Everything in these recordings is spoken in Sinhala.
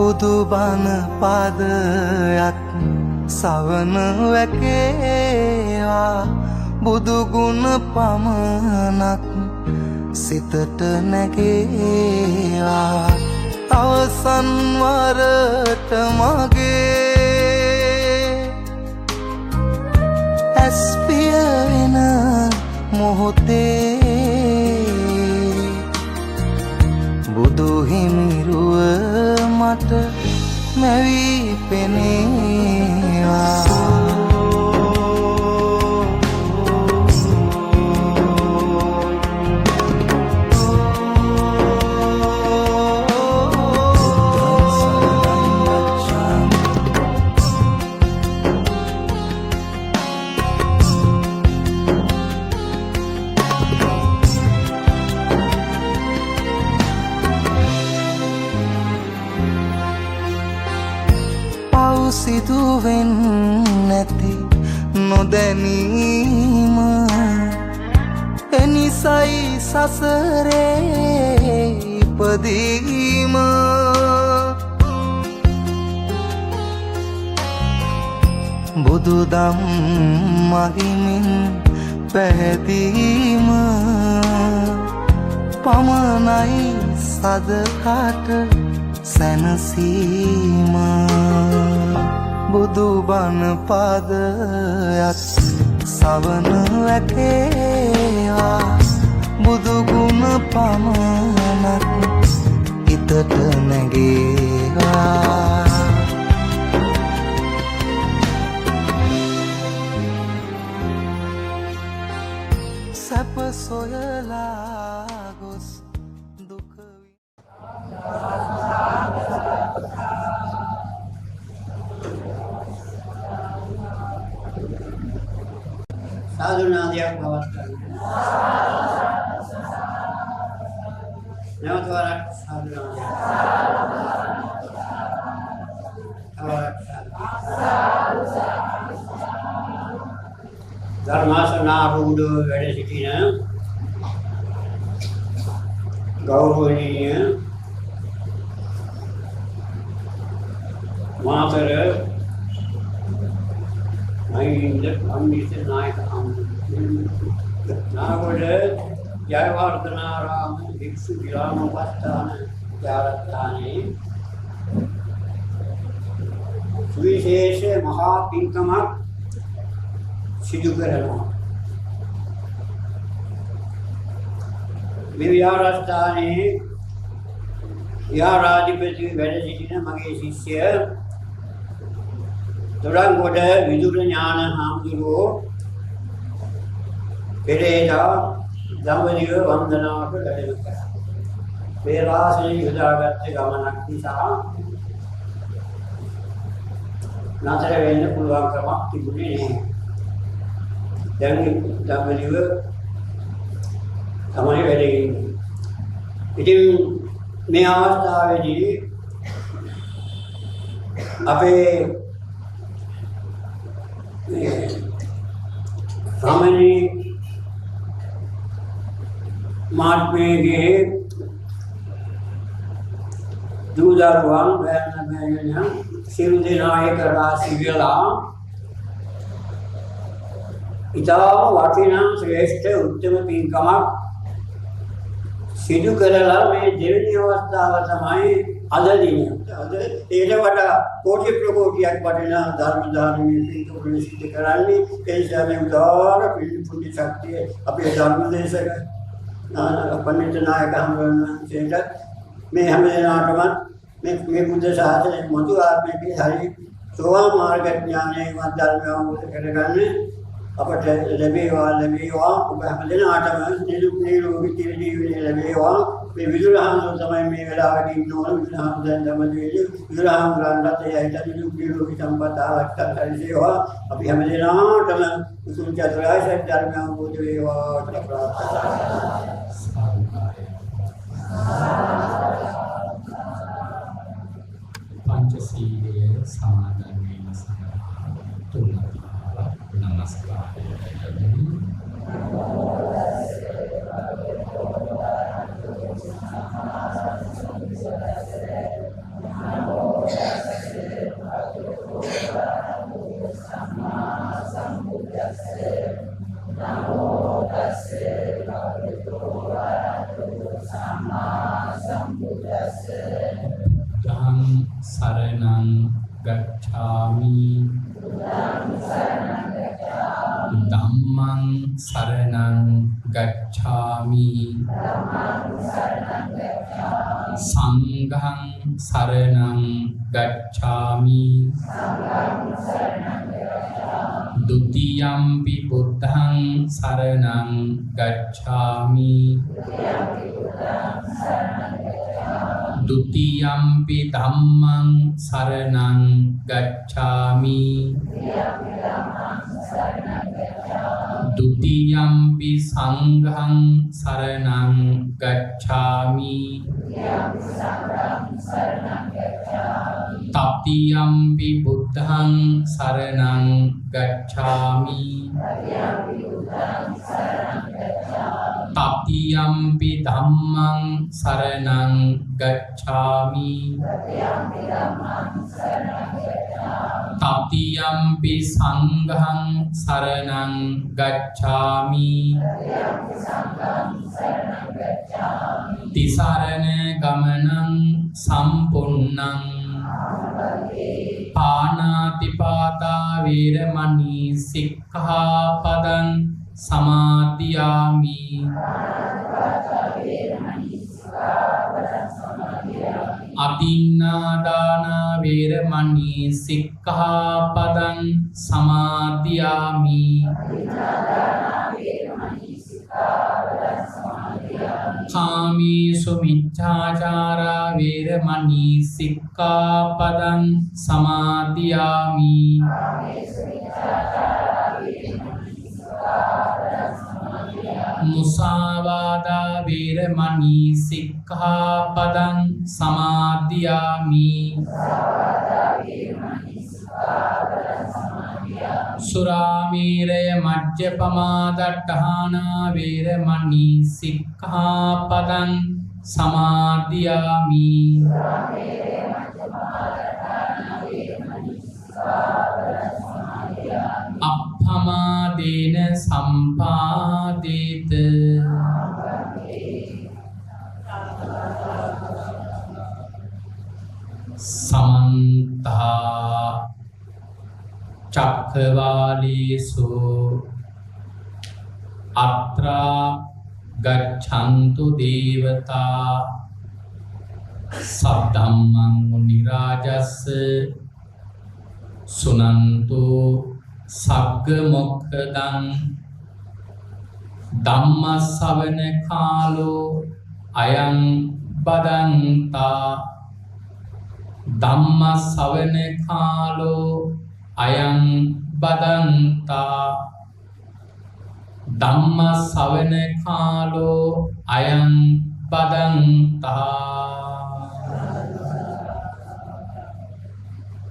බුදු බණ පාදයක් සවන වැකේවා බුදු ගුණ පමණක් සිතට නැගේවා අවසන් වරට මගේ ඇස් පිය වෙන මොහොතේ බුදු හිමිරුව මට මැවී පෙනේවා සිදුවෙන් නැති නොදැනීම එනිසයි සසරේ ඉපදීම බුදුදම් මහිමින් පැහැදීම පමණයි සදහට සැනසීම බුදු බණ පාදයක් සවන වැකේවා බුදු ගුණ පමණක් හිතට නැගේවා සැප සොයලා ගොස් දුක साधुनादियां पवत्तन नवद्वारा साधुनादियां धर्मासना रूढ़ वेड़े सिटीने गौरवनीय मातर पंडित नायक नागोड जयवर्धनाराम भिक्षु विरामोपस्थान जारस्थाने सुविशेष महापिंकमक सिद्ध करना विहारस्थाने विहाराधिपति वेदसिटिन मगे शिष्य तोड़ंगोड विदुर ज्ञान हामुदुरो पेरेदा दंपतिव वंदनाक लड़नक पेरासने युदागत गमनक निसा नतर वेන්න පුළුවන් ක්‍රමක් තිබුණේ නැහැ. දැන් දඹදිව තමයි වැඩ ඉන්නේ. ඉතින් මේ අවස්ථාවේදී අපේ सामने मार्च में के दूधारुआं बैन में शिवदिनायक राशि वेला इताव वाटिना श्रेष्ठ उत्तम पिंकमक सिद्धू करेला में देवनी अवस्था තමයි අද දිනේ අද ඊට වඩා කෝටි ප්‍රකෝටියක් වටිනා ධර්ම දානමය පිටුපුර සිද්ධ කරන්නේ ඒ නිසා මේ උදාර පිළිපුණ්‍ය ශක්තිය අපේ ධර්ම දේශක පඬිත් නායක හමුවන්සේට මේ හැම දිනකටම මේ බුද්ධ ශාසනයේ මුතු ආත්මිකී හරි සෝවාන් මාර්ග ඥානයේ ධර්ම අවබෝධ කරගන්න අපට ලැබේවා ඔබ හැම දිනකටම නිරෝගී ජීවිතය ලැබේවා මේ විදුරහන් තමයි මේ වෙලාවට ඉන්න ඕන විදුරහන් දැන් තමයි විදුරහන් ගන්නත් ඒ හිතේ නිරෝගී සම්පත ආවක්කත් හරිසේවා අපි හැම දිනකටම උතුම් චතුරාර්ය සත්‍ය ධර්ම අවබෝධ වේවා කියලා ප්‍රාර්ථනා පංචශීලයේ සමාදන් වීම සඳහා තුන්වන නමස්කාරය කරමි. Buddhang saranang gacchami Dhammang saranang gacchami Sanghang saranang gacchami Dutiyampi buddhang saranang gacchami Dutiyampi dhammang saranang gacchami Dutiyampi sanghang saranang gacchami Tatiyampi buddhang saranang gacchami Tatiyampi dhammang saranang gacchami Tatiyampi sanghang saranang gacchami Tisarana gamanang sampunnang Panatipata viramani sikkhapadang samadhiyami Adinādāna viramani sikkhapadang samadhiyami Kāmesu miccācārā viramani sikkhapadang samadhiyami Musāvādā viramani sikkhapadang samadhiyami Surāmēraya majjapamādaṭṭhānā viramani sikkhapadang samadhiyami Appamādena sampādeta Samantā Cakkavālesu Atrā gaccantu devata Saddhammang munirājassa Sunantu sagga mokkhadan Dhamma savana kālo ayam badantā Dhamma savana kālo ayam badantā Dhamma savana kālo ayam badantā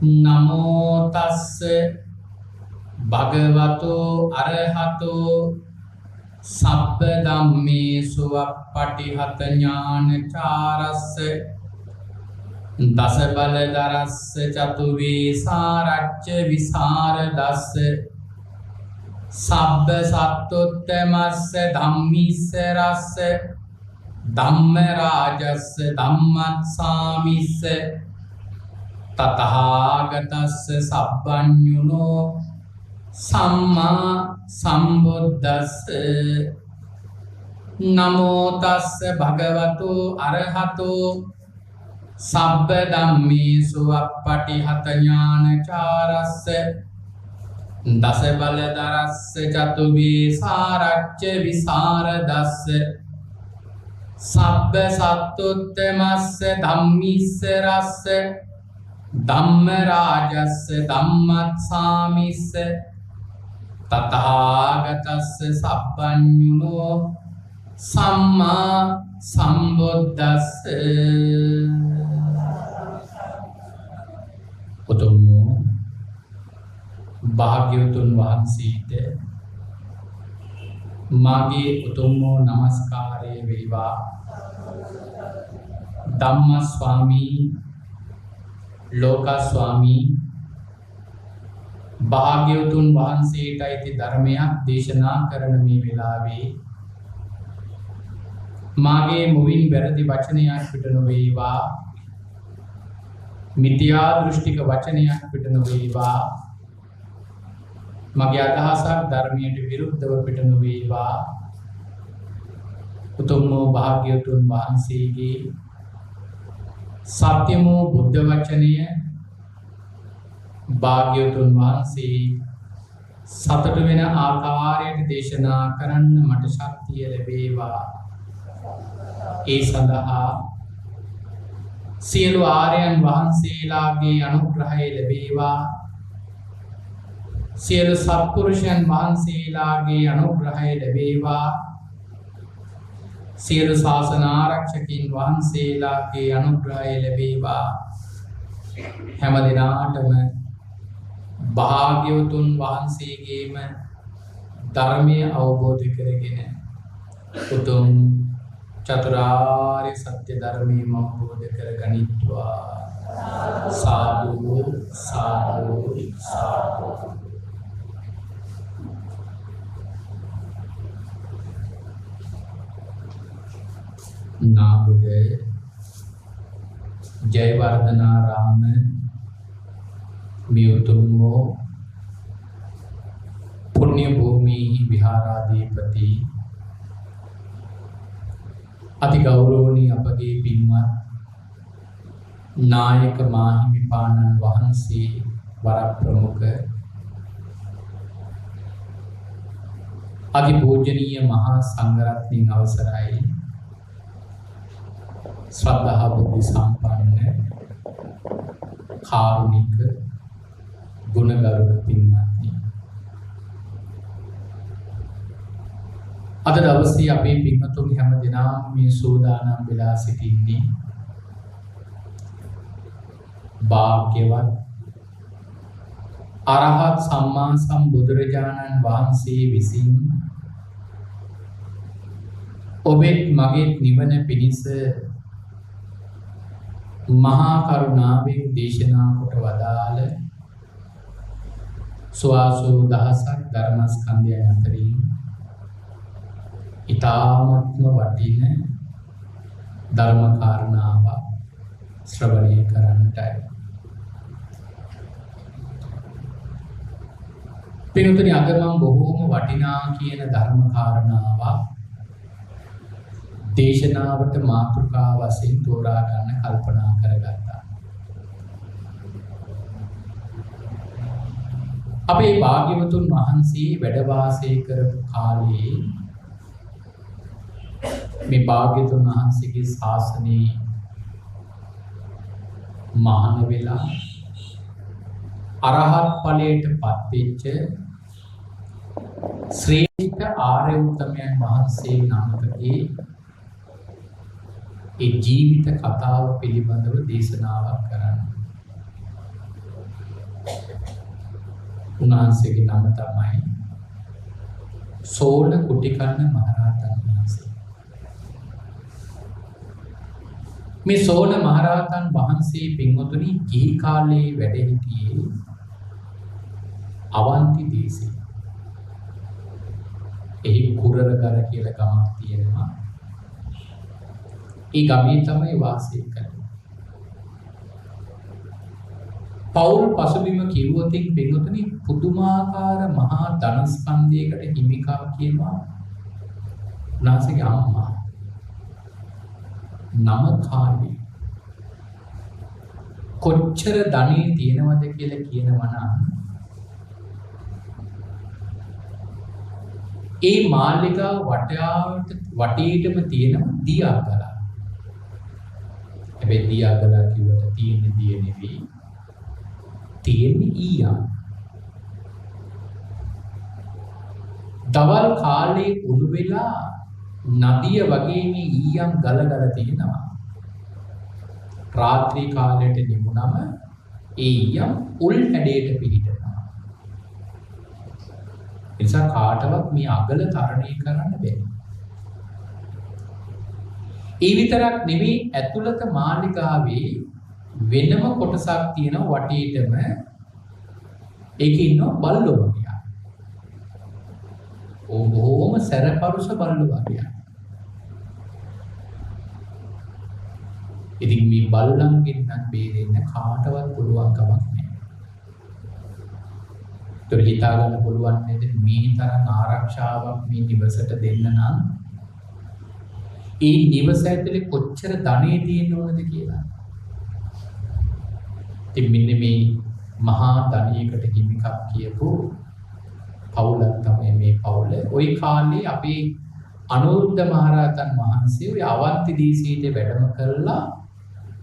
Namo tassa bhagavato arahato sabba dhammesu appatihata ඥානචාරස්ස දස බලදරස්ස චතු වේසාරච්ච විසරදස්ස සබ්බ සත්තුත්තමස්ස ධම්මිස්ස රස්ස ධම්ම රාජස්ස ධම්මස්සාමිස්ස තතහාගතස්ස සබ්බඤුනෝ සම්මා සම්බුද්දස්ස නමෝ තස්ස භගවතු අරහතෝ සබ්බ ධම්මේසු අප්පටිහත ඥානචාරස්ස දස බලදරස්ස චතු වේසාරච්ච විසරදස්ස සබ්බ සත්තුත්තමස්ස ධම්මිස්ස රස්ස ධම්ම රාජස්ස ධම්මස්සාමිස්ස තතහාගතස්ස සබ්බඤුනෝ සම්මා සම්බුද්දස්ස උතුම් භාග්‍යවතුන් වහන්සේට මාගේ උතුම් නමස්කාරය වේවා ධම්ම ස්වාමී ලෝක ස්වාමී භාග්‍යවතුන් වහන්සේට අයිති ධර්මයක් දේශනා කරන මේ වෙලාවේ මාගේ මුවින් වැරදි වචනයක් පිට නොවේවා. මිත්‍යා දෘෂ්ටික වචනයක් පිට නොවේවා. මගේ අදහසක් ධර්මයට විරුද්ධව පිට නොවේවා. උතුම් වූ භාග්‍යවතුන් වහන්සේගේ සත්‍යම වූ බුද්ධ වචනය භාග්‍යවතුන් වහන්සේ සතුට වෙන ආකාරයට දේශනා කරන්න මට ශක්තිය ලැබේවා. ඒ සඳහා සියලු ආර්යයන් වහන්සේලාගේ අනුග්‍රහය ලැබේවා. සියලු සත්පුරුෂයන් වහන්සේලාගේ අනුග්‍රහය ලැබේවා. සියලු ශාසන ආරක්ෂකින් වහන්සේලාගේ අනුග්‍රහය ලැබේවා. හැම දිනාටම භාග්‍යවතුන් වහන්සේගේම ධර්මය අවබෝධ කරගෙන උතුම් චතුරාර්ය සත්‍ය ධර්මයම අවබෝධ කර ගනිත්වා. සාදු සාදු සාදු. නාගොඩ ජයවර්ධනාරාම මේ උතුම් වූ පුණ්‍ය භූමි විහාරාධිපති අති ගෞරවනීය අපගේ පින්වත් නායක මාහිමිපාණන් වහන්සේ වර ප්‍රමුඛ අති පූජනීය මහා සංඝරත්නයන් අවසරයි ශ්‍රද්ධා බුද්ධ සම්පන්න කාරුණික ගුණගරුක පින්වත්නි, අද දවසේ අපේ පින්වතුන් හැම දිනම මේ සූදානම් වෙලා සිටින්නේ භාග්‍යවත් අරහත් සම්මා සම්බුදුරජාණන් වහන්සේ විසින් ඔබෙත් මගෙත් නිවන පිණිස මහා කරුණාවෙන් දේශනා කොට වදාළ සුවාසූ දහසක් ධර්මස්කන්ධයන් අතරින් ඊ타ත්ම වටින ධර්ම කාරණාව ශ්‍රවණය කරන්නටයි. පින්තුනි, අද මම බොහෝම වටිනා කියන ධර්ම කාරණාව දේශනාවට මාතෘකා වශයෙන් තෝරා ගන්න කල්පනා කරගත්තා. අපේ භාග්‍යවතුන් වහන්සේ වැඩ වාසය කරපු කාලේ මේ භාග්‍යවතුන් වහන්සේගේ ශාසනයේ මහාන වෙලා අරහත් ඵලයට පත්වෙච්ච ශ්‍රේෂ්ඨ ආර්ය උත්තමයන් වහන්සේ නමකගේ ඒ ජීවිත කතාව පිළිබඳව දේශනාවක් කරන්න. උන්වහන්සේගේ නම තමයි සෝන කුටිකර්ණ මහරහතන් වහන්සේ. මේ සෝන මහරහතන් වහන්සේ පින්වතුනි ගිහි කාලේ වැඩ සිටියේ අවන්ති දේශේ. එහි කුරරගල කියලා ගමක් තියෙනවා. ඒ ගමේ තමයි වාසය කරන්නේ. පෞල් පසුබිම කිව්වොතින් පින්වතුනි පුදුමාකාර මහා ධනස්කන්ධයකට හිමිකම් කියනවා උන්වහන්සේගේ අම්මා. නම කාලේ කොච්චර ධනෙ තියෙනවද කියලා කියනවා නම් ඒ මාලිගා වටේටම තියෙන දියාගල. හැබැයි දියාගල කිව්වට තියෙන්නේ දිය නෙවෙයි. තියෙන්නේ ඊයන්. දවල් කාලේ උණු වෙලා නදිය වගේ මේ ඊයන් ගලගල තියෙනවා. රාත්‍රී කාලයට නිමුණම ඒ ඊයන් උල් හැඩයට පිහිටනවා. ඒ නිසා කාටවත් මේ අගල තරණය කරන්න බැහැ. ඒ විතරක් නෙවෙයි, ඇතුළත මාලිගාවේ වෙනම කොටසක් තියෙනවා වටේටම. ඒකේ ඉන්නවා බල්ලෝ වගේ. බොහොම සැරපරුස බල්ලෝ වගේ. ඉතින් මේ බල්ලන්ගෙන් නම් බේරෙන්න කාටවත් පුළුවන් කමක් නැහැ. ඒතර හිතා ගන්න පුළුවන් නේද මේ තරම් ආරක්ෂාවක් මේ නිවසට දෙන්න නම් ඒ නිවස ඇතුලේ කොච්චර ධනෙ තියෙන්න ඕනද කියලා. ඉතින් මෙන්න මේ මහා ධනියකට හිමිකම් කියපු පවුලක් තමයි මේ පවුල. ওই කාලේ අපේ අනුරුද්ධ මහරහතන් වහන්සේ ওই අවන්ති දීසීට වැඩම කරලා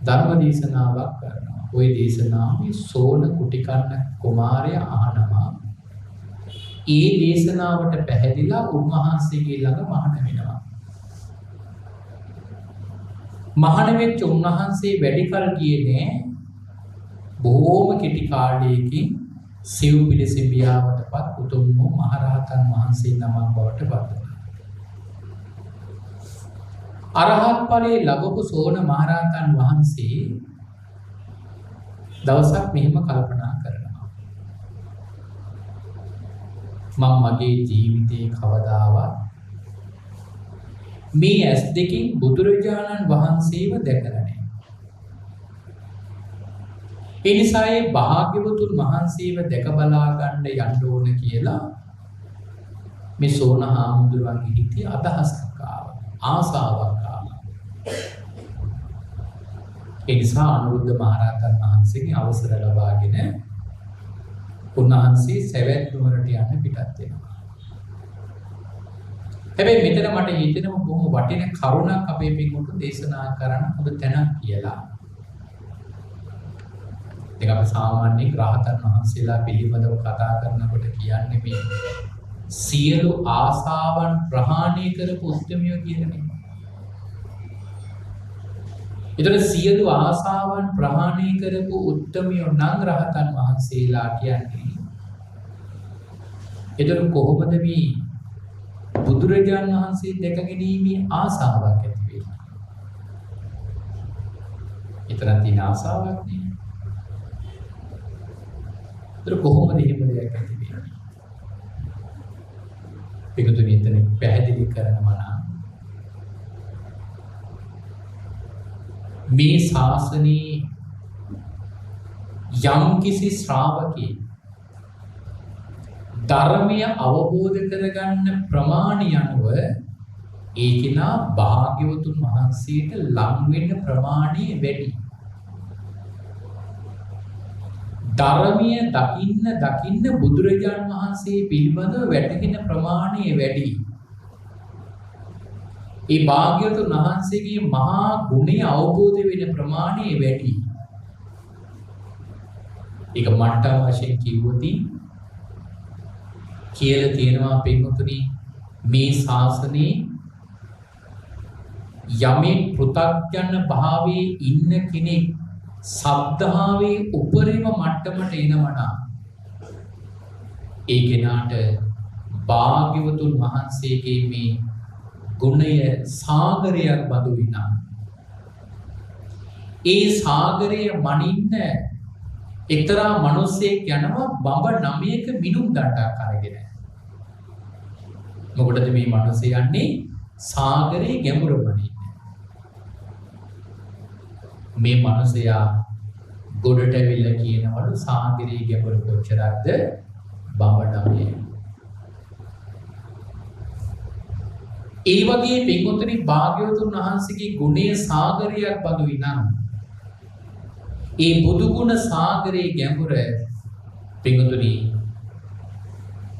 ධර්ම දේශනාවක් කරනවා. ওই දේශනාවේ සෝන කුටිකන්න කුමාරයා අහනවා. ඒ දේශනාවට පැහැදිලා උන්වහන්සේගේ ළඟ මහාන වෙනවා. මහාන වෙච්ච උන්වහන්සේ වැඩි කල ගියේ නෑ. බොහෝම කෙටි කාලයකින් සිව් පිළිසිඹියාවටපත් උතුම් වූ මහරහතන් වහන්සේ නමක් බවට පත් වුණා. අරහත් ඵලයේ ලැබපු සෝන මහරහතන් වහන්සේ දවසක් මෙහෙම කල්පනා කරනවා. මම මගේ ජීවිතේ කවදාවත් මේ ඇස් දෙකින් බුදුරජාණන් වහන්සේව දැකලා නැහැ. ඒ නිසා ඒ භාග්‍යවතුන් වහන්සේව දැක බලා ගන්න යන්න ඕන කියලා මේ සෝන හාමුදුරුවන්ගේ හිතේ අදහසක් ආවා. ආසාවක් ආවා. ඒ නිසා අනුරුද්ධ මහරහතන් වහන්සේගේ අවසර ලබාගෙන උන්වහන්සේ සවැත් නුවරට යන්න පිටත් වෙනවා. හැබැයි මෙතන මට හිතෙනවා බොහොම වටින කරුණක් අපේ පිටුට දේශනා කරන්න හොඳ තැනක් කියලා. ඒක අපි සාමාන්‍යයෙන් රහතන් වහන්සේලා පිළිබඳව කතා කරනකොට කියන්නේ මේ සියලු ආසාවන් ප්‍රහාණය කරපු උත්මයෝ කියන්නේ. ඒතර සියලු ආසාවන් ප්‍රහාණය කරපු උත්මයෝ නම් රහතන් වහන්සේලා කියන්නේ. ඒතර කොහොමද මේ බුදුරජාණන් වහන්සේ දැක ගැනීමේ ආසාවක් ඇති වෙන්නේ? ඊතරම් තියෙන ආසාවක් නේ. ඒතර කොහොමද එහෙම දෙයක් ඇති වෙන්නේ? පිටුතුනි එතන පැහැදිලි කරනවා නම් මේ ශාසනයේ යම් කිසි ශ්‍රාවකේ ධර්මය අවබෝධ කරගන්න ප්‍රමාණය අනුව ඒ කෙනා භාග්‍යවතුන් වහන්සේට ලං වෙන්න ප්‍රමාණය වැඩි. ධර්මය දකින්න බුදුරජාණන් වහන්සේ පිළිබඳව වැටහෙන ප්‍රමාණය වැඩි. ඒ භාග්‍යවතුන් වහන්සේගේ මහා ගුණය අවබෝධ වෙන ප්‍රමාණය වැඩි. ඒක මට්ටම් වශයෙන් කිව්වොත් කියලා තියෙනවා පින්වතුනි මේ ශාසනයේ යමෙක් පෘථග්ජන භාවයේ ඉන්න කෙනෙක් සද්ධාවේ උපරිම මට්ටමට එනවා ඒ කෙනාට භාග්‍යවතුන් වහන්සේගේ මේ ගුණය සාගරයක් බඳු විනා ඒ සාගරය මනින්න එක්තරා මිනිසෙක් යනවා බඹ 9ක මිනුම් දණ්ඩක් අරගෙන. මොකටද මේ මිනිස්සු යන්නේ? සාගරේ ගැඹුර මනින්න. මේ මිනිසයා ගොඩට ඇවිල්ලා කියනවලු සාගරේ ගැඹුර කොච්චරක්ද? බඹ 9. ඒ වගේ පින්වතුනි භාග්‍යවතුන් වහන්සේගේ ගුණයේ සාගරයක් බඳුයි නම් ඒ බුදු ගුණ සාගරයේ ගැඹුර පින්වතුනි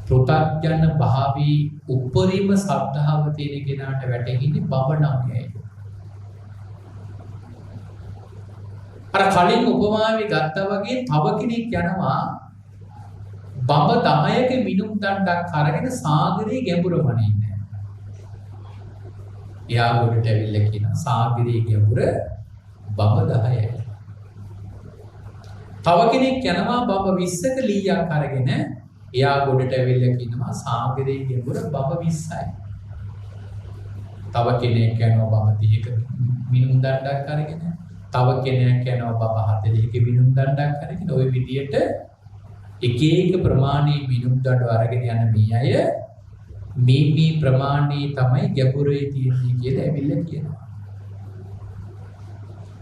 පෘථග්ජන භාවී උපරිම සද්ධාව තියෙන කෙනාට වැටෙන්නේ බඹ 9යි. අර කලින් උපමාවේ ගත්තා වගේ තව කෙනෙක් යනවා බඹ 10ක මිනුම් දණ්ඩක් අරගෙන සාගරයේ ගැඹුර මනින්න. එයා ගොඩට ඇවිල්ලා කියන සාගරයේ ගැඹුර බඹ 10යි. තව කෙනෙක් යනවා බඹ 20ක ලීයක් අරගෙන එයා ගොඩට ඇවිල්ලා කියනවා සාගරයේ ගැඹුර බඹ 20යි. තව කෙනෙක් යනවා බඹ 30ක මිනුම් දණ්ඩක් අරගෙන තව කෙනෙක් යනවා බඹ 40ක මිනුම් දණ්ඩක් අරගෙන ওই විදියට එක එක ප්‍රමාණයේ මිනුම් දඬු අරගෙන යන මේ අය මේ ප්‍රමාණයේ තමයි ගැඹුරේ තියෙන්නේ කියලා ඇවිල්ලා කියනවා.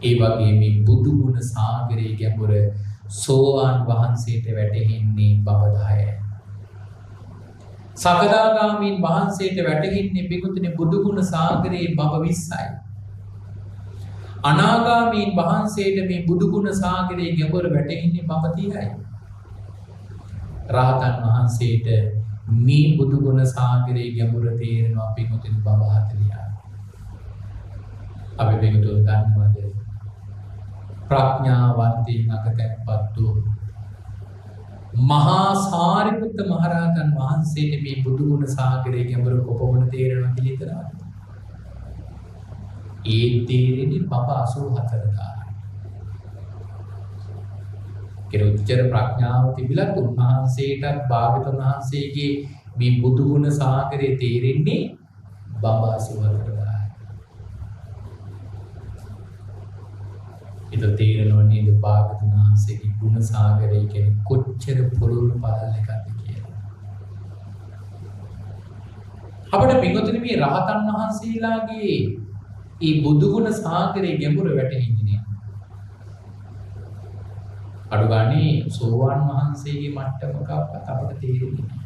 ඒ වගේ මේ බුදු ගුණ සාගරයේ ගැඹුර සෝවාන් වහන්සේට වැටහෙන්නේ බව 10යි. සකදාගාමීන් වහන්සේට වැටහෙන්නේ පිටුතුනේ බුදු ගුණ සාගරයේ බව 20යි. අනාගාමීන් වහන්සේට මේ බුදු ගුණ සාගරයේ ගැඹුර වැටහෙන්නේ බව 30යි. රහතන් වහන්සේට මේ බුදු ගුණ සාගරයේ ගැඹුර තේරෙනවා පිටුතුනේ බව 40යි. අපි පිටුතුන් දන්නවද ප්‍රඥාවන්තයින් අගතැන්පත් වූ මහා සාරිපුත්ත මහරහතන් වහන්සේට මේ බුදු ගුණ සාගරයේ ගැඹුර කොපමණ තේරෙනවා කියලා හිතනවාද? ඒ තේරෙන්නේ බව 84000යි. කෙරුච්චර ප්‍රඥාව තිබිලත් උන්වහන්සේටත් භාග්‍යවතුන් වහන්සේගේ මේ බුදු ගුණ සාගරයේ තේරෙන්නේ බව 84000යි. ඒක තේරෙනව නේද භාග්‍යවතුන් වහන්සේගේ ගුණ සාගරය කියන්නේ කොච්චර පොළොල් පළල් එකක්ද කියලා. අපිට පින්වතුනි මේ රහතන් වහන්සේලාගේ මේ බුදු ගුණ සාගරයේ ගැඹුර වැටහෙන්නේ නෑ. අඩු ගානේ සෝවාන් වහන්සේගේ මට්ටමකවත් අපිට තේරෙන්නේ නෑ.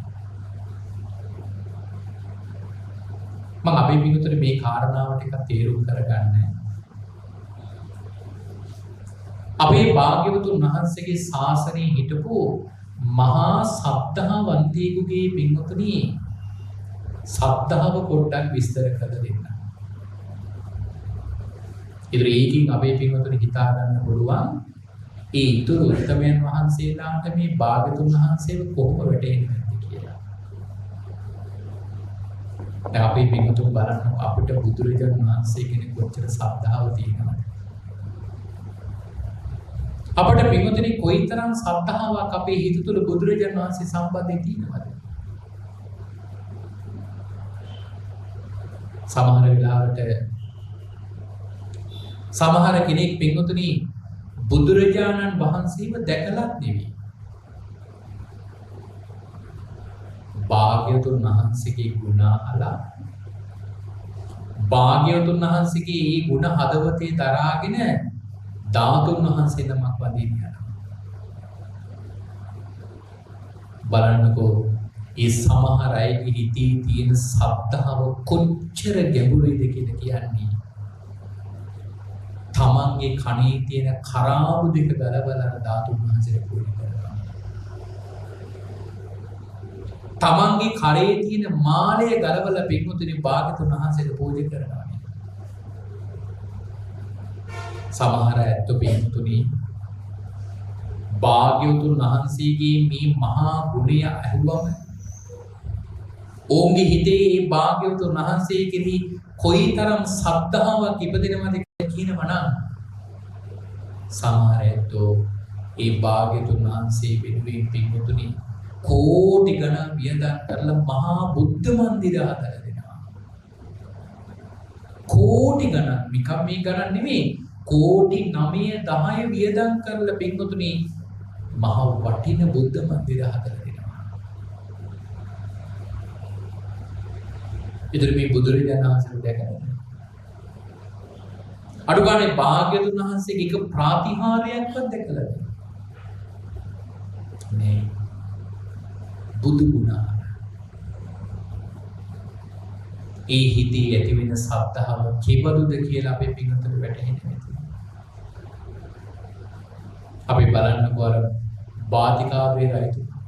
මම අපේ පින්වතුනි මේ කාරණාව ටිකක් තේරුම් කරගන්න. අපේ භාග්‍යවතුන් වහන්සේගේ ශාසනයේ හිටපු මහා සද්ධාවන්තයෙකුගේ පින්වතුනි සද්ධාව පොඩ්ඩක් විස්තර කරලා දෙන්න. ඉතින් ඒකින් අපේ පින්වතුනි හිතා ගන්න පුළුවන් ඒ ඊතුරු උත්තමයන් වහන්සේලාට මේ භාග්‍යවතුන් වහන්සේව කොහොම වැටෙන්නේ කියලා. දැන් අපේ පින්වතුන් බලන්න අපිට බුදුරජාණන් වහන්සේ කෙනෙක් කොච්චර සද්ධාව තියෙනවද? අපට පින්වතුනි කොයිතරම් සද්ධාාවක් අපේ හිත තුළ බුදුරජාණන් වහන්සේ සම්බන්ධයෙන් තියෙනවද? සමහර වෙලාවට සමහර කෙනෙක් පින්වතුනි බුදුරජාණන් වහන්සේව දැකලත් නෙවෙයි. භාග්‍යවතුන් වහන්සේගේ ගුණ අහලා භාග්‍යවතුන් වහන්සේගේ මේ ගුණ හදවතේ දරාගෙන ධාතුන් වහන්සේ නමක් වදින්න යනවා. බලන්නකෝ ඒ සමහර අයගේ හිතේ තියෙන ශ්‍රද්ධාව කොච්චර ගැඹුරුයිද කියලා කියන්නේ. තමන්ගේ කණේ තියෙන කරාබු දෙක ගලවලා ධාතුන් වහන්සේට පූජා කරනවා. තමන්ගේ කරේ තියෙන මාලය ගලවලා පින්වතුනි භාග්‍යවතුන් වහන්සේට පූජා කරනවා. සමහර ඇත්ත පින්තුනි භාග්‍යවතුන් වහන්සේගේ මේ මහා ගුණය අහුවම ඔවුන්ගේ හිතේ මේ භාග්‍යවතුන් වහන්සේ කෙරෙහි කොයිතරම් ශ්‍රද්ධාවක් ඉපදෙනවද කියලා කියනවනම් සමහර ඇත්ත මේ භාග්‍යවතුන් වහන්සේ වෙනුවෙන් පින්තුනි කෝටි ගණන් වියදම් කරලා මහා බුද්ධ මන්දිර හදලා දෙනවා. කෝටි ගණන් මිකම් මේ ගණන් නෙමෙයි කෝටි 9-10 වියදම් කරලා පින්වතුනි මහ වටින බුද්ධ මන්දිර හදලා දෙනවා. ඉතින් මේ බුදුරජාණන් වහන්සේ දැකලා අඩු ගානේ භාග්‍යවතුන් වහන්සේගේ එක ප්‍රාතිහාර්යයක්වත් දැකලා නේ බුදු ගුණ ඒ හිතේ ඇති වෙන සත්‍තාව කෙබඳුද කියලා අපේ පින්වතුන්ට වැටහෙන්නේ නැති. අපි බලන්නකෝ අර බාතිකාවේ රයිතුමා.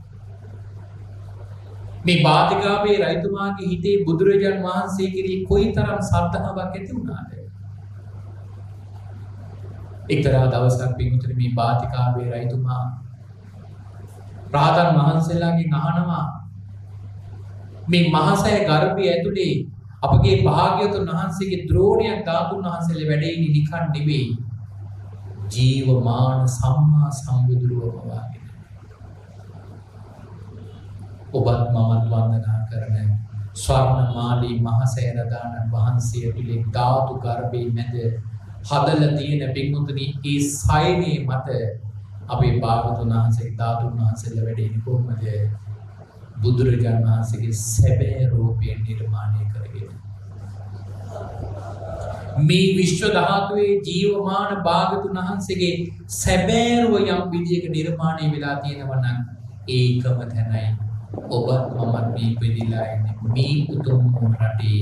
මේ බාතිකාවේ රයිතුමාගේ හිතේ බුදුරජාණන් වහන්සේ කෙරෙහි කොයිතරම් සත්‍තාවක් ඇති වුණාද? එක්තරා දවසක් පින්වතුනි මේ බාතිකාවේ රයිතුමා රහතන් වහන්සේලාගෙන් අහනවා මේ මහසය ගර්භය ඇතුලේ අපගේ භාග්‍යවතුන් වහන්සේගේ ද්‍රෝණයක් ධාතුන් වහන්සේලා වැඩ ඉන්නේ නිකන් නෙවෙයි ජීවමාන සම්මා සම්බුදුරුවම වාගේ. ඔබත් මමත් වන්දනා කරන ස්වර්ණමාලී මහසයරදානන් වහන්සේ ඇතුලේ ධාතු ගර්භයේ මැද හදලා තියෙන පින්වතුනි ඒ සයනේ මත අපේ භාග්‍යවතුන් වහන්සේගේ ධාතුන් වහන්සේලා වැඩ ඉන්නේ කොහොමද? බුදුරජාණන් වහන්සේගේ සැබෑ රූපය නිර්මාණය කරගෙන මේ විශ්ව ධාතුවේ ජීවමාන භාගතුන් වහන්සේගේ සැබෑරුව යම් විදියක නිර්මාණය වෙලා තියෙනවා නම් ඒකම තැනයි ඔබත් මමත් මේ වෙදිලා ඉන්නේ මේ උතුම් රටේ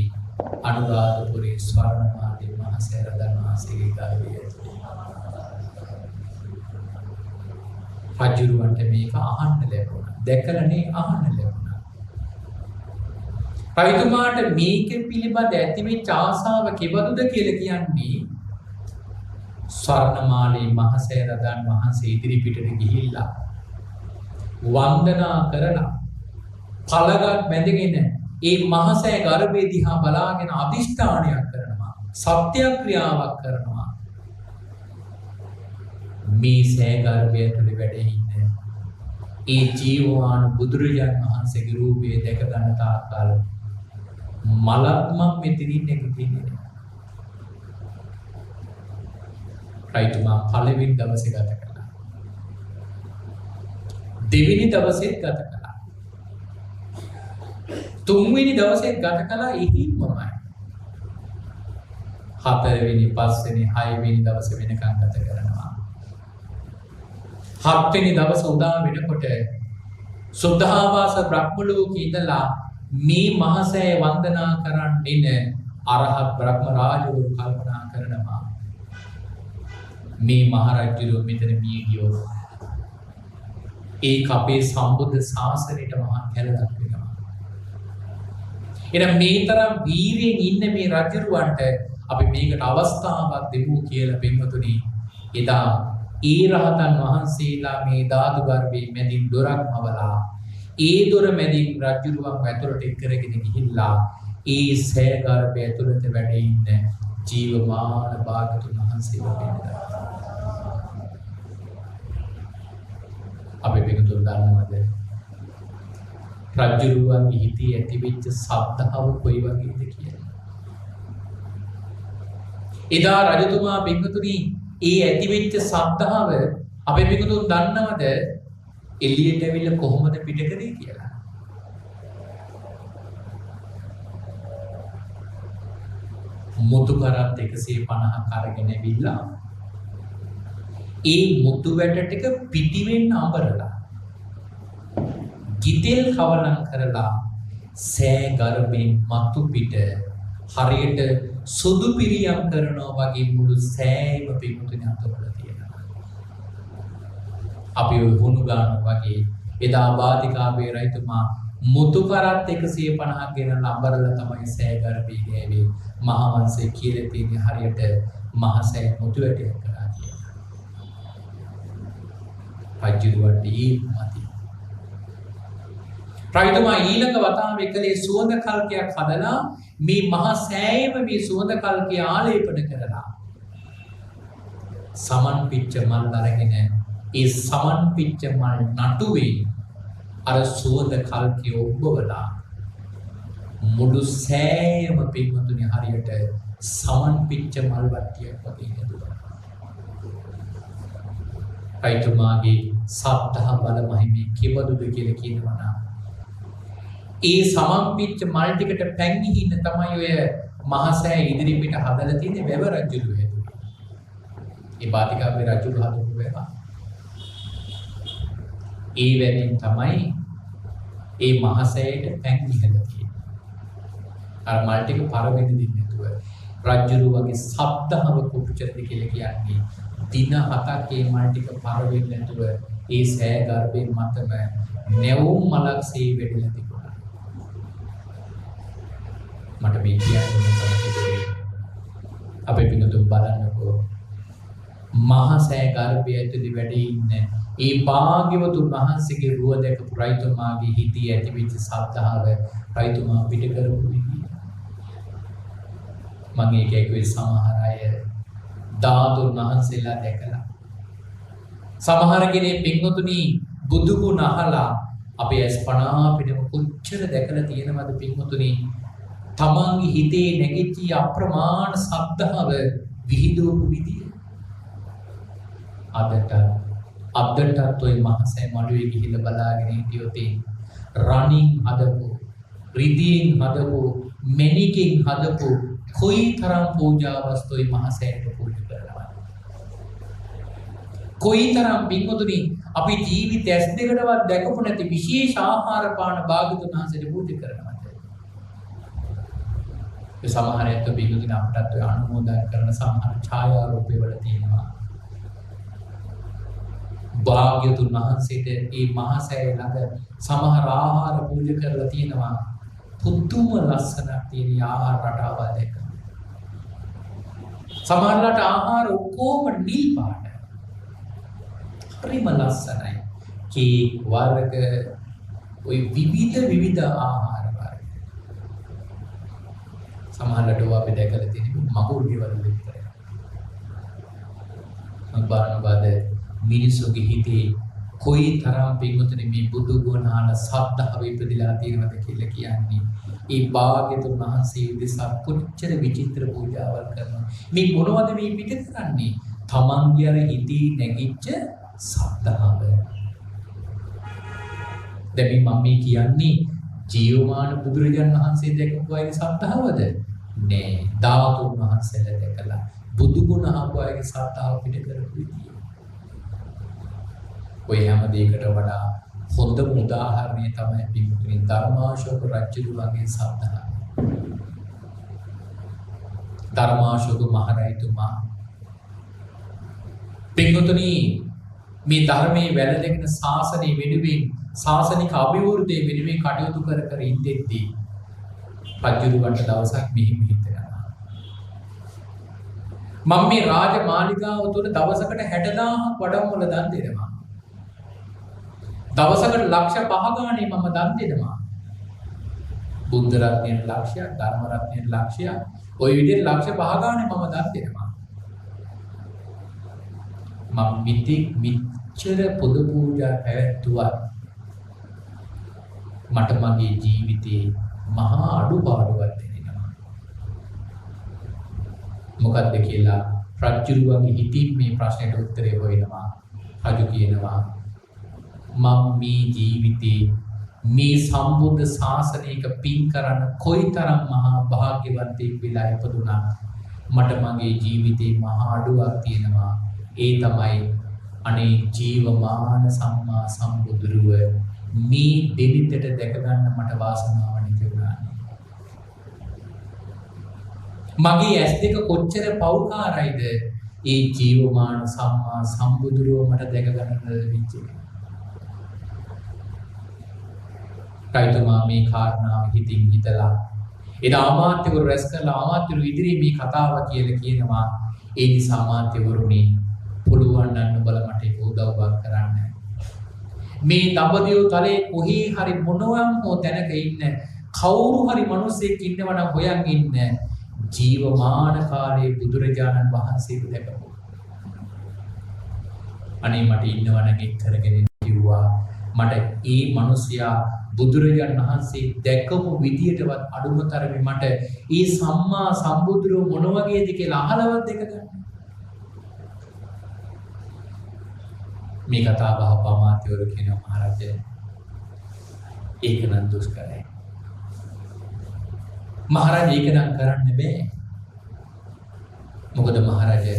අනුරාධපුරේ ස්වර්ණමාලී මහසෑරදන් වහන්සේගේ ගාවිය. රජුරවන්ට මේක අහන්න ලැබුණා. දැකලානේ අහන්න ලැබුණා. රජතුමාට මේක පිළිබඳ ඇතිවෙච්ච ආසාව කෙබඳුද කියලා කියන්නේ ස්වර්ණමාලී මහසෑරදන් වහන්සේ ඉදිරිපිටට ගිහිල්ලා වන්දනා කරලා පළගත් බැඳගෙන ඒ මහසෑ ගර්භය දිහා බලාගෙන අදිෂ්ඨානයක් කරනවා සත්‍යක්‍රියාවක් කරනවා මේ සෑ ගර්භය තුළ වැඩ ඉන්න ඒ ජීවමාන බුදුරජාණන් වහන්සේගේ රූපය දැක ගන්න තාක්කල් මලක්මක් මෙතනින් නැගිටින්නේ නැහැ. රජතුමා පළවෙනි දවසේ ගත කළා. දෙවෙනි දවසෙත් ගත කළා. තුන්වෙනි දවසේ ගත කළා ඉහිම්මමයි. හතරවෙනි පස්වෙනි හයවෙනි දවසේ වෙනකන් ගත කරනවා. හත්වෙනි දවස උදා වෙනකොට සුද්ධාවාස බ්‍රහ්ම ලෝකේ ඉඳලා මේ මහසෑ වන්දනා කරන්නේ අරහත් බ්‍රහ්ම රාජවරු කල්පනා කරනවා මේ මහරජුරු මෙතන මිය ගියෝ ඒක අපේ සම්බුද්ධ ශාසනයට මහා කැලලක් වෙනවා. එහෙනම් මේ තරම් වීරියෙන් ඉන්න මේ රජුරවන්ට අපි මේකට අවස්ථාවක් දෙමු කියලා පින්වතුනි එදා ඒ රහතන් වහන්සේලා මේ ධාතු ගර්භයේ මැදින් දොරක් මවලා ඒ දොර මැදින් රජුරුවන් ඇතුළට එක්කරගෙන ගිහිල්ලා ඒ සෑ ගර්භය ඇතුළත වැඩ ඉන්න ජීවමාන භාගතුන් වහන්සේලා පෙන්නනවා. අපි පිටුතුන් දන්නවද රජුරුවන්ගේ හිතේ ඇතිවෙච්ච සද්ධාව කොයි වගේද කියලා. එදා රජතුමා පිටුතුනි ඒ ඇතිවෙච්ච සද්ධාව අපි පිටුතුන් දන්නවද එළියට ඇවිල්ලා කොහොමද පිට කරේ කියලා. මුතු කරත් 150ක් අරගෙන ඇවිල්ලා ඒ මුතු වැට ටික පිටිවෙන්න අඹරලා ගිතෙල් කවලම් කරලා සෑ ගර්භයෙන් මතු පිට හරියට සුදු පිරියම් කරනවා වගේ මුළු සෑම පිටුතුන අතවල තියෙනවා. අපි ඔය හුණු ගන්න වගේ එදා වාදිකාවේ රජතුමා මුතු කරත් 150ක් ගෙන අඹරලා තමයි සෑ ගර්භය ගෑවේ. මහා වංශයේ කියලා තියෙන හරියට මහසෑ මුතු වැටයක් කරා කියලා. රජුරුවන්ට මති. රජතුමා ඊළඟ වතාවේ කලේ සුවඳ කල්කයක් හදලා මේ මහා සෑයම මේ සුවඳ කල්කය ආලේපන කරලා සමන් පිච්ච මල් අරගෙන ඒ සමන් පිච්ච මල් නටුවේ අර සුවඳ කල්කය ඔබවලා මුළු සෑයම පින්වතුනි හරියට සමන් පිච්ච මල් වට්ටියක් වගේ හැදුවා. රජතුමාගේ සත්‍තහ බල මහිමේ කෙබඳුද කියලා කියනවා නම් ඒ සමම්පිච්ච මල් ටිකට පැන් ගිහින් තමයි ඔය මහසෑ ඉදිරිපිට හදලා තියෙන්නේ වැව රජුළු හැදුවේ. ඒ බාතිකාවේ රජුළු හදපු වැව. ඒ වැවෙන් තමයි ඒ මහසෑයට පැන් ගිහලා තියෙන්නේ. අර මල් ටික පරවෙන්න දෙන්නේ නැතුව රජුළු වගේ සබ්දහව කුපුචරද කියලා කියන්නේ දින 7ක් ඒ මල් ටික පරවෙන්න නැතුව ඒ සෑ ගර්භයෙන් මතම නැවුම් මලක්සේ වෙඩලා තිබුණා. මට මේ කියන්නේ අපේ පිටුතුන් බලන්නකෝ මහා සෑ ගර්භය ඇතුලේ වැඩ ඉන්න ඒ භාග්‍යවතුන් වහන්සේගේ රුව දැකපු රජතුමාගේ හිතේ ඇතිවෙච්ච සද්ධාව රජතුමා පිට කරපු විදිහ මම ඒකේ සමහර අය ධාතුන් වහන්සේලා දැකලා සමහර කෙනෙක් පින්වතුනි බුදු ගුණ අහලා අපේ අස්පනා පිටම කොච්චර දැකලා තියෙනවද පින්වතුනි තමන්ගේ හිතේ නැගිච්ච අප්‍රමාණ සද්ධාව විහිදුවපු විදිය අදටත් ඔය මහසෑ මළුවේ ගිහිල්ලා බලාගෙන හිටියොත් රණින් හදපු රිදීන් හදපු මෙනිකින් හදපු කොයිතරම් පූජාවස්තුයි මහසෑයට පූජා කරනවා. කොයිතරම් පින්වතුනි අපි ජීවිතය ඇස් දෙකටවත් දැකපු නැති විශේෂ ආහාර පාන භාග්‍යවතුන් වහන්සේට පූජා කරනවා. ඒ සමහර අය පින්වතුනි අපටත් ඔය අනුමෝදන් කරන සමහර ඡායාරූපේ වල තියෙනවා. භාග්‍යවතුන් වහන්සේට මේ මහසෑය ළඟ සමහර ආහාර පූජා කරලා තියෙනවා. පුදුම ලස්සනක් තියෙන ආහාර රටාවල් දෙක. සමහරවිට ආහාර ඔක්කොම නිල් පාට. හරිම ලස්සනයි. කේක් වර්ග ওই විවිධ ආහාර වර්ග. සමහරවිට අපි දැකලා තියෙන මගුල් ගෙවල් විතරයි. අබානවාද මිනිසුගේ හිතේ කොයි තරම් පින්වතුනි මේ බුදු ගුණ අහලා සද්ධාව ඉපදිලා තියෙනවද කියලා කියන්නේ. ඒ භාග්‍යතුන් වහන්සේ උදෙසා කොච්චර විචිත්‍ර පූජාවල් කරනවා. මේ මොනවද මේ පිට කරන්නේ? තමන්ගේ අර හිතේ නැගිච්ච සද්ධාව. දැන් මම මේ කියන්නේ ජීවමාන බුදුරජාණන් වහන්සේ දැකපු අයගේ සද්ධාවද? නෑ. ධාතුන් වහන්සේලා දැකලා බුදු ගුණ අහපු අයගේ සද්ධාව පිට කරපු විදිය. ඔය හැම දෙයකට වඩා හොඳම උදාහරණය තමයි පින්වතුනි ධර්මාශෝක රජුගේ සද්ධාව. ධර්මාශෝක මහරජතුමා පින්වතුනි මේ ධර්මයේ වැළඳගෙන ශාසනය වෙනුවෙන් ශාසනික අභිවෘද්ධිය වෙනුවෙන් කටයුතු කර ඉඳෙද්දී රජුගන්ට දවසක් මෙහිම හිතනවා. මම මේ රාජමාලිගාව තුළ දවසකට 60000ක් වඩම්වල දන් දෙනවා. දවසකට ලක්ෂ 5 ගානේ මම දන් දෙනවා. බුද්ධ රත්නයේ ලක්ෂයක්, ධර්ම රත්නයේ ලක්ෂයක්, ওই විදිහට ලක්ෂ 5 ගානේ මම දන් දෙනවා. මම මිච්ඡර පොදු පූජා පැවැත්තුවා. මට මගේ ජීවිතේ මහා අඩුපාඩුවක් දැනෙනවා. මොකද්ද කියලා රජුගේ හිතින් මේ ප්‍රශ්නෙට උත්තරේ හොයනවා. රජු කියනවා මම මේ ජීවිතේ මේ සම්බුද්ධ ශාසනයක පින් කරන්න කොයිතරම් මහා භාග්‍යවන්තයෙක් වෙලා ඉපදුණා. මට මගේ ජීවිතේ මහා අඩුවක් තියෙනවා. ඒ තමයි අනේ ජීවමාන සම්මා සම්බුදුරුව මේ දෙවිතට දැක ගන්න මට වාසනාව නැති වුණා. මගේ ඇස් දෙක කොච්චර පෞකාරයිද ඒ ජීවමාන සම්මා සම්බුදුරුව මට දැක ගන්න ලැබිච්ච. රජතුමා මේ කාරණාව හිතින් හිතලා එදා අමාත්‍යවරු රැස් කරලා අමාත්‍යවරු ඉදිරියේ මේ කතාව කියලා කියනවා. ඒ නිසා අමාත්‍යවරුනි පුළුවන් නම් ඔබලා මට ඒක උදව්වක් කරන්න. මේ දඹදිව තලයේ කොහේ හරි මොනවම් හෝ තැනක ඉන්න කවුරු හරි මිනිසෙක් ඉන්නව නම් හොයන් ඉන්න ජීවමාන කාලයේ බුදුරජාණන් වහන්සේව දැකපු. අනේ මට ඉන්නවනම් එක් කරගෙන කිව්වා. මට ඒ මිනිසයා බුදුරජාණන් වහන්සේ දැකපු විදියටවත් අඩුම තරමේ මට ඒ සම්මා සම්බුදුරෝ මොන වගේද කියලා අහලවත් දෙක ගන්න. මේ කතාව අහපමාත්‍යවරු කියනවා මහරජා ඒක නම් දුෂ්කරයි. මහරජා ඒක නම් කරන්න බෑ. මොකද මහරජා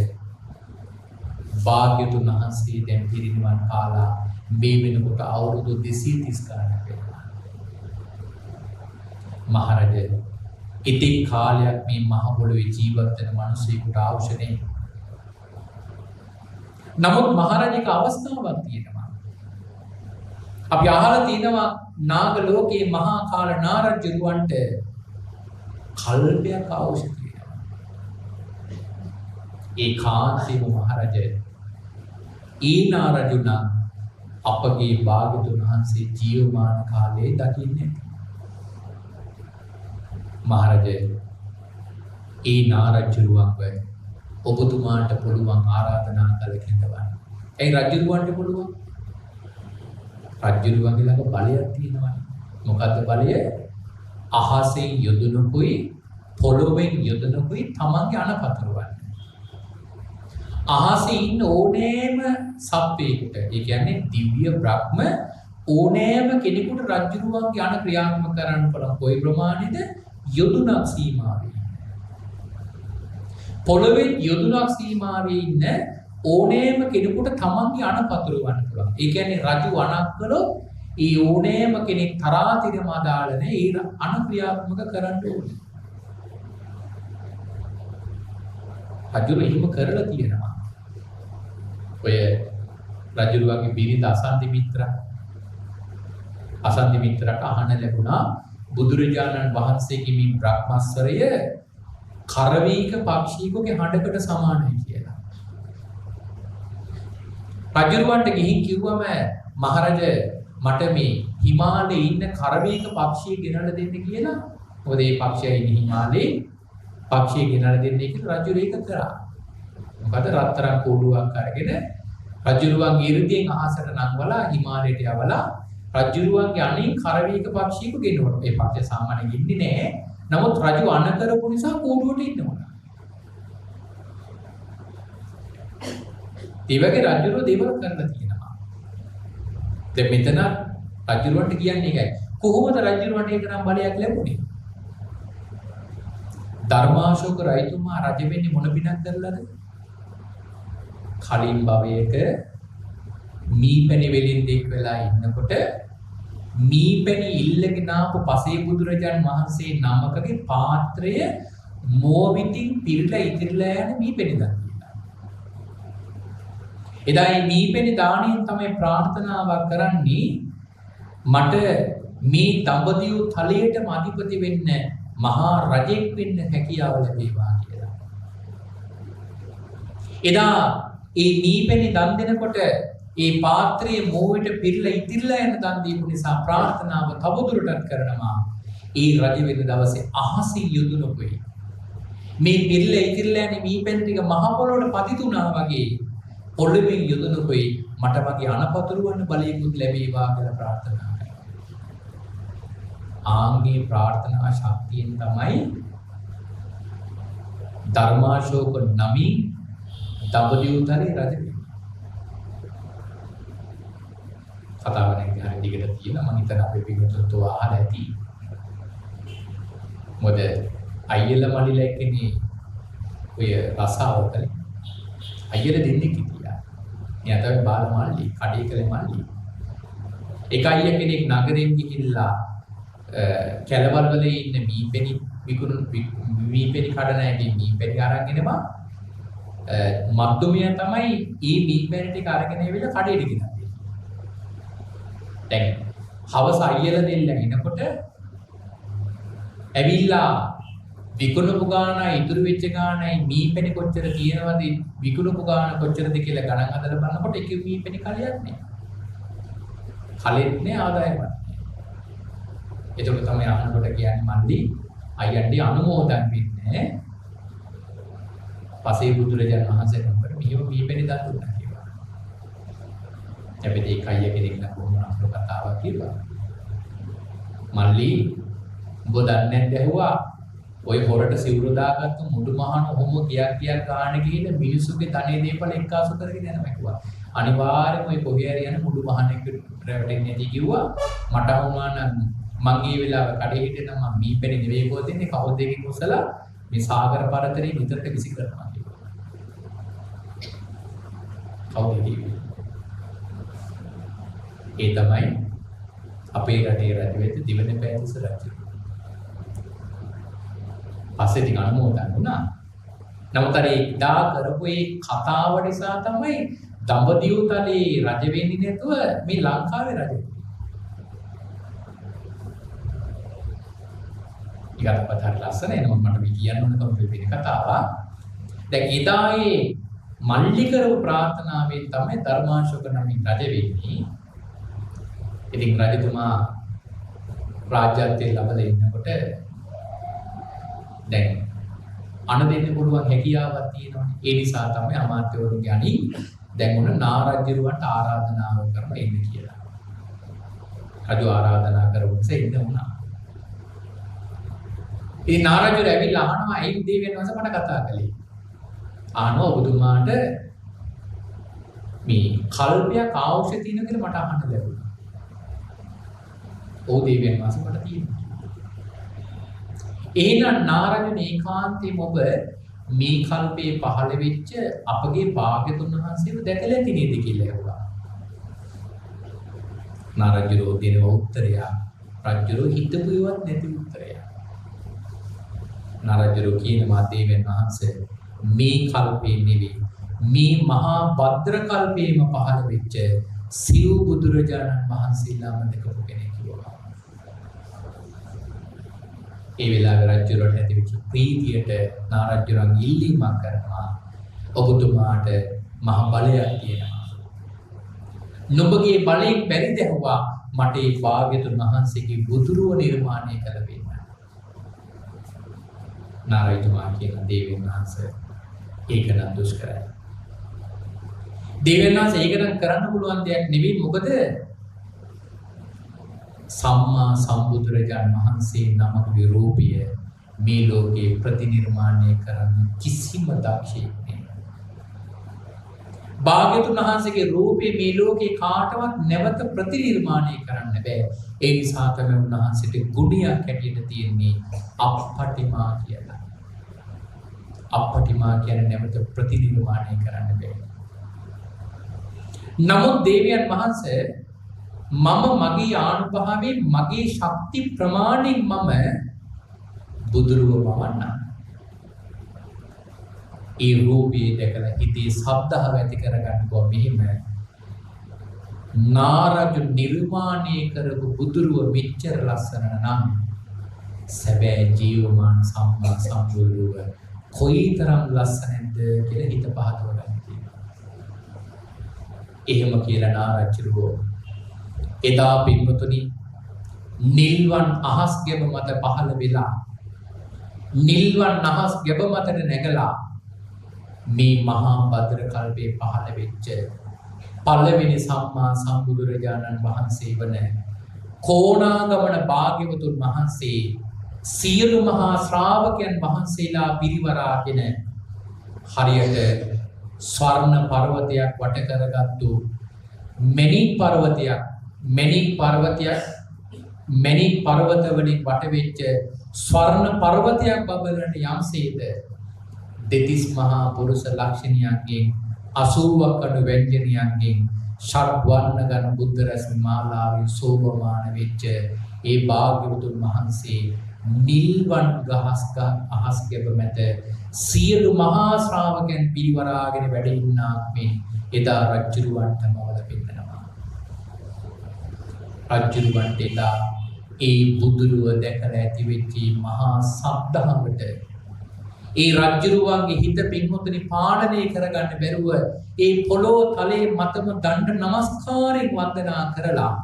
භාග්‍යවතුන් වහන්සේ දැන් පිරිනිවන් පාලා මේ වෙනකොට අවුරුදු 230 ගණනක් වෙනවා. මහරජා ඉතින් කාලයක් මේ මහ පොළොවේ ජීවත් වෙන මිනිසෙකුට අවශ්‍යනේ. නමුත් මහරජික අවස්ථාවක් තියෙනවා. අපි අහලා තියෙනවා නාග ලෝකයේ මහා කාල නාරජුරවන්ට කල්පයක් අවශ්‍ය තියෙනවා. ඒ කාන්තේම මහරජා ඒ නාරජුණා අපගේ භාග්‍යවතුන් වහන්සේ ජීවමාන කාලයේ දකින්නේ. මහරජා ඒ නාරජුරුවන්ව ඔබතුමාට පුළුවන් ආරාධනා කළ කෙඳවන්න. ඒ රජුරුවන්ට පුළුවන්. රජුරුවන්ගේ ළඟ බලයක් තියෙනවා. මොකද්ද බලය? අහසෙන් යොදුනකුයි පොළොවෙන් යොදුනකුයි තමන්ගේ අනපතුරවන්න. අහසේ ඉන්න ඕනෑම සත්වයකට, ඒ කියන්නේ දිව්‍ය බ්‍රහ්ම ඕනෑම කෙනෙකුට රජුරුවන්ගේ අන ක්‍රියාත්මක කරන්න පුළුවන්. කොයි ප්‍රමාණයද? යොදුනක් සීමාවෙ. පොළවේ යොදුනක් සීමාවේ ඉන්න ඕනෑම කෙනෙකුට තමන්ගේ අණ පතුරවන්න පුළුවන්. ඒ කියන්නේ රජු අණක් කළොත් ඒ ඕනෑම කෙනෙක් තරාතිරම අදාළ නැහැ. ඒ අණ ක්‍රියාත්මක කරන්න ඕනේ. රජු එහෙම කරලා තියෙනවා. ඔය රජුගේ බිරිඳ අසන්දි මිත්‍රට අහන්න ලැබුණා බුදුරජාණන් වහන්සේගේ මේ බ්‍රහ්මස්වරය කරවීක පක්ෂීකගේ හඬකට සමානයි කියලා. රජුවන්ට ගිහින් කිව්වම මහරජ මට මේ හිමාලයේ ඉන්න කරවීක පක්ෂිය ගෙනල්ලා දෙන්න කියලා. මොකද මේ පක්ෂියා ඉන්නේ හිමාලයේ. පක්ෂිය ගෙනල්ලා දෙන්න කියලා රජු ඒක කරා. මොකද රත්තරන් කූඩුවක් අරගෙන රජුරුවන්ගේ ඉර්ධියෙන් අහසට නංවලා හිමාලයට යවලා රජුරුවන්ගේ අනින් කරවීක පක්ෂියක ගෙනවනවා. මේ පක්ෂිය සාමාන්‍යයෙන් ඉන්නේ නැහැ. නමුත් රජු අණ කරපු නිසා කූඩුවට ඉන්නවා. ඒ වගේ රජුරුව දේවල් කරලා තියෙනවා. දැන් මෙතන රජුරුවන්ට කියන්නේ ඒකයි. කොහොමද රජුරුවන්ට ඒක නම් බලයක් ලැබුණේ? ධර්මාශෝක රජතුමා රජ වෙන්නේ මොන පිනක් කරලාද? කලින් භවයක මීපැණි වෙලින්දෙක් වෙලා ඉන්නකොට මීපැණි ඉල්ලගෙන ආපු පසේ බුදුරජාණන් වහන්සේ නමකගේ පාත්‍රය මෝවිතින් පිරලා ඉතිරිලා යන මීපැණි දන් දීලා. එදා මේ මීපැණි දාණයෙන් තමයි ප්‍රාර්ථනාවක් කරන්නේ මට මේ දඹදිව තලයේටම අධිපති වෙන්න මහා රජෙක් වෙන්න හැකියාව ලැබේවා කියලා. එදා ඒ මීපැණි දන් දෙනකොට ඒ පාත්‍රයේ මෝවිට පිරලා ඉතිරිලා යන දන් දීපු නිසා ප්‍රාර්ථනාව තවදුරටත් කරනවා. ඒ රජ වෙන දවසේ අහසින් යොදුනොකුයි. මේ පිරලා ඉතිරිලා යන මීපැණි ටික මහ පොළොවට පතිතුණා වගේ පොළොවෙන් යොදුනොකුයි මට මගේ අනපතුරවන්න බලයකුත් ලැබේවා කියලා ප්‍රාර්ථනා කරනවා. ආන්ගේ ප්‍රාර්ථනා ශක්තියෙන් තමයි ධර්මාශෝක නමින් දඹදිවුතරේ රජ වෙන්නේ. කතාව නැති හරිය දිගට තියෙනවා. මම හිතන අපේ පිටුතුන්ට අහලා ඇති. මොකද අයියලා මල්ලිලා එක්කනේ ඔය රසාවතල අයියලා දෙන්නේ කිතියා. එයා තමයි බාල මල්ලි, කඩේකල මල්ලි. එක අයියා කෙනෙක් නගරෙන් ගිහිල්ලා කැලවල් වල ඉන්න මීපැණි මීපැණි කඩන ඇටි මීපැණි අරන් එනවා. මද්දුමියා තමයි මේ මීපැණි ටික අරගෙන එවිලා කඩේට ගෙනත් දැන් හවස අයියලා දෙන්න එනකොට ඇවිල්ලා විකුණපු ගානයි ඉතුරු වෙච්ච ගානයි මීපැණි කොච්චර තියෙනවද විකුණපු ගාන කොච්චරද කියලා ගණන් හදලා බලනකොට එක මීපැණි කලියක් නෑ. කලෙත් නෑ ආදායමක් නෑ. ඒකට තමයි අහනකොට කියන්නේ මල්ලි අයියන්ගේ අනුමෝදන් වෙන්නේ. පසේ බුදුරජාණන් වහන්සේ නමකට මෙහෙම මීපැණි දන් දුන්නා කියලා. හැබැයි ඒ කයිය කෙනෙක් නම් කොහොමද අපේ කතාවක් කියලා. මල්ලි උඹ දන්නේ නැද්ද ඇහුවා ඔය හොරට සිවුරු දාගත්තු මුඩු මහන ඔහොම කියක් ගාන ගිහින් මිනිස්සුගේ ධනෙ දීපල එක්කාසු කරගෙන යනවා කිව්වා. අනිවාර්යයෙන්ම ඔය කොහේ හරි යන මුඩු මහනෙක් රැවටෙන්නේ නැති කිව්වා. මට වුණා නම් මං ඒ වෙලාව කඩේ හිටියනම් මම මීපැණි නෙවෙයි කොහෙද දෙන්නේ කවුද දෙකේ කුසලා මේ සාගර පරතරේ විතරට කිසි කරනවා කිව්වා. කවුද කිව්වේ? ඒ තමයි අපේ රටේ රජ වෙච්ච දිවන පෑතිස්ස රජු. පස්සේ ටික අනුමෝදන් වුණා. නමුත් අර ඉදා කරපු ඒ කතාව නිසා තමයි දඹදිව තලේ රජ වෙන්නේ නැතුව මේ ලංකාවේ රජ වෙන්නේ. ඊගාට හරි ලස්සනයි. නමුත් මට මේ කියන්න ඕන කම වෙන කතාවක්. දැන් ඉදායේ මල්ලි කරපු ප්‍රාර්ථනාවෙන් තමයි ධර්මාශෝක නමින් රජ වෙන්නේ. ඉතින් රජතුමා රාජ්‍යත්වයේ ලබලා ඉන්නකොට දැන් අණ දෙන්න පුළුවන් හැකියාවක් තියෙනවානේ. ඒ නිසා තමයි අමාත්‍යවරුන්ගේ අනින් දැන් උන නාරජ්‍යරුවන්ට ආරාධනාව කරලා එන්න කියලා. රජු ආරාධනා කරවුවස එන්න වුණා. ඉතින් නාරජ්‍යරු ඇවිල්ලා අහනවා ඇයි දෙවියන් වහන්සේ මට කතා කළේ? අහනවා ඔබතුමාට මේ කල්පයක් අවශ්‍ය තියෙන කියලා මට අහන්න ලැබුණා. ඔව් දෙවියන් වහන්සේ මට තියෙනවා. එහෙනම් නාරජුන ඒකාන්තයෙන් ඔබ මේ කල්පේ පහළ වෙච්ච අපගේ භාග්‍යතුන් වහන්සේව දැකලා ඇති නේද කියලා ඇහුවා. නාරජුරෝ දෙනව උත්තරය රජුරෝ හිතපු ඒවත් නැති උත්තරය. නාරජුරෝ කියනවා දේවයන් වහන්සේ මේ කල්පේ නෙවෙයි මේ මහා භද්‍ර කල්පේම පහළ වෙච්ච සිව් බුදුරජාණන් වහන්සේලාම දැකපු කෙනෙක් කිව්වා. ඒ වෙලාවේ රජුරට ඇතිවෙච්ච ප්‍රීතියට නාරජුරන් ඉල්ලීමක් කරනවා. ඔබතුමාට මහ බලයක් තියෙනවා. නුඹගේ බලයෙන් බැරි දැහුවා මට ඒ භාග්‍යතුන් වහන්සේගේ බුදුරුව නිර්මාණය කළ දෙන්න. නාරජතුමා කියන දේවයන් වහන්සේ ඒක නම් දුෂ්කරයි. දේවයන් වහන්සේ ඒක නම් කරන්න පුළුවන් දෙයක් නෙවෙයි. මොකද සම්මා සම්බුදුරජාණන් වහන්සේ නමකගේ රූපය මේ ලෝකේ ප්‍රතිනිර්මාණය කරන්න කිසිම දක්ෂයෙක් නෑ. භාග්‍යතුන් වහන්සේගේ රූපේ මේ ලෝකේ කාටවත් නැවත ප්‍රතිනිර්මාණය කරන්න බෑ. ඒ නිසා තමයි උන්වහන්සේට ගුණයක් හැටියට තියෙන්නේ අප්පටිමා කියලා. අප්පටිමා කියන්නේ නැවත ප්‍රතිනිර්මාණය කරන්න බෑ. නමුත් දේවයන් වහන්සේ මම මගේ ආනුභාවයෙන් මගේ ශක්ති ප්‍රමාණයෙන් මම බුදුරුව මවන්නම්. ඒ රූපය දැකලා හිතේ ශ්‍රද්ධාව ඇති කරගන්නවා. මෙහිම නාරජු නිර්මාණය කරපු බුදුරුව මෙච්චර ලස්සන නම් සැබෑ ජීවමාන සම්මා සම්බුදුරුව කොයිතරම් ලස්සනද කියලා හිත පහදව ගන්න තියෙනවා. එහෙම කියලා නාරජුරෝ එදා පින්වතුනි නිල්වන් අහස් ගැබ මත පහළ වෙලා නිල්වන් අහස් ගැබ මතට නැගලා මේ මහා භද්‍ර කල්පේ පහළ වෙච්ච පළවෙනි සම්මා සම්බුදුරජාණන් වහන්සේ වන කොණාගමන භාග්‍යවතුන් වහන්සේ සියලු මහා ශ්‍රාවකයන් වහන්සේලා පිරිවරාගෙන හරියට ස්වර්ණ පර්වතයක් වට කරගත්තු මණික් පර්වත වලින් වට වෙච්ච ස්වර්ණ පර්වතයක් බබලන යම්සේද දෙතිස් මහා පුරුෂ ලක්ෂණයන්ගෙන් 80ක් අඩු ව්‍යංජනයන්ගෙන් ෂඩ්වර්ණ ගණ බුද්ධ රශ්මි මාලාවෙන් සෝභමාන වෙච්ච ඒ භාග්‍යවතුන් වහන්සේ නිල්වන් අහස් ගැබ මැද සියලු මහා ශ්‍රාවකයන් පිරිවරාගෙන වැඩ ඉන්නාක් මේ එදා රජුරවන්ට මවල පෙන්නනවා. රජුරවන්ට එදා ඒ බුදුරුව දැකලා ඇති වෙච්ච මහා සද්ධාවට ඒ රජුරුවන්ගේ හිත පින්වතුනි පාලනය කරගන්න බැරුව ඒ පොළොව තලයේ මතම දණ්ඩ නමස්කාරයෙන් වන්දනා කරලා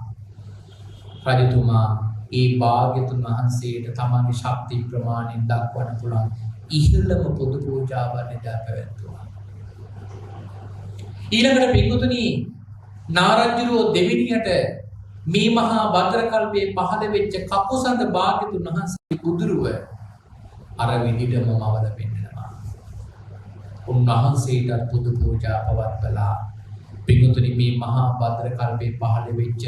රජතුමා ඒ භාග්‍යතුන් වහන්සේට තමන්ගේ ශක්ති ප්‍රමාණයෙන් දක්වන්න පුළුවන් ඉහළම පොදු පූජාවන් එදා පැවැත්වුවා. ඊළඟට පින්වතුනි නාරජුරෝ දෙවිනියට මේ මහා භද්‍ර කල්පයේ පහළ වෙච්ච කකුසඳ භාග්‍යතුන් වහන්සේ බුදුරුව අර විදිහටම මවල පෙන්නනවා. උන්වහන්සේට පුදු පූජා පවත්වලා පින්වතුනි මේ මහා භද්‍ර කල්පයේ පහළ වෙච්ච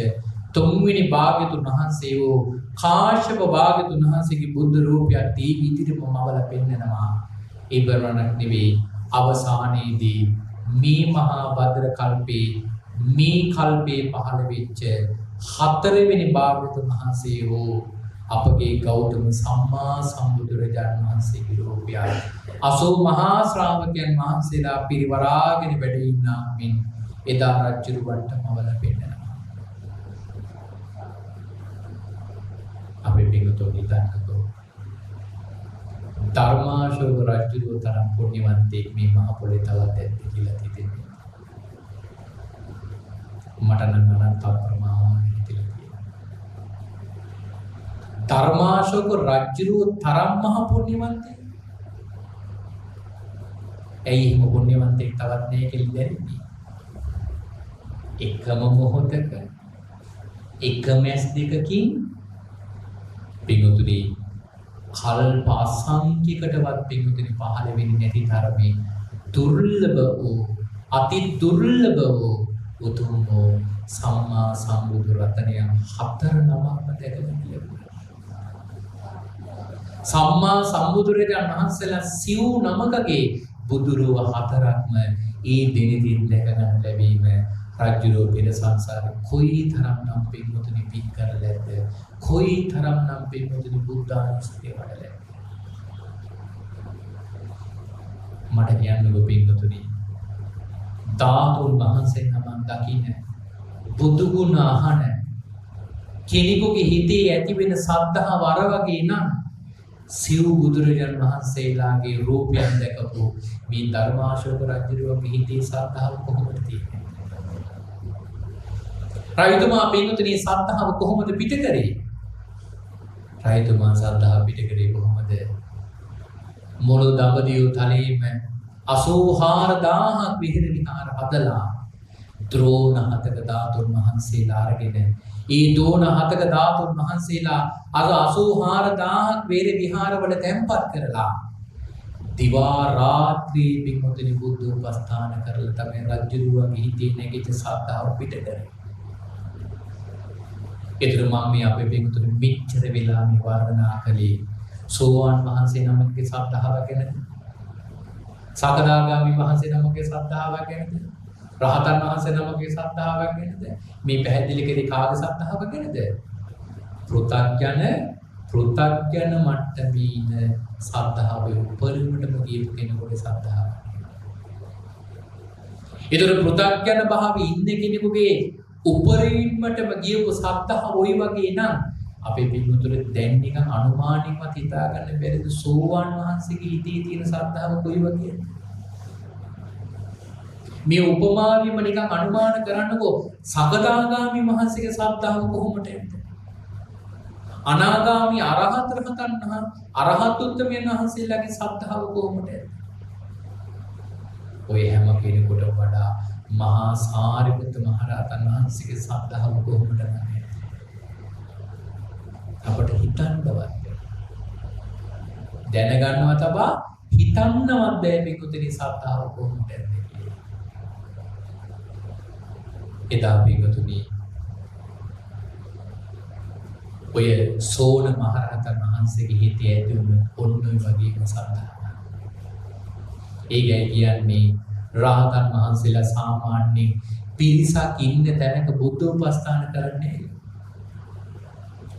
තුන්වෙනි භාග්‍යතුන් වහන්සේ වූ කාශ්‍යප භාග්‍යතුන් වහන්සේගේ බුද්ධ රූපයක් දී විදිහටම මවල පෙන්නනවා. ඒ වරණක් නෙවෙයි අවසානයේදී මේ මහා භද්‍ර කල්පේ මේ කල්පේ පහළ වෙච්ච හතරවෙනි භාග්‍යතුන් වහන්සේ වූ අපගේ ගෞතම සම්මා සම්බුදුරජාණන් වහන්සේගේ රූපය 80 මහා ශ්‍රාවකයන් වහන්සේලා පිරිවරාගෙන වැඩ ඉන්නා මෙන් එදා රජුරවන්ට මවල පෙන්නනවා. අපි පිටුතෝ හිතන්නකෝ ධර්මාශෝක රජුරව තරම් පුණ්‍යවන්තයෙක් මේ මහ පොළේ තවත් ඇද්ද කියලා හිතෙන්නේ. මට නම් අනන්ත ප්‍රමාණයක් හිතෙලා තියෙනවා. ධර්මාශෝක රජුරව තරම් මහ පුණ්‍යවන්තයෙක්. ඇයි එහෙම පුණ්‍යවන්තයෙක් තවත් නැහැ කියලා දැනෙන්නේ? එකම මොහොතක එකම ඇස් දෙකකින් පිටුතුනි කල්ප අසංඛ්‍යයකටවත් පිටුතුනි පහළ වෙන්නේ නැති තරමේ දුර්ලභ වූ අති දුර්ලභ වූ උතුම් වූ සම්මා සම්බුදු රත්නයන් හතර නමක්ම දැකලා සම්මා සම්බුදුරජාණන් වහන්සේලා සිව් නමකගේ බුදුරුව හතරක්ම ඒ දෙනිතින් දැක ගන්න ලැබීම රජුරෝ පෙර සංසාරේ කොයි තරම්නම් පින්වතුනි පින් කරලාද කොයි තරම්නම් පින්වතුනි බුද්ධානුස්සතිය වඩලාද මට කියන්නකෝ පින්වතුනි ධාතුන් වහන්සේ නමක් දකින්න බුදු ගුණ අහන කෙනෙකුගේ හිතේ ඇති වෙන සද්ධා වර වගේ නම් සිව් බුදුරජාණන් වහන්සේලාගේ රූපයන් දැකපු මේ ධර්මාශෝක රජුගේ හිතේ සද්ධාව කොහොමද තියෙන්නේ? රජතුමා පින්වතුනි සද්ධාව කොහොමද පිට කරේ? රජතුමා සද්ධාව පිට කරේ කොහොමද? මොළු දඹදිව තලයේම 84000ක් විහෙර විහාර හදලා ද්‍රෝණ හතක ධාතුන් වහන්සේලා අරගෙන ඒ ද්‍රෝණ හතක ධාතුන් වහන්සේලා අර 84000ක් වේර විහාරවල තැන්පත් කරලා දිවා රාත්‍රී පින්වතුනි බුද්ධ උපස්ථාන කරලා තමයි රජුරුවන්ගේ හිතේ නැගිච්ච සද්ධාව පිට කරේ. ඒතර මම මේ අපේ පින්වතුනි මෙච්චර වෙලා මේ වර්ණනා කළේ සෝවාන් වහන්සේ නමකගේ සද්ධාව ගැනද? සකදාගාමි වහන්සේ නමකගේ සද්ධාව ගැනද? රහතන් වහන්සේ නමකගේ සද්ධාව ගැනද? මේ පැහැදිලි කරේ කාගේ සද්ධාව ගැනද? පෘථග්ජන මට්ටමේ සද්ධාවේ උපරිමටම ගියපු කෙනෙකුගේ සද්ධාව. ඒතර පෘථග්ජන භාවයේ ඉන්න කෙනෙකුගේ උපරිමටම ගියපු සද්ධාව ওই වගේ නම් අපේ පිටුතුලේ දැන් නිකන් අනුමානින්වත් හිතා ගන්න බැරිද සෝවාන් වහන්සේගේ හිතේ තියෙන ශ්‍රද්ධාව කොයි වගේද? මේ උපමාවෙම නිකන් අනුමාන කරන්නකෝ සකදාගාමි වහන්සේගේ ශ්‍රද්ධාව කොහොමද? අනාගාමි අරහත් උත්තමයන් වහන්සේලාගේ ශ්‍රද්ධාව කොහොමද? ඔය හැම කෙනෙකුට වඩා මහා සාරිපුත්ත මහ රහතන් වහන්සේගේ ශ්‍රද්ධාව කොහොමද නැහැ? අපට හිතන්නවත් දැනගන්නවා තබා හිතන්නවත් බැහැ පිටුතේ සත්‍තාව කොහොමද කියලා. එදා පිටුතුනි ඔය සෝන මහරහතන් වහන්සේගේ හිතේ ඇති වුණ ඔන්නෝයි වගේම සත්‍තාව. ඒකයි කියන්නේ රහතන් වහන්සේලා සාමාන්‍ය පිරිසක් ඉන්න තැනක බුද්ධ උපස්ථාන කරන්නේ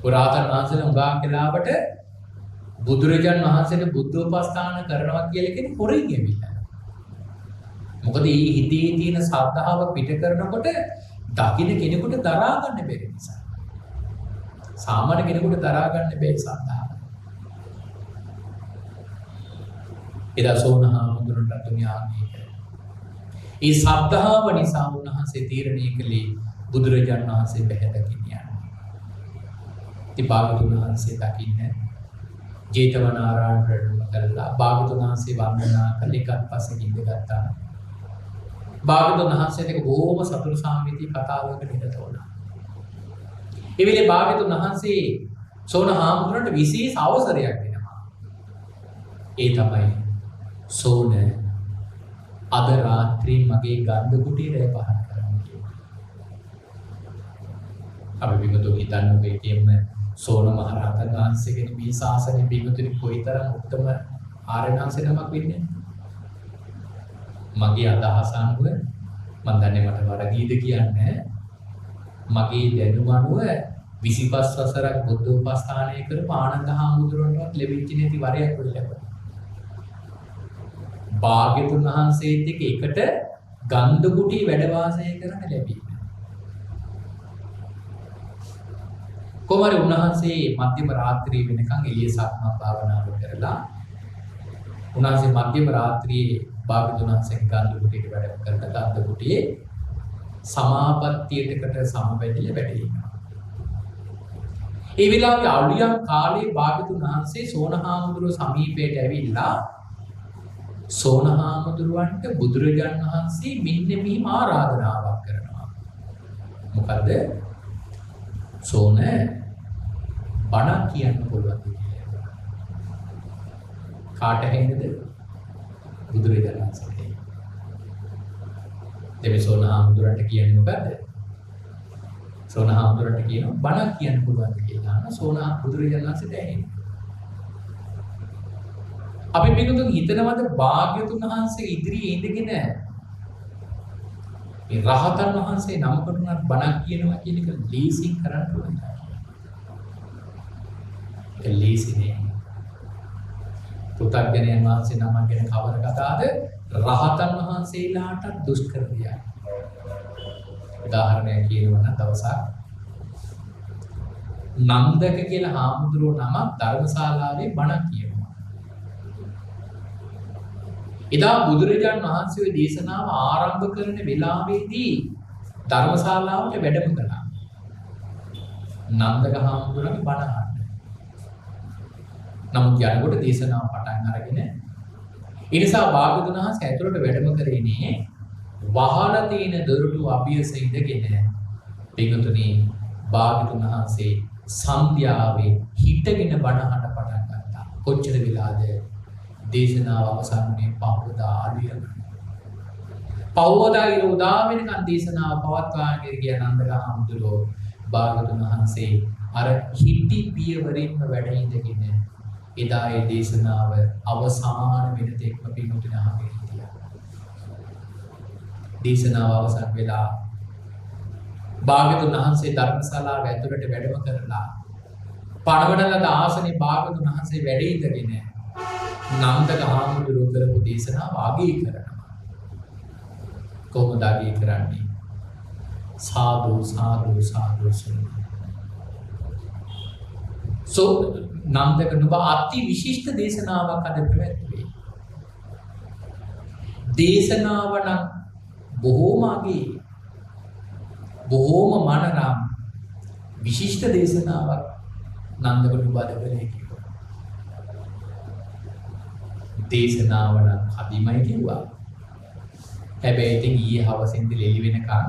රහතන් වහන්සේලා උගා කලාවට බුදුරජාණන් වහන්සේට බුද්ධ උපස්ථාන කරනවා කියලා කියන්නේ හොරින් එවිලා. මොකද මේ හිතේ තියෙන ශ්‍රද්ධාව පිට කරනකොට දකින්න කෙනෙකුට දරා ගන්න බැරි නිසා. සාමාන්‍ය කෙනෙකුට දරා ගන්න බැරි ශ්‍රද්ධාව. එදා සෝනහාමුදුරන්ට තුමියාගේ ඒ ශ්‍රද්ධාව නිසා උන්වහන්සේ තීරණය කළේ බුදුරජාණන් වහන්සේ බැහැ දකින්න යන්න. භාග්‍යවතුන් වහන්සේ දකින්න ජේතවනාරාමයට කරලා භාග්‍යවතුන් වහන්සේ වන්දනා කළ එකත් පස්සේ ඉඳගත්තා. භාග්‍යවතුන් වහන්සේට බොහොම සතුටු සාමිතිය කතාවකට නිරත වුණා. ඒ වෙලේ භාග්‍යවතුන් වහන්සේ සෝනහාමුදුරන්ට විශේෂ අවසරයක් දෙනවා. ඒ තමයි සෝන අද රාත්‍රී මගේ ගන්ධ කුටියේ පහන් කරන්න කියලා. අපි විගතෝ හිතන්න මේකෙම සෝන මහරහතන් වහන්සේගේ මේ ශාසනය පිටුතුනි කොයිතරම් උත්තම ආරණාංශ නමක් වෙන්නේ. මගේ අදහස අනුව මම දන්නේ මට වරදීද කියන්නේ මගේ දැනුම අනුව 25 වසරක් බුද්ධ උපස්ථානය කරපු ආනන්ද හාමුදුරුවන්ටවත් ලැබිච්ච නැති වරයක් වෙයි ලැබුණා. භාග්‍යතුන් වහන්සේත් එක්ක එකට ගන්ධ කුටි වැඩ වාසය කරන්න ලැබී. කොමාරි උන්වහන්සේ මධ්‍යම රාත්‍රියේ වෙනකන් එළිය සක්මන් භාවනාව කරලා උන්වහන්සේ මධ්‍යම රාත්‍රියේ භාග්‍යවතුන් වහන්සේගේ ගන්ධ කුටියට වැඩම කරලා ගන්ධ කුටියේ සමාපත්තියකට සමවැදිලා වැඩ ඉන්නවා. ඒ වෙලාවේ අලුයම් කාලේ භාග්‍යවතුන් වහන්සේ සෝනහාමුදුරුවෝ සමීපයට ඇවිල්ලා සෝනහාමුදුරුවන්ට බුදුරජාණන් වහන්සේ මෙන්න මෙහිම ආරාධනාවක් කරනවා. මොකද සෝන බණ කියන්න පුළුවන් කියලා. කාට හැෙන්නද? බුදුරජාණන් වහන්සේට. දෙවි සෝනහාමුදුරන්ට කියන්නේ මොකද්ද? සෝනහාමුදුරන්ට කියනවා බණ කියන්න පුළුවන් කියලා. සෝන බුදුරජාණන් වහන්සේට ඇහෙන්නේ. අපි පිටුතුන් හිතනවද භාග්‍යතුන් වහන්සේ ඉදිරියේ ඉඳගෙන මේ රහතන් වහන්සේ නමකට උනත් බණක් කියනවා කියන එක ලීසින් කරන්න පුළුවන්. ඒක ලීසි නෑ. පුතග්ජනයන් වහන්සේ නමක් ගැන කවර කතාවද? රහතන් වහන්සේලාට දුෂ්කර දෙයක්. උදාහරණයක් කියනවා නම් දවසක් නන්දක කියලා හාමුදුරුවෝ නමක් ධර්මශාලාවේ බණක් කියනවා. එදා බුදුරජාණන් වහන්සේ ওই දේශනාව ආරම්භ කරන වෙලාවේදී ධර්මශාලාවට වැඩම කළා. නන්දක හාමුදුරුවන්ගේ බණ අහන්න. නමුත් යනකොට දේශනාව පටන් අරගෙන ඒ නිසා භාග්‍යවතුන් වහන්සේ ඇතුළට වැඩම කරේනේ වහලා තියෙන දොරටු අභියස ඉඳගෙන පිටුතුනි භාග්‍යවතුන් වහන්සේ සන්ධ්‍යාවේ හිටගෙන බණ අහන්න පටන් ගත්තා. කොච්චර වෙලාද? දේශනාව අවසන් වුණේ පහවදා අලියන. පහවදා ඉරෝදා වෙනකන් දේශනාව පවත්වාගෙන ගිය නන්දක හාමුදුරුවෝ භාග්‍යවතුන් වහන්සේ අර හිටි පියවරින්ම වැඩ ඉඳගෙන එදා ඒ දේශනාව අවසාන වෙන තෙක්ම පිටුතුන අහගෙන හිටියා. දේශනාව අවසන් වෙලා භාග්‍යවතුන් වහන්සේ ධර්මශාලාව ඇතුළට වැඩම කරලා පණවන ලද ආසනේ භාග්‍යවතුන් වහන්සේ වැඩ ඉඳගෙන නන්දක හාමුදුරුවෝ කරපු දේශනාව අගය කරනවා. කොහොමද අගය කරන්නේ? සාදු සාදු සාදු සෝ නන්දක නුඹ අති විශිෂ්ට දේශනාවක් අද පැවැත්වුවේ. දේශනාව නම් බොහෝම අගේ බොහෝම මනරම් විශිෂ්ට දේශනාවක් නන්දක නුඹ අද කළේ කිව්වා. දේශනාව නම් කදිමයි කිව්වා. හැබැයි ඉතින් ඊයේ හවසින්ද ලෙලි වෙනකන්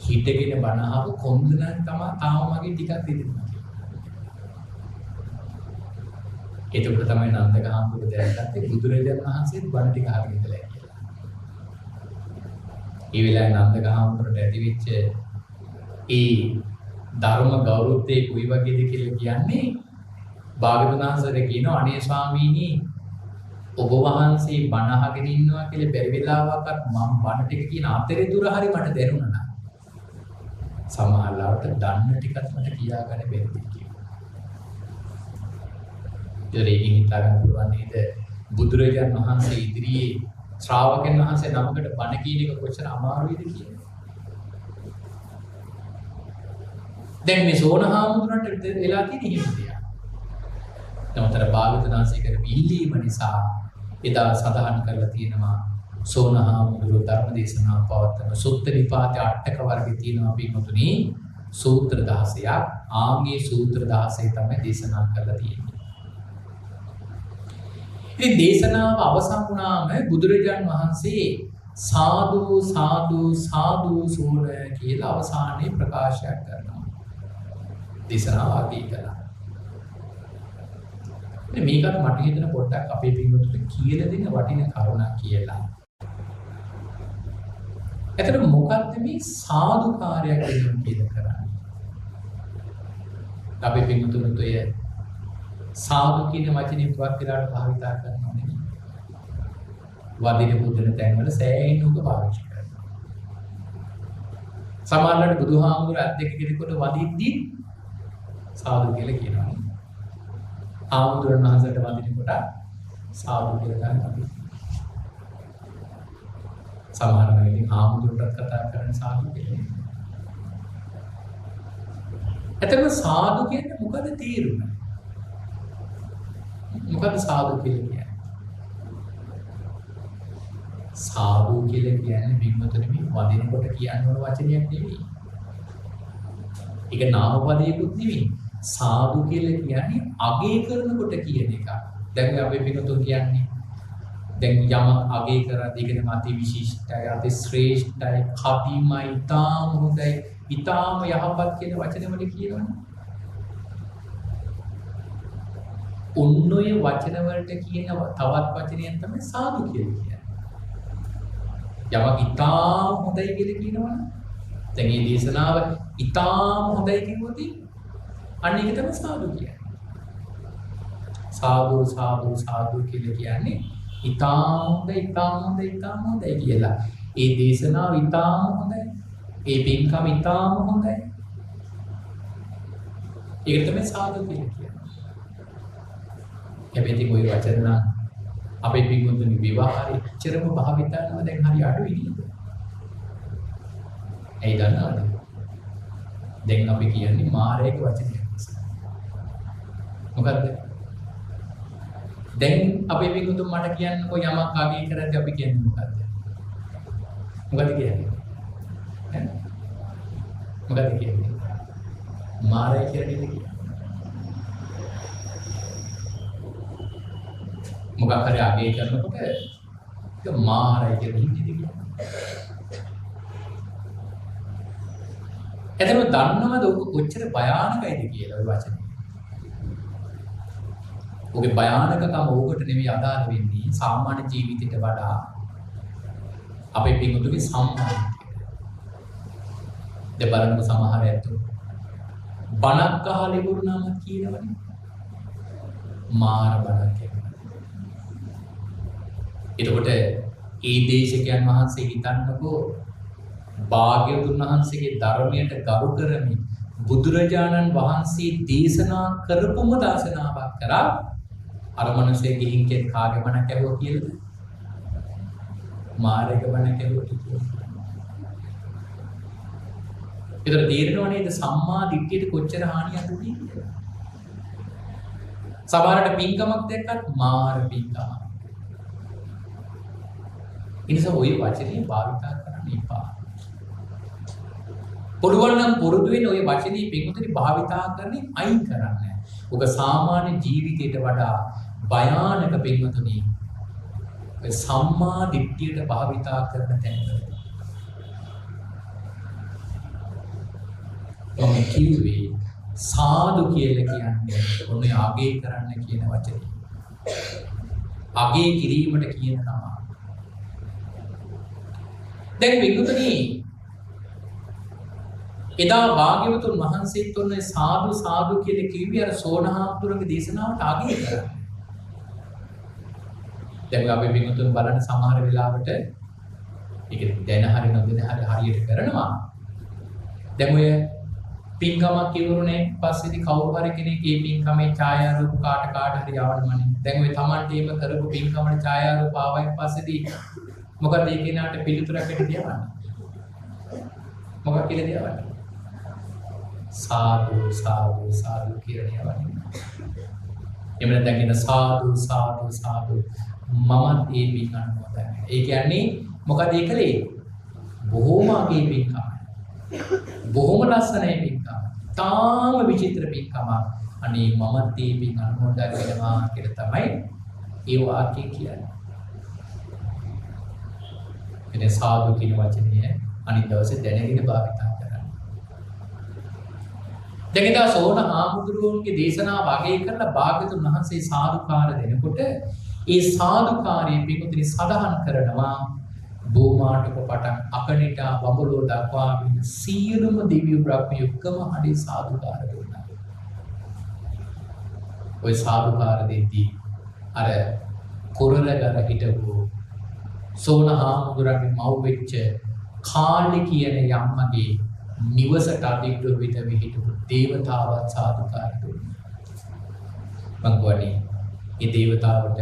හිටගෙන බණ අහපු කොන්දනන් තමයි තාම මගේ ටිකක් දෙන්නවා. එතකොට තමයි නන්දක හාමුදුරුවෝ දැනගත්තේ බුදුරජාණන් වහන්සේත් බණ ටික අහගෙන ඉඳලා කියලා. ඒ වෙලාවේ නන්දක හාමුදුරුවෝට ඇතිවෙච්ච ඒ ධර්ම ගෞරවத்தை කොයි වගේද කියලා කියන්නේ භාග්‍යවතුන් වහන්සේට කියනවා අනේ ස්වාමීනි ඔබ වහන්සේ බණ අහගෙන ඉන්නවා කියලා බැරි වෙලාවකට මම බණ ටික කියන අතරේ දුර හරි මට දැනුණා. සමහරවිට දන්න ටිකත් මට කියා ගන්න බැරිද කියලා. ඒකෙන් හිතා ගන්න පුළුවන් නේද බුදුරජාණන් වහන්සේ ඉදිරියේ ශ්‍රාවකයන් වහන්සේ නමකට බණ කියන එක කොච්චර අමාරුයිද කියලා. දැන් මේ සෝන හාමුදුරන්ට වෙලා තියෙන හිමිදියා. නමුතර භාග්‍යවතුන් වහන්සේ කරපු ඉල්ලීම නිසා එදා සඳහන් කරලා තියෙනවා සෝන හාමුදුරුවෝ ධර්ම දේශනාව පවත්වන සුත්ත නිපාතේ අටක වර්ගයේ තියෙනවා පිටුතුනි සූත්‍ර 16ක්. ආන්ගේ සූත්‍ර 16 තමයි දේශනා කරලා තියෙන්නේ. ඉතින් දේශනාව අවසන් වුණාම බුදුරජාණන් වහන්සේ සාදු සාදු සාදු සෝන කියලා අවසානයේ ප්‍රකාශයක් කරනවා. දේශනාව ආදී කළා. ඉතින් මේකට මට හිතෙන පොඩ්ඩක් අපේ පින්වතුන්ට කියලා දෙන්න වටින කරුණක් කියලා. එතකොට මොකක්ද මේ සාදුකාරයක් කියන කියලා කරන්නේ? අපේ පින්වතුන්ට ඔය සාදු කියන වචනේ පුවක් වෙලාවට භාවිතා කරනවා නෙමෙයි. වදින පුදුන තැන්වල සෑහෙන උග පාවිච්චි කරනවා. සමහරවිට බුදුහාමුදුරුවෝ අත් දෙක කෙනෙකුට වදිද්දී සාදු කියලා කියනවා. ආමුදුරන් වහන්සේට වදිනකොට සාදු කියලා ගන්නවා. සමහර වෙලාවෙදී ආමුදුරට කතා කරන සාදු කියලා. එතකොට සාදු කියන්නේ මොකද තේරුම? මොකද සාදු කියලා කියන්නේ? සාදු කියලා කියන්නේ බිම්මතර මේ වදිනකොට කියන්න ඕන වචනයක් නෙවෙයි. ඒක නාම පදයකුත් නෙවෙයි. සාදු කියලා කියන්නේ අගේ කරනකොට කියන එක. දැන් අපේ පිටුතුන් කියන්නේ දැන් යමක් අගේ කරද්දී කියන අති විශිෂ්ටයි, අති ශ්‍රේෂ්ඨයි, කපීමයි, ඊටාම හොඳයි, ඊටාම යහපත් කියන වචන වලින් කියනවනේ. ඔන්නෝය වචන වලට කියන තවත් වචනයක් තමයි සාදු කියලා කියන්නේ. යමක් ඊටාම හොඳයි කියලා කියනවනේ. දැන් මේ දේශනාව ඊටාම හොඳයි කිව්වොත් අන්න ඒක තමයි සාදු කියන්නේ. සාදු සාදු සාදු කියලා කියන්නේ ඊටාම හොඳයි කියලා. ඒ දේශනාව ඊටාම හොඳයි. ඒ පින්කම ඊටාම හොඳයි. ඒක තමයි සාදු කියලා කියන්නේ. හැබැයි કોઈ වචන නම් අපේ පින්වතුනි විවාහයේ චරම භාවිතාවම දැන් හරි අඩුයි නේද? ඒ දන්නවද? දැන් අපි කියන්නේ මාරේක වචනයක්. මොකද්ද? දැන් අපේ පින්වතුන් මට කියන්නකෝ යමක් අගය කරද්දී අපි කියන්නේ මොකද්ද? මොකද කියන්නේ? ඈ? මොකද කියන්නේ? මාරේ කියන්නේ මොකක් හරි අගය කරනකොට ඒක මාරයි කියලා හිතෙන්නේ. එතන දන්නවද ඔක කොච්චර භයානකයිද කියලා ඔය වචනේ. ඔගේ භයානකකම ඕකට නෙවෙයි අදාළ වෙන්නේ සාමාන්‍ය ජීවිතයට වඩා අපේ පිටුතුගේ සම්මානය. දෙබරම සමහර ඇත්තෝ බණක් අහලා ඉවරුනම කියනවනේ මාර බණක් කියලා. එතකොට ඒ දේශකයන් වහන්සේ හිතන්නකෝ භාග්‍යවතුන් වහන්සේගේ ධර්මයට ගරු කරමින් බුදුරජාණන් වහන්සේ දේශනා කරපුම දාසනාවක් කරා අර මිනිස්සේ ගිහින් කෙත් කාගේ බණක් ඇහුවා කියලාද? මාරේක බණක් ඇහුවා කියලා. ඒතර තේරෙනව නේද සම්මා දිට්ඨියට කොච්චර හානියක්ද කියන්නේ? සමහරට පින්කමක් දැක්කත් මාර පින්කම. ඉතින් ඔය වචනේ භාවිතා කරන්න එපා. පුළුවන් නම් පුරුදු වෙන ඔය වචනේ පින්වතුනි භාවිතා කරන්නේ අයින් කරන්න. ඔක සාමාන්‍ය ජීවිතයට වඩා භයානක පින්වතුනි. ඔය සම්මා දිට්ඨියට භාවිතා කරන තැනවල. ඔය කිව්වේ සාදු කියලා කියන්නේ ඔන්නේ අගේ කරන්න කියන වචනේ. අගේ කිරීමට කියන නම. දැන් පින්වතුනි එදා භාග්‍යවතුන් වහන්සේත් ඔන්න සාදු සාදු කියලා කිව්වේ අර සෝනහාමුදුරන්ගේ දේශනාවට අගය කරා. දැන් අපි පින්වතුන් බලන්න සමහර වෙලාවට ඒක දැන හරි නොදැන හරි හරියට කරනවා. දැන් ඔය පින්කමක් ඉවරුනේ පස්සේදී කවුරු හරි කෙනෙක් මේ පින්කමේ ඡායාරූප කාට හරි යවන්නමනේ. දැන් ඔය Tamante එහෙම කරපු පින්කමේ ඡායාරූප ආවයින් පස්සේදී මොකද ඒ කෙනාට පිළිතුරක් ඇටි තියවන්නේ? මොකක් කියලා තියවන්නේ? සාදු සාදු සාදු කියලා යවන්නේ. එමෙන්න දැන් කියන සාදු සාදු සාදු මමත් ඒ පින් අනුමෝදන්. ඒ කියන්නේ මොකද ඒ කලේ? බොහොම අගේ පින්කම. බොහොම ලස්සනයි පින්කම. තාම විචිත්‍ර පින්කම. අනේ මමත් ඒ පින් අනුමෝදන් වෙනවා කියලා තමයි ඒ වාක්‍යය කියන්නේ. එනේ සාදු කියන වචනය අනිත් දවසේ දැනගෙන භාවිතා කරන්න. දැන් එදා සෝනහාමුදුරුවන්ගේ දේශනාව අගය කරලා භාග්‍යවතුන් වහන්සේ සාදුකාර දෙනකොට ඒ සාදුකාරයේ පිටුතිරි සඳහන් කරනවා බෝමාටක පටන් අකනිටා වඹලෝ දක්වා වින සියලුම දිව්‍ය බ්‍රහ්මයොක්කම හරි සාදුකාර දුන්නා. ওই සාදුකාර දෙද්දී අර කොරළගල හිටපු සෝනහාමුදුරන්ගේ මව් වෙච්ච කාලි කියන යම්මගේ නිවසට අධිග්‍රහිත වෙ හිටපු දේවතාවත් සාදුකාර දුන්නා. මං කියන්නේ ඒ දේවතාවට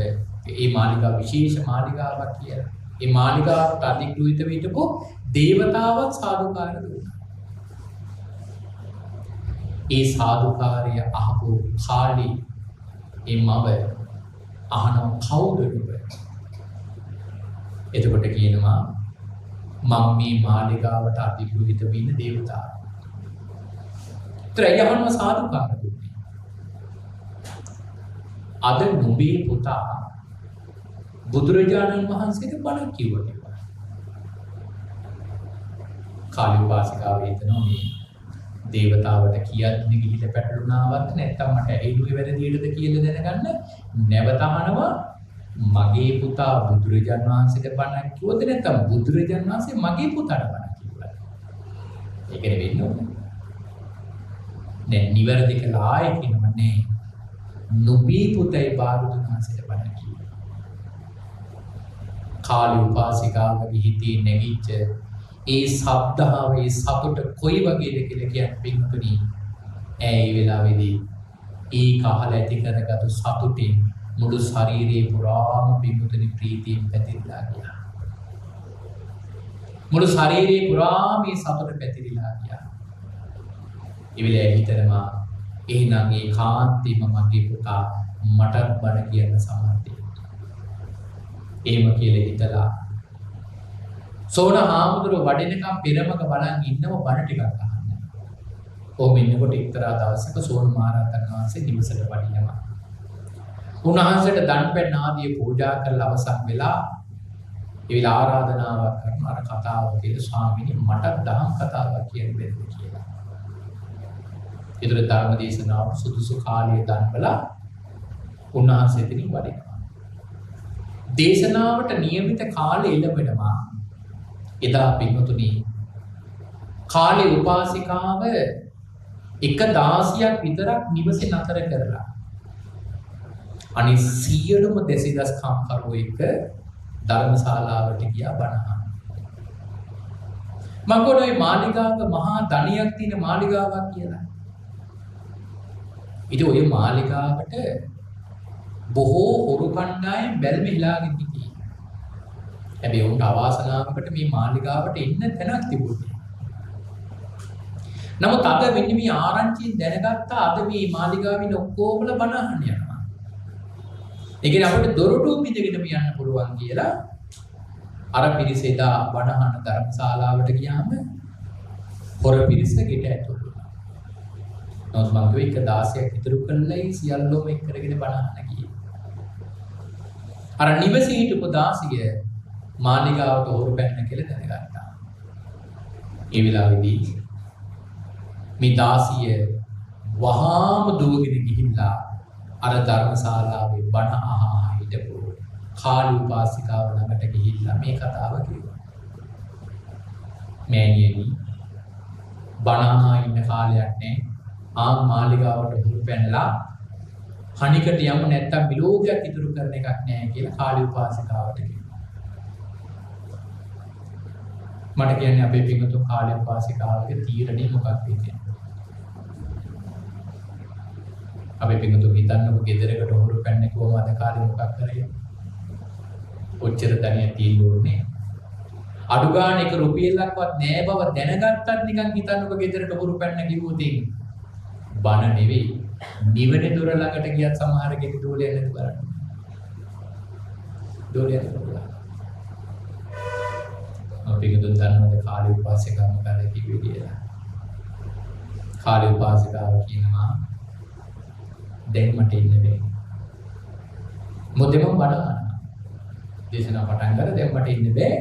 ඒ මාලිගාව විශේෂ මාලිගාවක් කියලා. ඒ මාලිගාවට අධිග්‍රහිත වෙ හිටපු දේවතාවත් සාදුකාර දුන්නා. ඒ සාදුකාරය අහපු කාලි ඒ මව අහනවා කවුද නුඹ? එතකොට කියනවා මම මේ මාලිගාවට අධිග්‍රහිත වෙන්න දේවතාවා. ත්‍රයයන්ව සාදුකාර දුන්නේ. අද නුඹේ පුතා බුදුරජාණන් වහන්සේට බණ කිව්වා කියලා. කාලි උපාසිකාව හිතනවා මේ දේවතාවට කියද්දි ගිහිල්ලා පැටළුණාවත් නැත්තම් මට ඇහිුවේ වැරදියටද කියලා දැනගන්න නැවතහනවා මගේ පුතා බුදුරජාණන් වහන්සේට බණ කිව්වද නැත්නම් බුදුරජාණන් වහන්සේ මගේ පුතාට බණ කිව්වද? ඒකනේ වෙන්නේ. නේ නිවැරදි කියලා ආයෙ කියනවා නේ. නුබී පුතේ බාරුදුනාසයට බණ කිව්වා. කාලී උපාසිකාවගේ හිතේ නැගිච්ච ඒ ශබ්දාව ඒ සතුට කොයි වගේද කියලා කියන්න පිටුතුනි. ඒ වෙලාවේදී ඒ කහල ඇති කරගත්තු සතුටින් මුළු ශරීරේ පුරාම පිටුතුනි ප්‍රීතියෙන් පැතිරලා ගියා. මුළු ශරීරේ පුරාම මේ සතුට පැතිරිලා ගියා. ඒ වෙලාවේ හිතනම එහෙනම් ඒ කාන්තිම මගේ පුතා මටත් බණ කියන්න සමර්ථයි. එහෙම කියලා හිතලා සෝන හාමුදුරුව වඩිනකම් පෙරමක බලන් ඉන්නව බණ ටිකක් අහන්න. කොහොම ඉන්නකොට එක්තරා දවසක සෝන මහරහතන් වහන්සේ නිවසට වඩිනවා. උන්වහන්සේට දන්පැන් ආදී පූජා කරලා අවසන් වෙලා ඒ විලා ආරාධනාවක් කරන අර කතාව කියලා ස්වාමීනි මට දහම් කතාවක් කියන්න බැරිද කියලා. ඊතර ධර්ම දේශනාව සුදුසු කාලයේ දන්වලා උන්වහන්සේ එතනින් වඩිනවා. දේශනාවට નિયમિત කාලය ලැබෙනවා. එදා පින්වතුනි කාලේ උපාසිකාව එක 16ක් විතරක් නිවසේ නතර කරලා අනිත් සියලුම 200 කම්කරුවෝ එක ධර්මශාලාවට ගියා බණ අහන්න. මම කොහොමද මාලිගාවක මහා ධනියක් තියෙන මාලිගාවක් කියලා. ඉතින් ওই මාලිගාවට බොහෝ හොරු කණ්ඩායම් බැල්ම හිලාගෙන හිටියේ. හැබැයි උන්ට අවාසනාවකට මේ මාලිගාවට එන්න තැනක් තිබුණේ. නමුත් අද මෙන්න මේ ආරංචියෙන් දැනගත්තා අද මේ මාලිගාවින් ඔක්කොමලා බණ අහන්න යනවා. ඒ කියන්නේ අපිට දොරටු පිටගෙන යන්න පුළුවන් කියලා අර පිරිස එදා බණ අහන ධර්මශාලාවට ගියාම හොර පිරිස ගෙට ඇතුළු වුණා. නමුත් මම කිව්ව එක 16ක් ඉතුරු කළයි සියල්ලෝම එක් කරගෙන බණ අහන්න ගියේ. අර නිවසේ හිටපු 16 මාලිගාවට හොරු පැන්න කියලා දැනගත්තා. ඒ වෙලාවේදී මේ 16 වහාම දුවගෙන ගිහිල්ලා අර ධර්මශාලාවේ බණ අහා හිටපු කාලී උපාසිකාව ළඟට ගිහිල්ලා මේ කතාව කිව්වා. මෑණියනි බණ අහා ඉන්න කාලයක් නෑ. මාලිගාවට හොරු පැනලා හනිකට යමු නැත්තම් විලෝකයක් ඉතුරු කරන එකක් නෑ කියලා කාලී උපාසිකාවට කිව්වා. මට කියන්නේ අපේ පිටුතු කාලී උපාසිකාවගේ තීරණය මොකක්ද කියන්නේ? අපේ පිටුතු හිතන්නකො ගෙදරකට හොරු පැන්නේ කොහොම අද කාලේ මොකක් කරේ? ඔච්චර ධනිය තියෙන්නේ. අඩු ගන්න එක රුපියලක්වත් නෑ බව දැනගත්තත් නිකන් හිතන්නකො ගෙදරට හොරු පැන්න කිව්වොත් බන නෙවෙයි. නිවන දොර ළඟට ගියත් සමහර කෙනෙක් දෝලේ නැති බලන්න. දෝලේ නැති. අපි ගොඩක් දන්නවද කාලී උපාසිකාව මොකද කිව්වේ කියලා? කාලී උපාසිකාව කියනවා දැන් මට ඉන්න බැහැ. මොදෙම බණ අහනවා. දේශනා පටන් ගන්න දැන් මට ඉන්න බැහැ.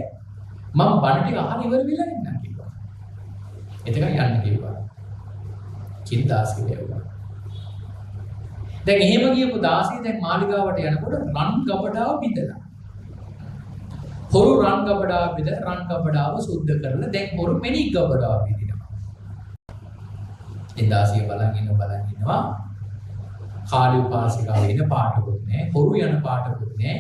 මම බණ ටික අහලා ඉවර වෙලා ඉන්නම් කිව්වා. එතකන් යන්න කිව්වා. කින්දාස් කියලා. දැන් එහෙම ගියපු 16 දැන් මාලිගාවට යනකොට රන් ගබඩාව බිඳලා. හොරු රන් ගබඩාව බිඳලා රන් ගබඩාව සුද්ධ කරලා දැන් හොරු මෙණි ගබඩාව බිඳිනවා. 16 බලන් ඉන්නවා. කාලී උපාසිකාව එන පාටකුත් නෑ. හොරු යන පාටකුත් නෑ.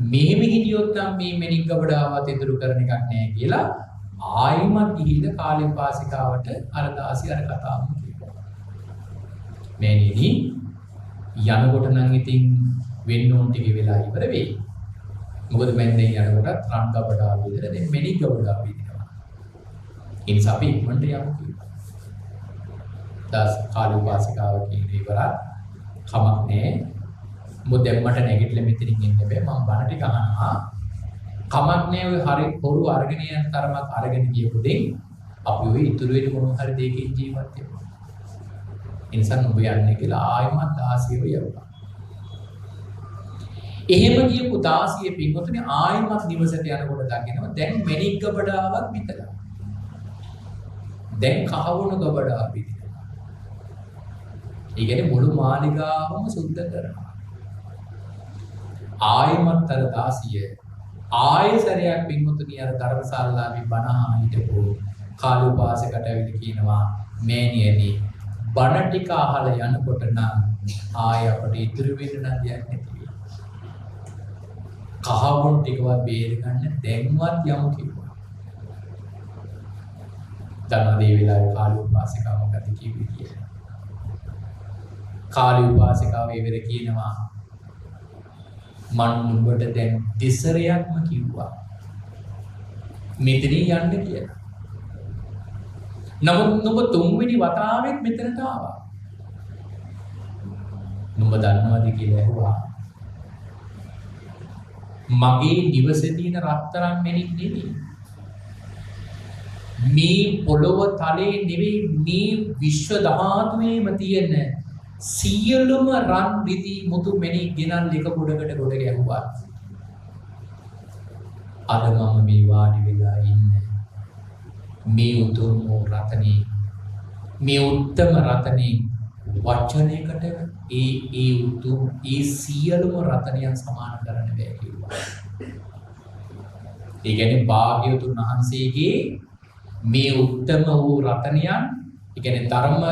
මෙහෙම හිටියොත් නම් මේ මෙණි ගබඩාවත් ඉදිරි කරන එකක් නෑ කියලා ආයිමත් ගිහිල්ලා කාලී උපාසිකාවට අර 16 අර කතාවම කිව්වා. මේනිනි යනකොට නම් ඉතින් වෙන්න ඕන ටික වෙලා ඉවර වෙයි. මොකද මම දැන් යනකොටත් රන් ගබඩාව විතර දැන් මෙණි ගබඩාව විදිනවා. ඒ නිසා අපි ඉක්මනට යමු කිව්වා. දාස් කාලී උපාසිකාව කියන්නේ ඉවරයි. කමක් නෑ. මොකද දැන් මට නැගිටලා මෙතනින් ඉන්න බෑ. මම බණ ටික අහනවා. කමක් නෑ ඔය හරි හොරු අරගෙන යන තරමක් අරගෙන ගියපු දෙයින් අපි ඔය ඉතුරු වෙන මොන හරි දෙයකින් ජීවත් වෙමු. ඒ නිසා ඔබ යන්නේ කියලා ආයමත් 16 යවුවා. එහෙම ගියපු 16 පින්වතුනි ආයමත් නිවසට යනකොට දකිනවා දැන් මෙණික් ගබඩාවක් විතරයි. දැන් කහවණු ගබඩාවක් විතරයි. ඒ කියන්නේ මුළු මාලිගාවම සුද්ධ කරනවා. ආයමත් අර 16 ආයසරයක් පින්වතුනි අර ධර්මශාලාවේ බණ අහන හිටපු කාලී උපාසකට ඇවිල්ලා කියනවා මෑණියනි බණ ටික අහලා යනකොට නම් ආය අපිට ඉතුරු වෙන්න දෙයක් නැති වෙයි. කහවණු ටිකවත් බේර ගන්න දැන්වත් යමු කිව්වා. ධනදේ වෙලාවේ කාලි උපාසිකාව මොකද කිව්වේ කියලා. කාලි උපාසිකාව ඉවර කියනවා මන් නුඹට දැන් දෙසරයක්ම කිව්වා මෙතනින් යන්න කියලා. නමුත් නුඹ තුන්වෙනි වතාවෙත් මෙතනට ආවා. නුඹ දන්නවද කියලා ඇහුවා. මගේ නිවසේ තියෙන රත්තරන් මෙලික් නෙවෙයි. මේ පොළොව තලයේ නෙවෙයි මේ විශ්ව ධාතුවේම තියෙන සියලුම රන් රිදී මුතු මෙලික් ගෙනල් එක ගොඩකට ගොඩ ගැහුවා. අද මම මේ වාඩි වෙලා ඉන්නේ මේ උතුම් රතනේ මේ උත්තම රතනේ වචනයකට ඒ උතුම් ඒ සියලුම රතනයන් සමාන කරන්න බෑ කිව්වා. ඒ කියන්නේ භාග්‍යවතුන් වහන්සේගේ මේ උත්තම වූ රතනයන්, ඒ කියන්නේ ධර්ම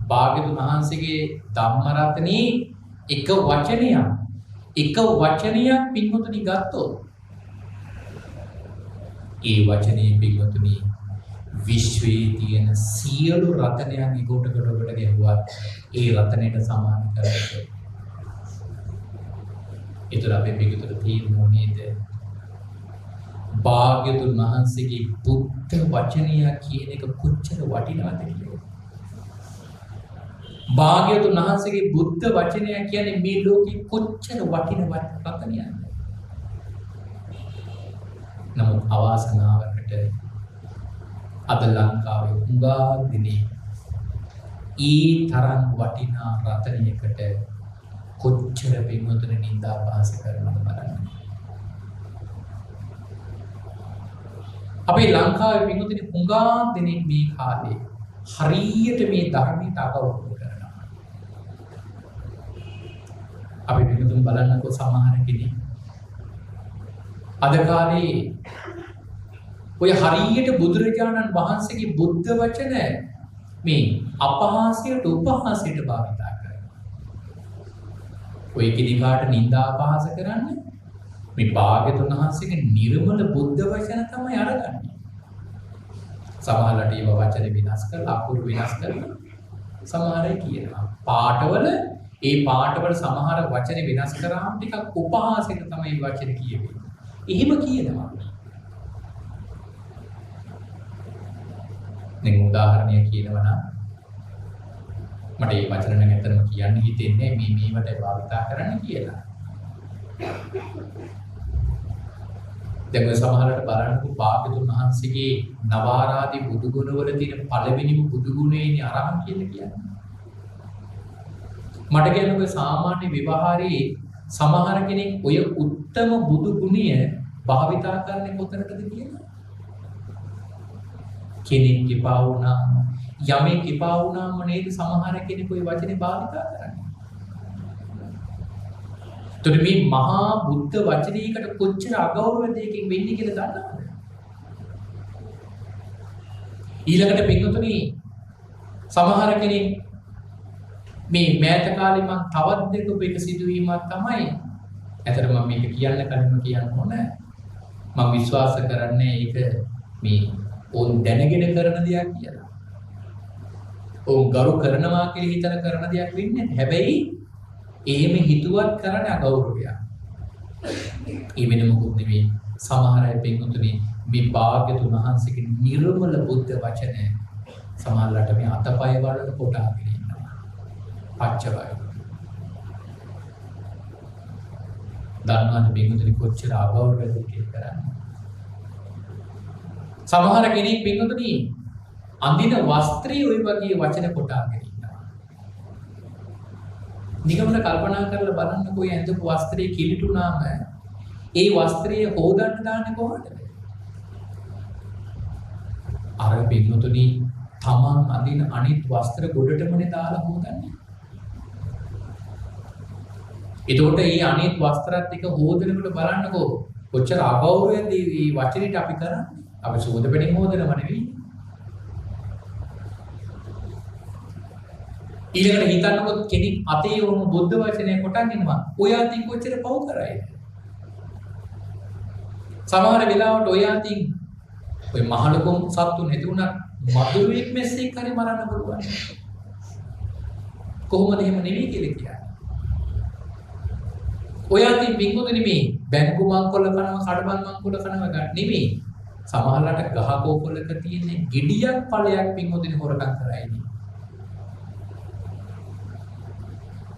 භාග්‍යවතුන් වහන්සේගේ ධම්ම රතනේ එක වචනයක් පින්වතුනි ගත්තොත් ඒ වචනේ පින්වතුනි විශ්වයේ තියෙන සියලු රතනයන් එකට ගැහුවත් ඒ රතනයට සමාන කරන්නේ. ඒතර අපේ පිටුතර තියෙන්නේ නේද? භාග්‍යතුන් වහන්සේගේ බුද්ධ වචනය කියන එක කොච්චර වටිනවද කියලා. භාග්‍යතුන් වහන්සේගේ බුද්ධ වචනය කියන්නේ මේ ලෝකේ කොච්චර වටින රතනයක්ද? නමුත් අවාසනාවකට අද ලංකාවේ උඟා දිනේ ඊ තරම් වටිනා රතනයකට කොච්චර පින්වතුනි නින්දා පාස කරනවද බලන්න. අපේ ලංකාවේ පින්වතුනි උඟා දිනේ මේ කාලේ හරියට මේ ධර්මයට අගෞරව කරනවා. අපි පින්වතුනි බලන්නකෝ සමහර කෙනෙක් අද කාලේ ඔය හරියට බුදුරජාණන් වහන්සේගේ බුද්ධ වචන මේ අපහාසයට උපහාසයට භාවිතා කරනවා. ඔය කිදිකාට නින්දා අපහාස කරන්නේ මේ භාග්‍යතුන් වහන්සේගේ නිර්මල බුද්ධ වචන තමයි අරගන්නේ. සමහරවිට ඒව වචන විනාශ කරලා අකුරු විනාශ කරලා සමහර අය කියනවා. පාඨවල සමහර වචන විනාශ කරාම ටිකක් උපහාසයට තමයි වචන කියවෙන්නේ. එහෙම කියනවා. දැන් උදාහරණයක් කියනවා නම් මට මේ වචන නම් ඇත්තටම කියන්න හිතෙන්නේ මේවට භාවිතා කරන්න කියලා. දැන් ඔය සමහරවිට බලන්නකෝ භාග්‍යතුන් වහන්සේගේ නවාරාදී බුදු ගුණ වල තියෙන පළවෙනිම බුදු ගුණේනේ අරහන් කියන්නේ. මට කියන්නේ ඔය සාමාන්‍ය ව්‍යවහාරයේ සමහර කෙනෙක් ඔය උත්තම බුදු ගුණය භාවිතා කරන්නේ කොතනකද කියලා. කෙනෙක් කිපා වුණාම යමෙක් කිපා වුණාම නේද සමහර කෙනෙක් ওই වචනේ භාවිතා කරන්නේ. ඒතර මේ මහා බුද්ධ වචනයකට කොච්චර අගෞරවයකින් වෙන්නේ කියලා දන්නවද? ඊළඟට පින්වතුනි සමහර කෙනෙක් මේ මෑත කාලේ මම තවත් දෙකක එක සිදුවීමක් තමයි ඇතර මම මේක කියන්න කලින්ම කියන්න ඕන මම විශ්වාස කරන්නේ ඒක මේ ඕන් දැනගෙන කරන දෙයක් කියලා. ඕන් ගරු කරනවා කියලා හිතන කරන දෙයක් වෙන්නේ නැහැ. හැබැයි එහෙම හිතුවත් කරන අගෞරවයක්. ඒ වෙන මොකුත් නෙවෙයි. සමහර අය පින්වතුනි මේ භාග්‍යතුන් වහන්සේගේ නිර්මල බුද්ධ වචන සමහරලාට මේ අතපය වලට කොටාගෙන ඉන්නවා. පච්චවය. ධර්මවත් පින්වතුනි කොච්චර අගෞරවද කියලා කරන්නේ. සමහර කෙනෙක් පින්වතුනි අඳින වස්ත්‍රයේ ওই වගේ වචන කොටාගෙන ඉන්නවා. නිකම්ම කල්පනා කරලා බලන්නකෝ ඇඳපු වස්ත්‍රයේ කිලිටුනාම ඒ වස්ත්‍රය හොදන්න දාන්නේ කොහොමද? අර පින්වතුනි තමන් අඳින අනිත් වස්ත්‍ර ගොඩටමනේ දාලා හොදන්නේ. එතකොට මේ අනිත් වස්ත්‍රات එක හොදනකොට බලන්නකෝ කොච්චර අගෞරවයෙන්ද මේ වචනෙට අපි කරන්නේ. අපි සුවඳ පෙණින් හොදනව නෙවෙයි. ඊළඟට හිතන්නකොත් කෙනෙක් අතේ වුණු බුද්ධ වචනය කොටන් එනවා. ඔය අතින් කොච්චර පව් කරයිද? සමහර වෙලාවට ඔය අතින් ඔය මහලුකුම් සත්තු නැති වුණත් මදුරුවෙක් මෙස්සෙක් හරි මරන්න පුළුවන්. කොහොමද එහෙම නෙවෙයි කියලා කියන්නේ? ඔය අතින් පින්වතුනි මේ බැංකු මංකොල්ල කනවා, කඩබන් මංකොල්ල කනවා ගන්න නෙවෙයි. සමහරකට ගහ කෝපලක තියෙන ගෙඩියක් ඵලයක් පින්වතුනි හොරකම් කරයිනේ.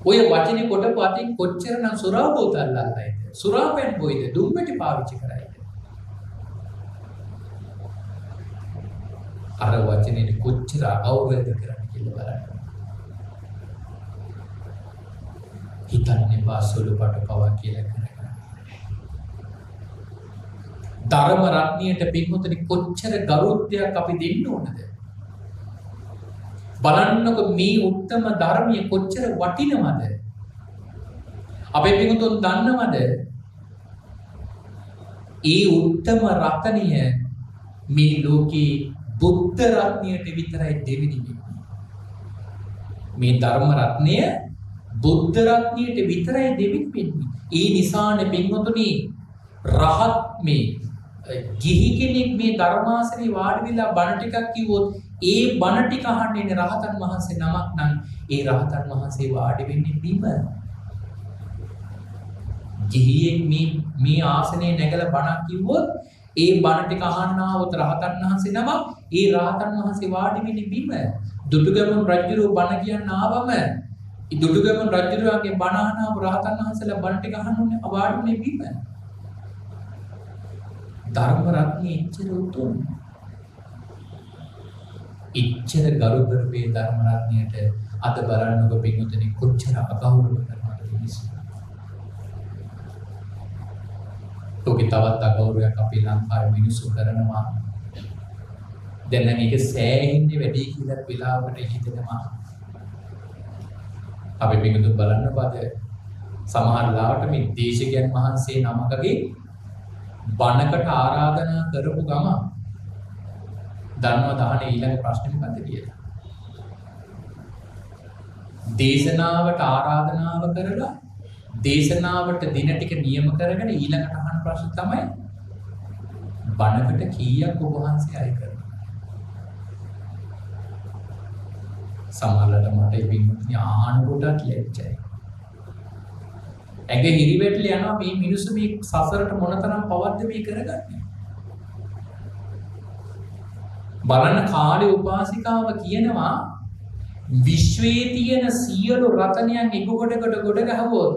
ඔය වචනේ කොටපු අතින් කොච්චරනම් සුරා බෝතල් අල්ලයිද? සුරා පෙන් බොයිද? දුම්බැටි පාවිච්චි කරයිද? අර වචනේ කොච්චර අවබෝධ කරගන්න කියලා බලන්න. හිතන්නේ පාසලු පාට පවා කියලා කරගන්න. ධර්ම රත්නියට පින්වතුනි කොච්චර ගෞරවයක් අපි දෙන්න ඕනද? බලන්නකො මේ උත්තම ධර්මයේ කොච්චර වටිනවද? අපේ පින්වතුන් දන්නවද? ඒ උත්තම රත්නිය මේ ලෝකේ බුද්ධ රත්නයට විතරයි දෙවෙනි වෙන්නේ. මේ ධර්ම රත්නය බුද්ධ රත්නයට විතරයි දෙවෙනි වෙන්නේ. ඒ නිසානේ පින්වතුනි රහත් මේ ගිහි කෙනෙක් මේ ධර්මාසනේ වාඩි වෙලා බණ ටිකක් කිව්වොත් ඒ බණ ටික අහන්නේ රහතන් වහන්සේ නමක් නම් ඒ රහතන් වහන්සේ වාඩි වෙන්නේ බිම. ගිහියෙක් මේ ආසනේ නැගලා බණක් කිව්වොත් ඒ බණ ටික අහන්නවොත් රහතන් වහන්සේ නමක් ඒ රහතන් වහන්සේ වාඩි වෙන්නේ බිම. දුටුගැමුණු රජුරෝ බණ කියන්න ආවම දුටුගැමුණු රජුරෝගේ බණ අහනව රහතන් වහන්සේලා බණ ටික අහන්නේ වාඩිනේ බිම. ධර්ම රත්නයේ ඉච්ඡර උතුම්. ඉච්ඡර ගරුතර වේ ධර්ම රත්නයට අද බලන්නකො පින්වතුනි කොච්චර අගෞරව කරනවද මිනිස්සු. ඔකේ තවත් අගෞරවයක් අපේ ලංකාවේ මිනිස්සු කරනවා. දැන් නම් ඒක සෑහෙන්නේ වැඩි කියලා වෙලාවකට හිතෙනවා. අපි පිටුතු බලන්නකො අද සමහර ලාවට මේ දේශකයන් වහන්සේ නමකගේ බණකට ආරාධනා කරපු ගම දන්නවා දහන ඊළඟ ප්‍රශ්නේ මොකද්ද කියලා. දේශනාවට ආරාධනාව කරලා දේශනාවට දින ටික නියම කරගෙන ඊළඟට අහන ප්‍රශ්න තමයි බණකට කීයක් ඔබ වහන්සේ අය කරනවා. සමහරවිට මට ඉබින්මුත්නි ආහන කොටත් ලැජ්ජයි. ඇගේ හිරිවැටල යනවා මේ මිනිස්සු මේ සසරට මොනතරම් පවද්ද මේ කරගන්නේ. බලන්න කාලේ උපාසිකාව කියනවා විශ්වයේ තියෙන සියලු රතනයන් එක කොටකට ගොඩ ගහවොත්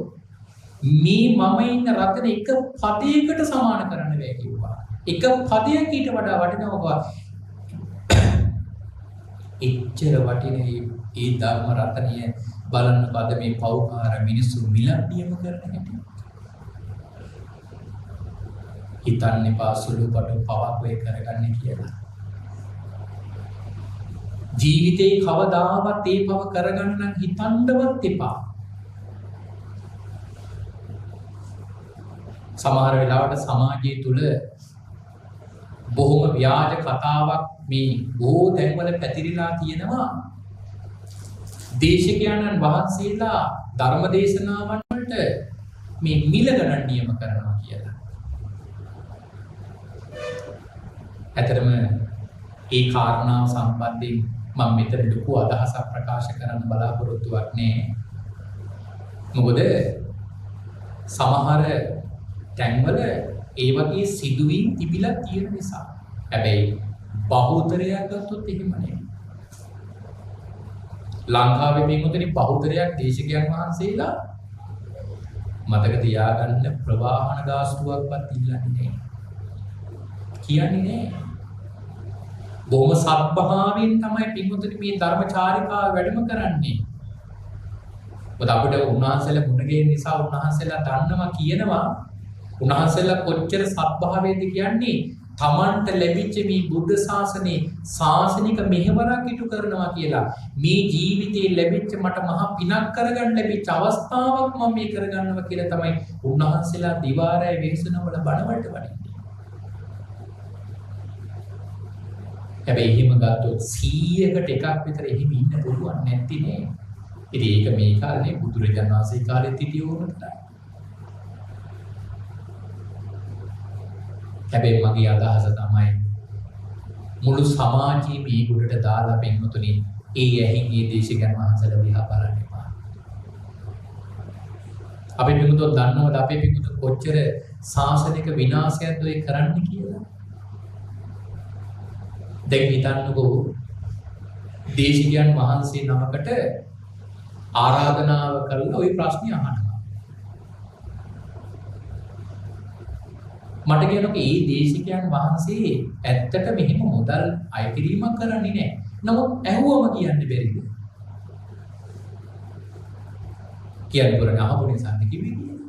මේ මම ඉන්න රතන එක පදයකට සමාන කරන්න බෑ කිව්වා. එක පදයක් ඊට වඩා වටිනවා. එච්චර වටින ඒ ධර්ම රතනිය බලන්න පද මේ පෞකාර මිනිස්සු මිලන්නියම කරන හැටි. හිතන්නේ පාසලු පටු පවක් වේ කරගන්න කියලා. ජීවිතේ කවදාවත් ඒ පව කරගන්න නම් හිතන්නවත් එපා. සමහර වෙලාවට සමාජය තුල බොහොම ව්‍යාජ කතාවක් මේ බොහෝ තැන්වල පැතිරිලා තියෙනවා. දේශකයන්න් වහන්සේලා ධර්ම දේශනාවන් වලට මේ මිල ගණන් නියම කරනවා කියලා. ඇත්තටම ඒ කාරණාව සම්බන්ධයෙන් මම මෙතන ලොකු අදහසක් ප්‍රකාශ කරන්න බලාපොරොත්තුවක් නෑ. මොකද සමහර තැන්වල ඒ වගේ සිදුවීම් තිබිලා තියෙන නිසා. හැබැයි බහුතරයක් ගත්තොත් එහෙම නෙමෙයි. ලංකාවේ පින්වතුනි බහුතරයක් දේශකයන් වහන්සේලා මතක තියාගන්න ප්‍රවාහන ගාස්තුවක්වත් ඉල්ලන්නේ නැහැ. කියන්නේ නැහැ. බොහොම සත්භාවයෙන් තමයි පින්වතුනි මේ ධර්මචාරිකාව වැඩම කරන්නේ. මොකද අපිට උන්වහන්සේලා මුණගේ නිසා උන්වහන්සේලා දන්නවා කියනවා උන්වහන්සේලා කොච්චර සත්භාවයෙන්ද කියන්නේ තමන්ට ලැබිච්ච මේ බුද්ධ ශාසනේ ශාසනික මෙහෙවරක් ඉටු කරනවා කියලා. මේ ජීවිතේ ලැබිච්ච මට මහා පිනක් කරගන්න ලැබිච්ච අවස්ථාවක් මම මේ කරගන්නවා කියලා තමයි උන්වහන්සේලා දිවාරය වෙනසන වල බණවලට වඩින්නේ. හැබැයි එහෙම ගත්තොත් 100කට එකක් විතර එහෙම ඉන්න පුළුවන් නැති නේ. ඉතින් ඒක මේ කාලේ බුදුරජාණන් වහන්සේ කාලෙත් හිටිය ඕන තරම්. හැබැයි මගේ අදහස තමයි මුළු සමාජයේම මේ ගොඩට දාලා පින්වතුනි ඒ ඇහිගේ දේශකයන් වහන්සේලා දිහා බලන්න එපා. අපි පින්වතුන් දන්නවද අපේ පින්වතුන් කොච්චර සාසනික විනාශයක්ද ඒ කරන්නේ කියලා? දැන් හිතන්නකෝ දේශකයන් වහන්සේ නමකට ආරාධනාව කරලා ওই ප්‍රශ්නේ අහනවා. මට කියනකො ඒ දේශකයන් වහන්සේ ඇත්තට මෙහෙම මුදල් අය කිරීමක් කරන්නේ නැහැ. නමුත් ඇහුවම කියන්න බැරිද? කියන්න පුරණ අහපු නිසා කිව්වේ කියලා.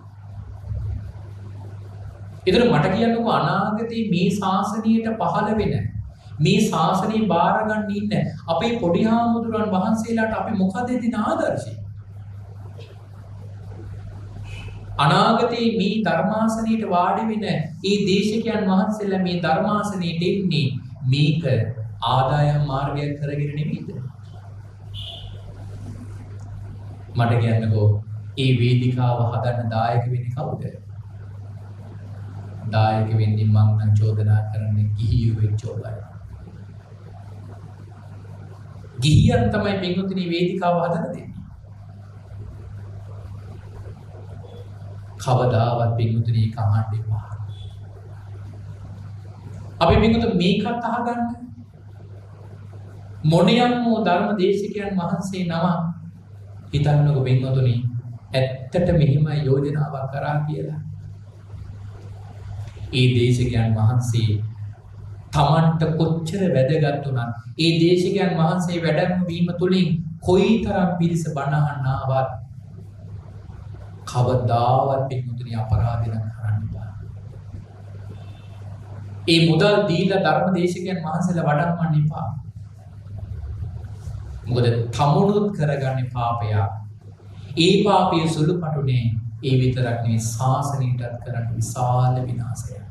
ඒතර මට කියන්නකො අනාගතේ මේ ශාසනයට පහළ වෙන මේ ශාසනය බාර ගන්න ඉන්න අපේ පොඩි හාමුදුරන් වහන්සේලාට අපි මොකද දෙන ආදර්ශය? අනාගතේ මේ ධර්මාසනයට වාඩි වෙන ඒ දේශකයන් වහන්සේලා මේ ධර්මාසනයට එන්නේ මේක ආදායම් මාර්ගයක් කරගෙන නෙමෙයිද? මට කියන්නකෝ ඒ වේදිකාව හදන්න දායක වෙන්නේ කවුද? දායක වෙන්නේ මම නම් චෝදනා කරන්නේ ගිහියෝ වෙච්ච ඔයලා. ගිහියන් තමයි පින්වතුනි වේදිකාව හදන්න දෙන්නේ. කවදාවත් පින්වතුනි කහන්න එපා. අපි පින්වතුනි මේකත් අහගන්න. මොණියම් වූ ධර්ම දේශකයන් වහන්සේ නම හිතන්නකො පින්වතුනි ඇත්තට මෙහිම යෝජනාවක් කරා කියලා. ඒ දේශකයන් වහන්සේ තමන්ට කොච්චර වැදගත් වුණත් ඒ දේශකයන් වහන්සේ වැඩම වීම තුලින් කොයිතරම් පිරිස බණ අහන්න ආවත් කවදාවත් පින්වතුනි අපරාධ නම් කරන්න බෑ. ඒ මුදල් දීලා ධර්ම දේශකයන් වහන්සේලා වඩම්මන්න එපා. මොකද තමුණුත් කරගන්නේ පාපය. ඒ පාපයේ සුළුපටුනේ ඒ විතරක් නෙවෙයි ශාසනයටත් කරන්න විශාල විනාශයක්.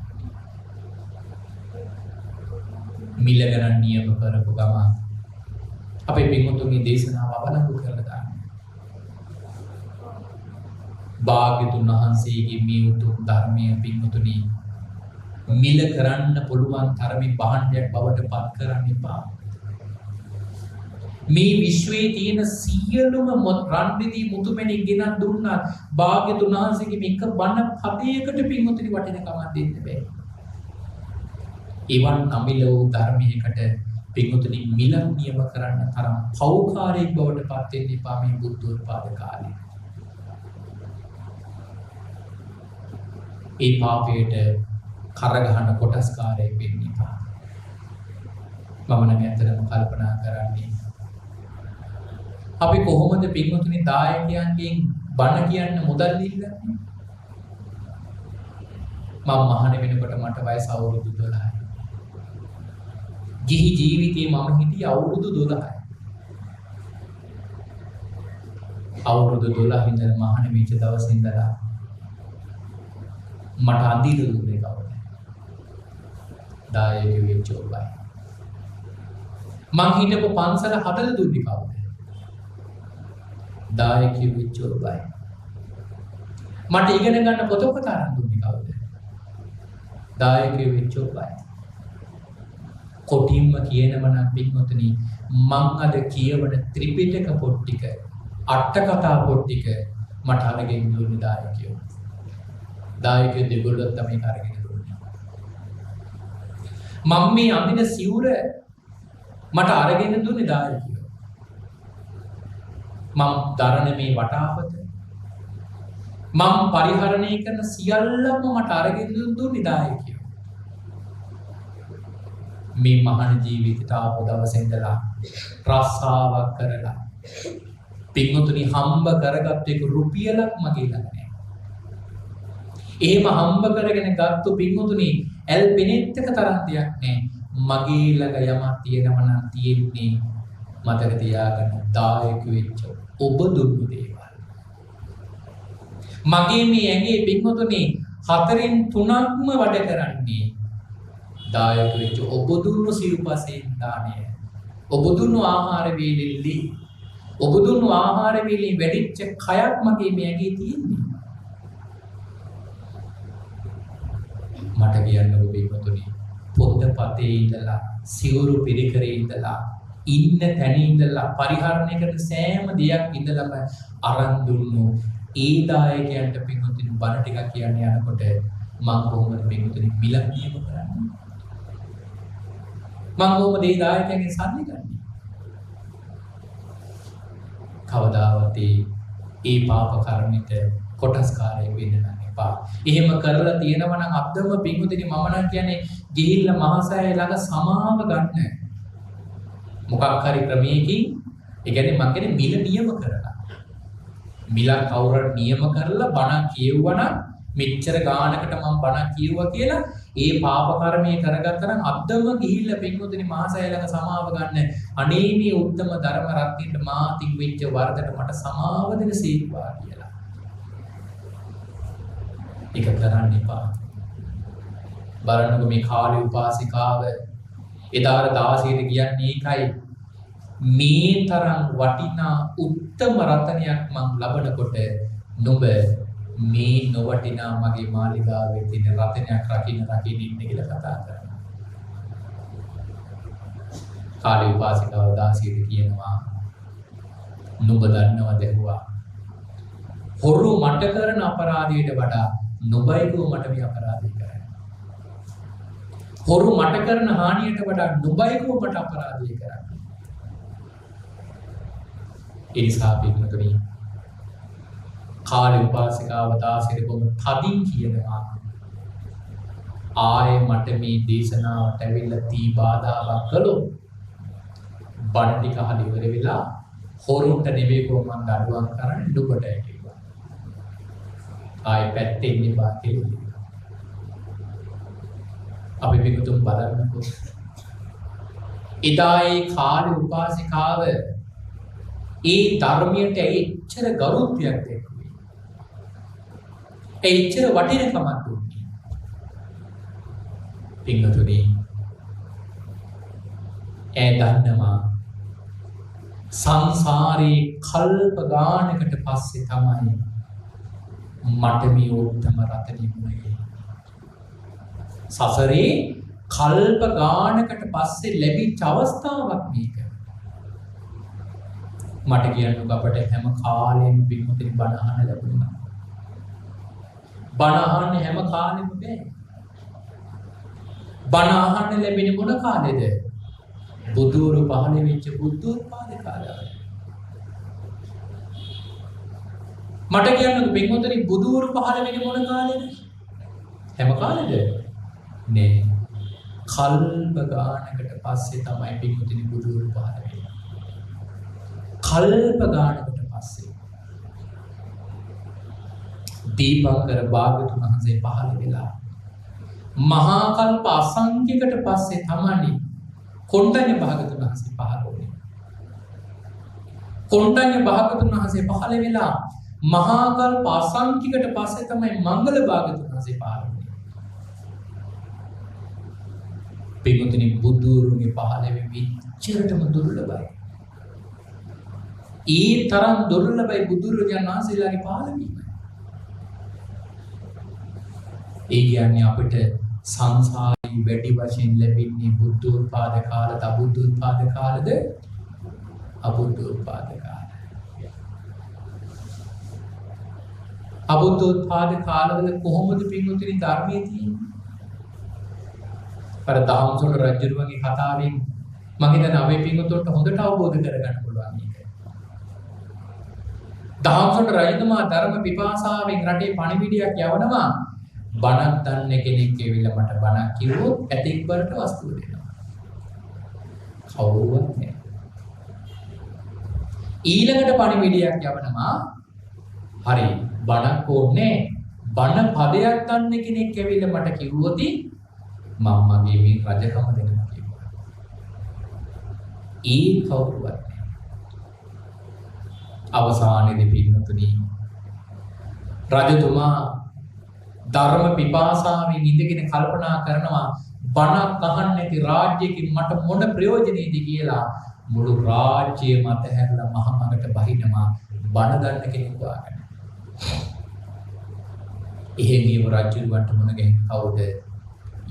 මිල ගණන් නියම කරපු ගමන් අපේ පින්වතුන්ගේ දේශනාව අවලංගු කරලා දාන්න. භාග්‍යතුන් වහන්සේගේ මේ උතුම් ධර්මයේ පින්වතුනි මිල කරන්න පුළුවන් තරමේ භාණ්ඩයක් බවට පත් කරන්න එපා. මේ විශ්වයේ තියෙන සියලුම රන් රිදී මුතුමැණික් ගෙනත් දුන්නා භාග්‍යතුන් වහන්සේගේ මේක බණ පදයකට පින්වතුනි වටිනකමක් දෙන්න බෑ. එවන් අමිල වූ ධර්මයකට පින්වතුනි මිල නියම කරන්න තරම් පෞකාරයෙක් බවට පත් වෙන්න එපා මේ බුද්ධෝත්පාද කාලේ. ඒ පාපයට කරගහන කොටස්කාරයෙක් වෙන්න එපා. මම නම් ඇත්තටම කල්පනා කරන්නේ අපි කොහොමද පින්වතුනි දායකයන්ගෙන් බණ කියන්න මුදල් ඉල්ලන්නේ? මම මහාන වෙනකොට මට වයස අවුරුදු 12යි. ගිහි ජීවිතේ මම හිටියේ අවුරුදු 12යි. අවුරුදු 12 ඉඳන් මහාන වෙච්ච දවසේ ඉඳලා මට අඳිර දුන්නේ කවුද? දායක වෙච්ච ඔබයි. මං හිටපු පන්සල හදලා දුන්නේ කවුද? දායක වෙච්ච ඔබයි. මට ඉගෙන ගන්න පොතපත අරන් දුන්නේ කවුද? දායක වෙච්ච ඔබයි. කොටින්ම කියනම නම් පින්වතුනි මං අද කියවන ත්‍රිපිටක පොත් ටික අට කතා පොත් ටික මට අරගෙන දුන්නේ දායකයෝ. දායකයෝ දෙගොල්ලෝ තමයි අරගෙන දුන්නේ. මම මේ අඳින සිවුර මට අරගෙන දුන්නේ දායකයෝ. මම දරන මේ වටාපත මම පරිහරණය කරන සියල්ලම මට අරගෙන දුන්නේ දායකයෝ. මේ මහාන ජීවිතයට ආපු දවසේ ඉඳලා රස්සාවක් කරලා පින්වතුනි හම්බ කරගත්ත එක රුපියලක් මගේ ළඟ නැහැ. එහෙම හම්බ කරගෙන ගත්තු පින්වතුනි ඇල් පෙනෙත් එක තරම් දෙයක් නැහැ. මගේ ළඟ යමක් තියෙනවා නම් තියෙන්නේ මතක තියාගන්න දායක වෙච්ච ඔබ දුන්නු දේවල්. මගේ මේ ඇඟේ පින්වතුනි 4න් 3ක්ම වැඩ කරන්නේ දායක වෙච්ච ඔබ දුන්නු සිව්පසෙන් දාණය. ඔබ දුන්නු ආහාර වේලෙල්ලි ඔබ දුන්නු ආහාර වේලෙන් වැඩිච්ච කයක් මගේ මේ ඇඟේ තියෙන්නේ. මට කියන්න ඔබ පින්වතුනි පොද්දපතේ ඉඳලා සිවුරු පිරිකරේ ඉඳලා ඉන්න තැන ඉඳලා පරිහරණය කරන සෑම දෙයක් ඉඳලම අරන් දුන්නු ඒ දායකයන්ට පින්වතුනි බණ ටිකක් කියන්න යනකොට මම කොහොමද පින්වතුනි මිල නියම කරන්නේ? මම කොහොමද ඒ දායකයන්ගෙන් සල්ලි ගන්නේ? කවදාවත් ඒ පාප කර්මිත කොටස්කාරයෙක් වෙන්න නම් එපා. එහෙම කරලා තියෙනවා නම් අබ්දම පින්වතුනි මම නම් කියන්නේ ගිහිල්ලා මහසෑය ළඟ සමාව ගන්න. මොකක් හරි ක්‍රමයකින් ඒ කියන්නේ මම කියන්නේ මිල නියම කරලා. මිල කවුරුත් නියම කරලා බණ කියවුවා නම් මෙච්චර ගානකට මම බණ කියුවා කියලා ඒ පාප කර්මයේ කරගත්තා නම් අබ්දම ගිහිල්ලා පින්වතුනි මහසෑය ළඟ සමාව ගන්න. අනේ මේ උත්තම ධර්ම රත්නින්ට මාතින් වෙච්ච වරදට මට සමාව දෙන සීක්වා කියලා. ඒක කරන්න එපා. බලන්නකො මේ කාලේ උපාසිකාව එදාර 16ට කියන්නේ ඒකයි මේ තරම් වටිනා උත්තම රතනයක් මං ලබනකොට නුඹ මේ නොවටිනා මගේ මාලිගාවේ තියෙන රතනයක් රකින්න ඉන්න කියලා කතා කරනවා. කාලේ උපාසිකාව 16ට කියනවා නුඹ දන්නවද ඇහුවා හොරු මට කරන අපරාධයට වඩා නුඹයිකෝ මට මේ අපරාධය කරන්නේ. හොරු මට කරන හානියට වඩා නුඹයිකෝ මට අපරාධය කරන්නේ. ඒ නිසා පිටුතුනි කාලේ උපාසිකාව 16 කොම තදින් කියනවා ආයේ මට මේ දේශනාවට ඇවිල්ලා තී බාධාවක් කළොත් බණ ටික අහලා ඉවර වෙලා හොරුන්ට නෙවෙයි කොහොමද අඩුවක් කරන්නේ නුඹට කියලා. ආයේ පැත්තේ ඉන්න බා කියලා. අපි පිටුතුන් බලන්නකෝ. එදායේ කාලේ උපාසිකාව ඒ ධර්මයට එච්චර ගෞරවයක් දැක්ුවේ. එච්චර වටිනකමක් දුන්නේ. පිටුතුනි දන්නවා සංසාරේ කල්ප ගානකට පස්සේ තමයි මට මේ උත්තම රතනෙ මුනේ. සසරේ කල්ප ගානකට පස්සේ ලැබිච්ච අවස්ථාවක් මේක. මට කියන්නකෝ අපට හැම කාලෙම පිටුතුනි බණ අහන්න ලැබුණා. බණ අහන්න හැම කාලෙම බෑ. බණ අහන්න ලැබෙන්නේ මොන කාලෙද? බුදුරු පහළ වෙච්ච බුද්ධෝත්පාද කාලය. මට කියන්නකෝ පිටුතුනි බුදුරු පහළ වෙන්නේ මොන කාලෙද? හැම කාලෙද? නේ. කල්ප ගානකට පස්සේ තමයි පිටුතුනි බුදුරු පහළ වෙන්නේ. කල්ප ගානකට පස්සේ දීපංකර භාග්‍යතුන් වහන්සේ පහළ වෙලා මහා කල්ප අසංඛ්‍යයකට පස්සේ තමයි කොණ්ඩඤ්ඤ භාග්‍යතුන් වහන්සේ පහළ වුණේ. කොණ්ඩඤ්ඤ භාග්‍යතුන් වහන්සේ පහළ වෙලා මහා කල්ප අසංඛ්‍යයකට පස්සේ තමයි මංගල භාග්‍යතුන් වහන්සේ පහළ වුණේ. පිටුතුනි බුදුරුගේ පහළ වෙමි චිරටම දුර්ලභයි. ඒ තරම් දුර්ලභයි බුදුරජාණන් වහන්සේලාගේ පහළවීම. ඒ කියන්නේ අපිට සංසාරේ වැඩි වශයෙන් ලැබෙන්නේ බුද්ධෝත්පාද කාලද අබුද්ධෝත්පාද කාලද? අබුද්ධෝත්පාද කාලය. අබුද්ධෝත්පාද කාලවල කොහොමද පින්වතුනි ධර්මයේ තියෙන්නේ? අර දහම්සොඬ රජුගේ කතාවෙන් මම හිතන්නේ අපේ පින්වතුන්ට හොඳට අවබෝධ කරගන්න පුළුවන් මේක. දහම්සොඬ රජතුමා ධර්ම පිපාසාවෙන් රටේ පණිවිඩයක් යවනවා. බණක් දන්න කෙනෙක් ඇවිල්ලා මට බණක් කිව්වොත් ඇතෙක් වලට වස්තුව දෙනවා. කවුරුවත් නෑ. ඊළඟට පණිවිඩයක් යවනවා. හරි බණක් ඕනේ. බණ පදයක් දන්න කෙනෙක් ඇවිල්ලා මට කිව්වොත් මම මගේ මේ රජකම දෙනවා කිව්වා. ඒ කවුරුවත් නෑ. අවසානයේදී පින්නතුනි රජතුමා ධර්ම පිපාසාවෙන් ඉඳගෙන කල්පනා කරනවා බණක් අහන්නේ නැති රාජ්‍යකින් මට මොන ප්‍රයෝජනෙද කියලා මුළු රාජ්‍යයම අතහැරලා මහමගට බහිනවා බණ ගන්න කෙනෙක් වාගෙන. එහෙම මේ රජුන්ට මොන ගැහෙන්නේ කවුද?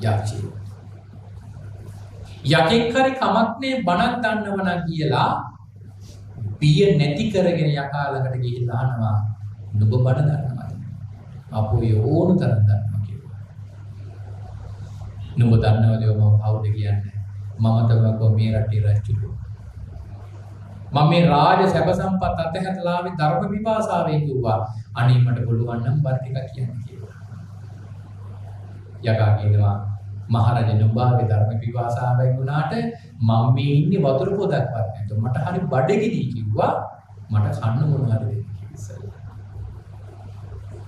යක්ෂයෝ. යකෙක් හරි කමක් නේ බණක් දන්නව නම් කියලා බිය නැති කරගෙන යකා ළඟට ගිහිල්ලා අහනවා නුඹ බණ දන්නවද? අපෝ යෝන තරම් දන්නවා කියලා. නුඹ දන්නවද මම කවුද කියන්නේ? මම තමයි මේ රටේ රජු. මම මේ රාජ සැප සම්පත් අතහැරලා ආවේ ධර්ම විපාසාවෙන් කිව්වා. අනේ මට පුළුවන් නම් බර ටිකක් කියන්න කියලා. යකා කියනවා මහරජා නුඹගේ ධර්ම විපාසාවෙන් වුණාට මම මේ ඉන්නේ වතුර පොදක්වත් නැතුව මට හරි බඩගිනි කිව්වා. මට කන්න මොනවද දෙන්න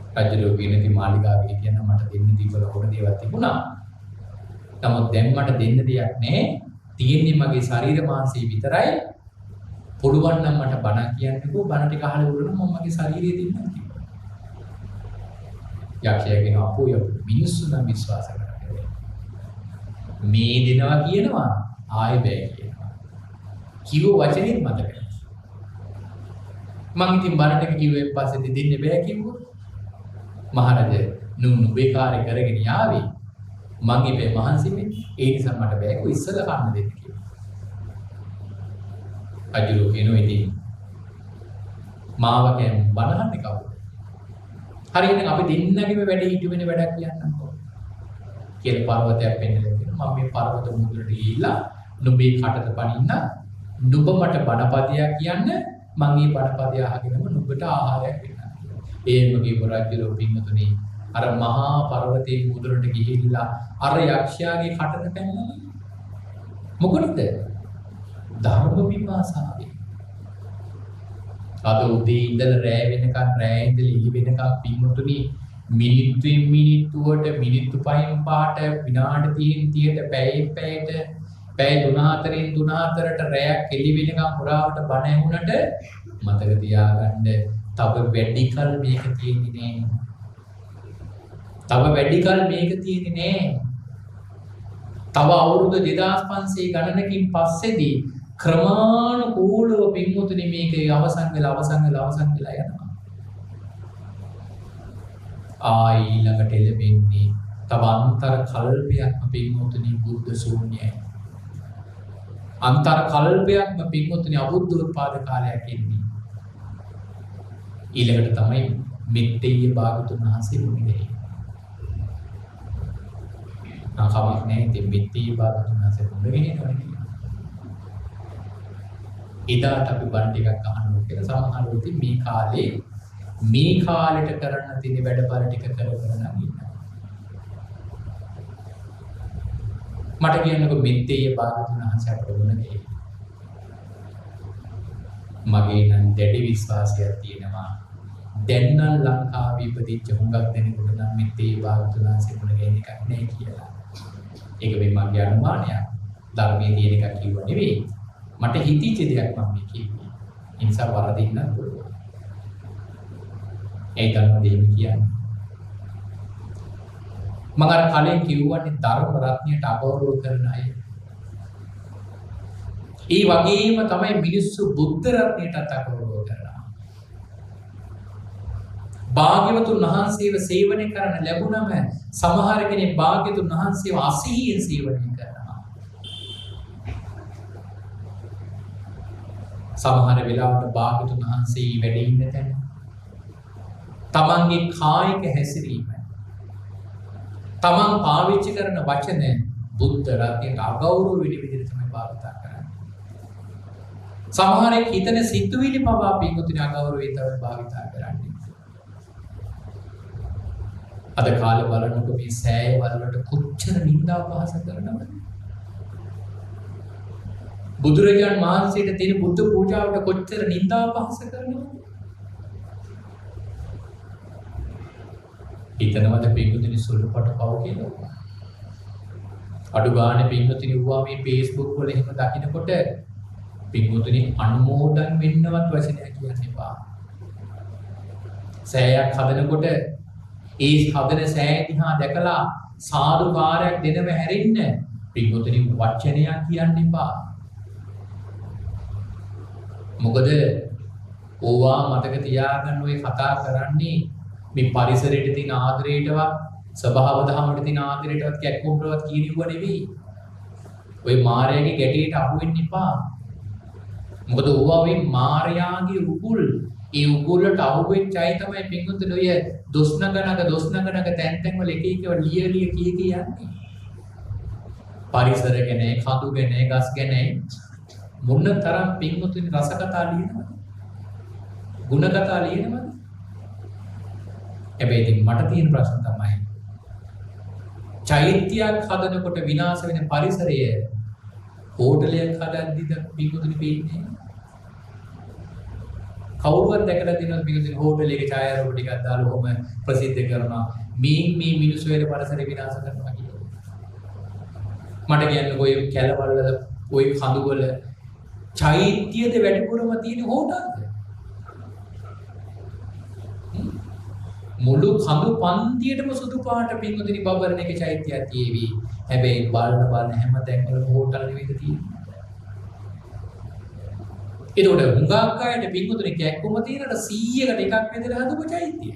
කියලා. රජුගේ විනති මාලිගාවේ කියන මට දෙන්න දීපල හොර දේවල් තිබුණා. නමුත් දැන් මට දෙන්න දෙයක් නැහැ. තියෙන්නේ මගේ ශරීර මාංශය විතරයි. පුළුවන් නම් මට බණ කියන්නකෝ බණ ටික අහලා උරුණ මම මගේ ශරීරය දෙන්නම් කිව්වා. යක්ෂයාගෙන අපෝ මිනිස්සු නම් විශ්වාස කරන්නේ. මේ දෙනවා කියනවා ආයෙ බෑ කියනවා. කිව්ව වචනේ මතකයි. මං ඉතින් බණ ටික කිව්වෙන් පස්සේ දෙන්න බෑ කිව්වා. මහරජා නුඹේ කාර්ය කරගෙන යාවේ. මං ඉපේ මහන්සි වෙන්නේ. ඒ නිසා මට බෑ කො ඉස්සලා කන්න දෙන්න කිව්වා. අජිරෝ කියනවා ඉතින් මාව කැම් බනහන්නේ කවුද? හරියට අපි දෙන්නගෙම වැඩ හිටු වෙන වැඩක් කියන්නම්කෝ. කියලා පර්වතයක් පෙන්නලා කියනවා මම මේ පර්වත මුදුරට ගිහිල්ලා නුඹේ කටට පනින්න නුඹ මට බණපදයක් කියන්න මම මේ බණපදය අහගෙනම නුඹට ආහාරයක් දෙන්නම්. එහෙම කිව්ව රජුලෝ පින්තුනේ අර මහා පර්වතයේ මුදුරට ගිහිල්ලා අර යක්ෂයාගේ කටට පැනලා මොකටද? ධර්ම විපාසාවේ. අද උදේ ඉඳලා රෑ වෙනකන් රෑ ඉඳලා ඉලි වෙනකන් පින්වතුනි මිනිත්තුවෙන් මිනිත්තුවට මිනිත්තු 5න් 5ට විනාඩි 30ට පැයෙන් පැයට පැය 3-4න් 3-4ට රෑක් එළි වෙනකන් පුරාවට බණ ඇහුනට මතක තියාගන්න තව වැඩි කල මේක තියෙන්නේ නෑ. තව වැඩි කල මේක තියෙන්නේ නෑ. තව අවුරුදු 2500 ගණනකින් පස්සේදී ක්‍රමානුකූලව පින්වතුනි මේක අවසන් වෙලා යනවා. ආයි ළඟට එළෙන්නේ තව අන්තර කල්පයක්ම පින්වතුනි බුද්ධ ශූන්‍යයි. අන්තර කල්පයක්ම පින්වතුනි අබුද්ධෝත්පාද කාලයක් එන්නේ. ඊළඟට තමයි මෙත්තේය භාගතුන් වහන්සේ මුනිගේ. කමක් නැහැ ඉතින් මෙත්තේය භාගතුන් වහන්සේ මුනිගේ එදාට අපි බණ ටිකක් අහනවා කියලා සමහරව ඉතින් මේ කාලෙට කරන්න තියෙන වැඩපළ ටික කර ඉන්නවා. මට කියන්නකො මෙත්තේය භාගතුන් වහන්සේ අපට වුණේ. මගේ නම් දැඩි විශ්වාසයක් තියෙනවා. දැන් නම් ලංකාවේ ඉපදිච්ච හුඟක් දෙනෙකුට නම් මෙත්තේය භාගතුන් වහන්සේ වුණේ එකක් නෑ කියලා. ඒක මේ මගේ අනුමානයක්. ධර්මයේ තියෙන එකක් කිව්ව නෙවෙයි. මට හිතීච්ච දෙයක් මම මේ කියන්නේ. ඒ නිසා වරදින්න පුළුවන්. ඒ ධර්ම දෙයක් කියන්නේ. මම අර කලින් කිව්වනේ ධර්ම රත්නයට අගෞරව කරන අය. ඒ වගේම තමයි මිනිස්සු බුද්ධ රත්නයටත් අගෞරව කරනවා. භාග්‍යවතුන් වහන්සේව සේවනය කරන්න ලැබුණම සමහර කෙනෙක් භාග්‍යවතුන් වහන්සේව අසිහියෙන් සේවනය කරනවා. සමහර වෙලාවට භාග්‍යවතුන් වහන්සේ වැඩ ඉන්න තැන තමන්ගේ කායික හැසිරීම තමන් පාවිච්චි කරන වචන බුද්ධ රත්නයට අගෞරව වෙන විදිහට තමයි භාවිත කරන්නේ. සමහරෙක් හිතන සිතුවිලි පවා පිටුතුන අගෞරවයෙන් තමයි භාවිත කරන්නේ. අද කාලේ බලනකොට මේ සෑය වලට කොච්චර නිඳා පහස කරනවද? බුදුරජාණන් වහන්සේට තියෙන බුද්ධ පූජාවට කොච්චර නිඳා පහස කරනවද? හිතනවද පින්වතුනි සුළුපට පව කියලා? අඩු ගානේ පින්වතුනි වුණා මේ Facebook වල එහෙම දකින්නකොට පින්වතුනි අනුමෝදන් වෙන්නවත් වචනයක් කියන්න එපා. සෑයක් හදනකොට ඒ හදන සෑය දිහා දැකලා සාදුකාරයක් දෙනව හැරෙන්න පින්වතුනි වචනයක් කියන්න එපා. මොකද ඕවා මතක තියාගන්න ඔය කතා කරන්නේ මේ පරිසරයට තියෙන ආදරයටවත් ස්වභාව දහමට තියෙන ආදරයටවත් කැක්කුම්ටවත් කියනෙව නෙවෙයි. ඔය මායාවේ ගැටේට අහු වෙන්න එපා. මොකද ඕවා මේ මායාගේ උගුල් ඒ උගුල් වලට අහු වෙච්ච අය තමයි පින්වතුනි ඔය දොස්නගනක තැන් වල එක එක ලියලිය කියන්නේ. පරිසර ගැන, කඳු ගැන, ගස් ගැන මොන තරම් පින්වතුනි රස කතා ලියනවද? ගුණ කතා ලියනවද? හැබැයි ඉතින් මට තියෙන ප්‍රශ්න තමයි චෛත්‍යයක් හදනකොට විනාශ වෙන පරිසරය හෝටලයක් හදද්දිද පින්වතුනි පේන්නේ? කවුරුවත් දැකලා තියෙනවද පින්වතුනි හෝටලයක ඡායාරූප ටිකක් දාලා ඔහොම ප්‍රසිද්ධ කරනවා මේ මිනිස්සු වල පරිසරය විනාශ කරනවා කියලා. මට කියන්නේ ඔය කැලවල ඔය කඳු වල චෛත්‍යද වැඩිපුරම තියෙන හෝටල්ද? මුළු කඳු පන්තියටම සුදු පාට පින්වතුනි බබරන එක චෛත්‍යයක් තියේවි. හැබැයි බලන හැම තැන්වලම හෝටල් නෙවෙයි තියෙන්නේ. ඒතකොට හුඟක් අයට පින්වතුනි කැක්කුම තියෙනට 100කට එකක් විතර හදපු චෛත්‍යය.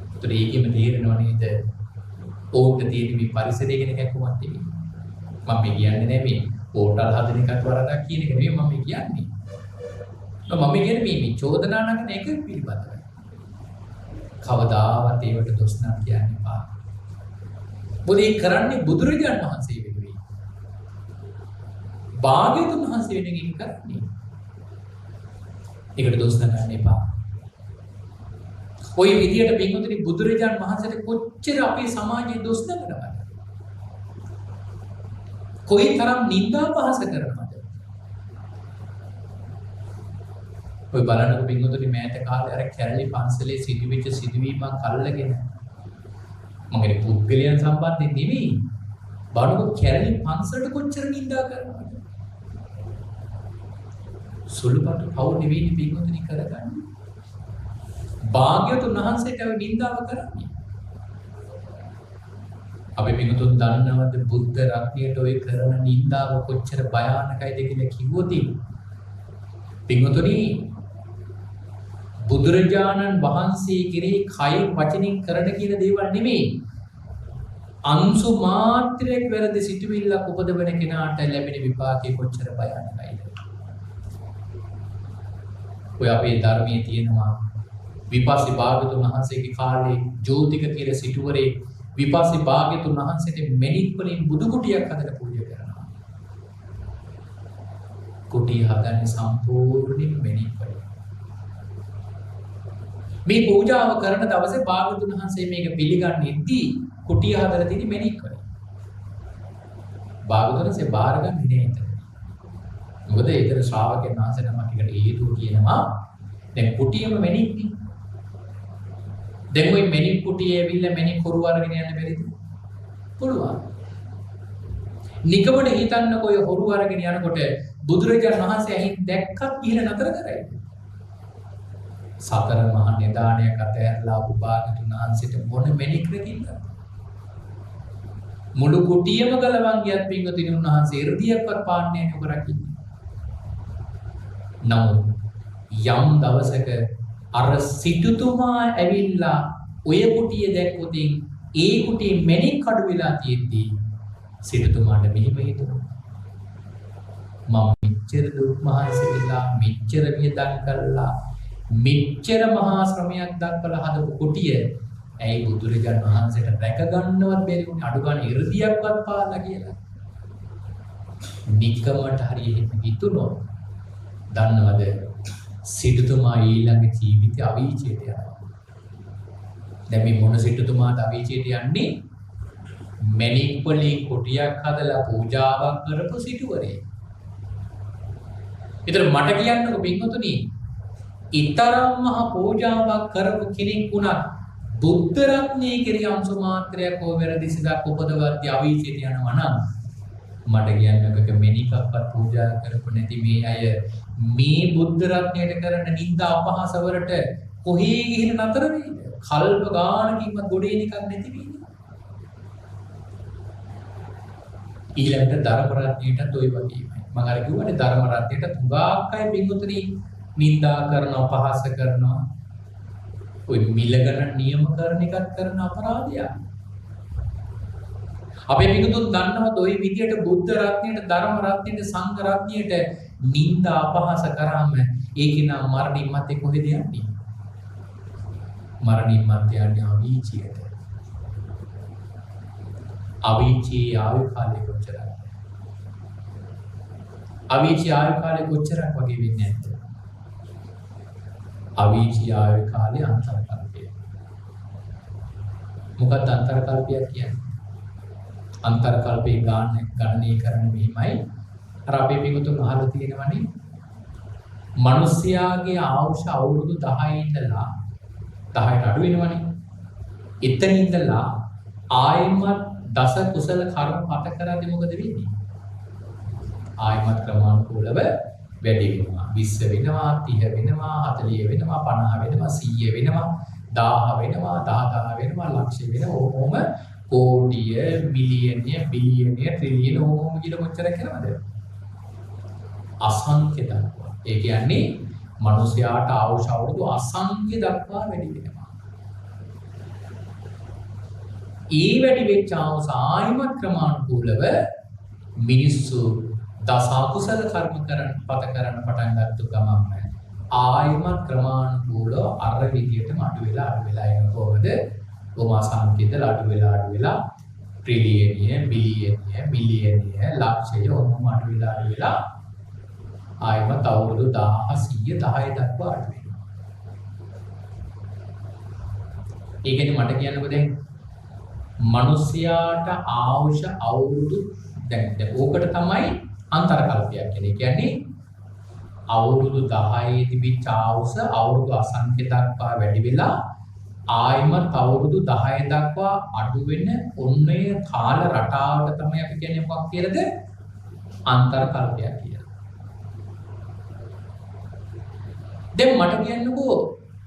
ඒතකොට ඒකෙම තේරෙනව නේද? ඕකට තියෙන මේ පරිසරය ගැන කැක්කුමක් තියෙන්නේ. මම කියන්නේ නෑ මේ හෝටල් හදන එකත් වරදක් කියන එක නෙවෙයි මම කියන්නේ. මම කියන්නේ මේ චෝදනා නගන එක පිළිබඳව. කවදාවත් ඒවට දොස් නම් කියන්න එපා. මොකද ඒ කරන්නේ බුදුරජාණන් වහන්සේ වෙනුවෙන්. භාග්‍යවතුන් වහන්සේ වෙනුවෙන් කරන්නේ. ඒකට දොස් නගන්න එපා. ඔය විදියට පින්වතුනි බුදුරජාණන් වහන්සේට කොච්චර අපේ සමාජයේ දොස් නගනවද? කොයිතරම් නින්දා පහස කරනවද? ඔය බලන්නකො පින්වතුනි මෑත කාලේ අර කැරළි පන්සලේ සිදුවෙච්ච සිදුවීමක් අල්ලගෙන මගේ පුද්ගලයන් සම්බන්ධයෙන් නෙවෙයි බලන්නකො කැරළි පන්සලට කොච්චර නින්දා කරනවද? සුළුපටු පව් නෙවෙයි පින්වතුනි කරගන්නේ. භාග්‍යවතුන් වහන්සේට ඔය නින්දාව කරන්නේ. අපි පින්වතුන් දන්නවද බුද්ධ රත්නයට ඔය කරන නින්දාව කොච්චර භයානකයිද කියලා කිව්වොත් පින්වතුනි බුදුරජාණන් වහන්සේ කෙරෙහි කය වචනින් කරන කියන දේවල් නෙමෙයි අංශු මාත්‍රයක් වැරදි සිටුවිල්ලක් උපදවන කෙනාට ලැබෙන විපාකේ කොච්චර භයානකයිද? ඔය අපේ ධර්මයේ තියෙනවා විපස්සී භාග්‍යතුන් වහන්සේගේ කාලේ ජෝතික කියලා සිටුවරේ විපස්සී භාග්‍යතුන් වහන්සේට මෙණික් වලින් බුදු කුටියක් හදලා පූජා කරනවා. කුටිය හදන්නේ සම්පූර්ණයෙන් මෙණික් වලින්. මේ පූජාව කරන දවසේ භාග්‍යතුන් වහන්සේ මේක පිළිගන්නේදී කුටිය හදලා තියෙන්නේ මෙණික් වලින්. භාග්‍යතුන් වහන්සේ බාරගන්නේ නෑ ඒතර. මොකද ඒතර ශ්‍රාවකයන් වහන්සේ නමක් එකට හේතුව කියනවා දැන් කුටියම මෙණික්නේ. දැන් ওই මෙණික් කුටියේ ඇවිල්ලා මෙණික් හොරු අරගෙන යන්න බැරිද? පුළුවන්. නිකමඩ හිතන්නකෝ ඔය හොරු අරගෙන යනකොට බුදුරජාණන් වහන්සේ ඇහින් දැක්කත් ගිහින් නතර කරයි. සතර මහා නිදානයක් අතහැරලා භාග්‍යවතුන් වහන්සේට මොන මෙණික් රකින්නද? මුළු කුටියම ගලවන් ගියත් පින්වතුනි උන්වහන්සේ ඉර්ධියක්වත් පාන්නේ නොක රකින්නේ. නමුත් යම් දවසක අර සිටුතුමා ඇවිල්ලා ඔය කුටිය දැක්කොත් ඒ කුටියේ මෙණික් කඩු වෙලා තියෙද්දී සිටුතුමාට මෙහිම හිතුණා මම මෙච්චර දුක් මහන්සි වෙලා මෙච්චර වියදම් කරලා මෙච්චර මහා ශ්‍රමයක් දක්වලා හදපු කුටිය ඇයි බුදුරජාණන් වහන්සේට රැක ගන්නවත් බැරි වුණේ අඩු ගන්න ඉර්ධියක්වත් පාලා කියලා. නිකමට හරි එහෙම හිතුණොත් දන්නවද සිටුතුමා ඊළඟ ජීවිතය අවීචයට යනවා. දැන් මේ මොන සිටුතුමාද අවීචයට යන්නේ? මෙණික් වලින් කුටියක් හදලා පූජාවක් කරපු සිටුවරේ. ඒතර මට කියන්නකෝ පින්වතුනි ඊතරම් මහ පූජාවක් කරපු කෙනෙක් වුණත් බුද්ධ රත්නයේ කෙරෙහි අංශු මාත්‍රයක් හෝ වැරදි සිතක් උපදවද්දී අවීචයට යනවා නම් මට කියන්නකෝ මෙණිකක්වත් පූජා කරපු නැති මේ අය මේ බුද්ධ රත්නයට කරන නිന്ദා අපහාස වලට කොහේ ගිහින් නතර වෙයිද? කල්ප ගානකින්වත් ගොඩේ නිකන් නැති වෙන්නේ. ඊළඟට ධර්ම රත්නයටත් ওই වගේමයි. මම අර කිව්වනේ ධර්ම රත්නයට තුඟාක් අය බින්දුතරි නිඳා කරනවා, පහස කරනවා. ওই මිලගන නියම කරන එකත් කරන අපරාධයක්. අපේ පිටුතුන් දන්නවද ওই විදියට බුද්ධ රත්නයට, ධර්ම රත්නයට, සංඝ රත්නයට නිඳා අපහාස කරාම ඒකේ නම් මරණින් මත්තේ කොහෙද යන්නේ? මරණින් මත්තේ යන්නේ අවීචියට. අවීචී ආයු කාලය කොච්චරද? අවීචී ආයු කාලය කොච්චරක් වගේ වෙන්නේ නැද්ද? අවීචී ආයු කාලය අන්තර්කල්පය. මොකක්ද අන්තර්කල්පයක් කියන්නේ? අන්තර්කල්පේ ගණනය කරන මෙහිමයි. අර අපේ පිටුතුන් අහලා තියෙනවනේ මිනිස්යාගේ ආයුෂ අවුරුදු 10 ඉඳලා 10ට අඩු වෙනවනේ. එතන ඉඳලා ආයමත් දස කුසල කර්ම පත කරද්දී මොකද වෙන්නේ? ආයමත් ක්‍රමානුකූලව වැඩි වෙනවා. 20 වෙනවා, 30 වෙනවා, 40 වෙනවා, 50 වෙනවා, 100 වෙනවා, 1000 වෙනවා, 10000 වෙනවා, ලක්ෂ වෙනවා. ඕම කෝටිය, මිලියනිය, බිලියනිය, ට්‍රිලියන ඕම කියලා කොච්චර කරනවද? අසංඛ්‍ය දක්වා. ඒ කියන්නේ මිනිස්යාට ආයුෂ අවුරුදු අසංඛ්‍ය දක්වා වැඩි වෙනවා. ඒ වැඩි වෙච්ච ආයුෂ ආයමත් ක්‍රමානුකූලව මිනිස්සු දස අකුසල කර්ම පත කරන්න පටන් ගත්ත ගමන්ම ආයමත් ක්‍රමානුකූලව අර විදියටම අඩු වෙලා එන කොහොමද? ගෝමාසංකේත අඩු වෙලා ට්‍රිලියනිය, බිලියනිය, මිලියනිය, ලක්ෂය ඔන්නම අඩු වෙලා ආයමත් අවුරුදු 1000 10 දක්වා අඩු වෙනවා. ඒ කියන්නේ මට කියන්නකෝ දැන් මිනිස්යාට ආයුෂ අවුරුදු දැන් ඕකට තමයි අන්තර්කල්පයක් කියන්නේ අවුරුදු 10 තිබිච්ච ආයුෂ අවුරුදු අසංඛ්‍ය දක්වා වැඩි වෙලා ආයමත් අවුරුදු 10 දක්වා අඩු වෙන ඔන්නේ කාල රටාවට තමයි අපි කියන්නේ මොකක් කියලාද? අන්තර්කල්පයක් කියලා. දැන් මට කියන්නකෝ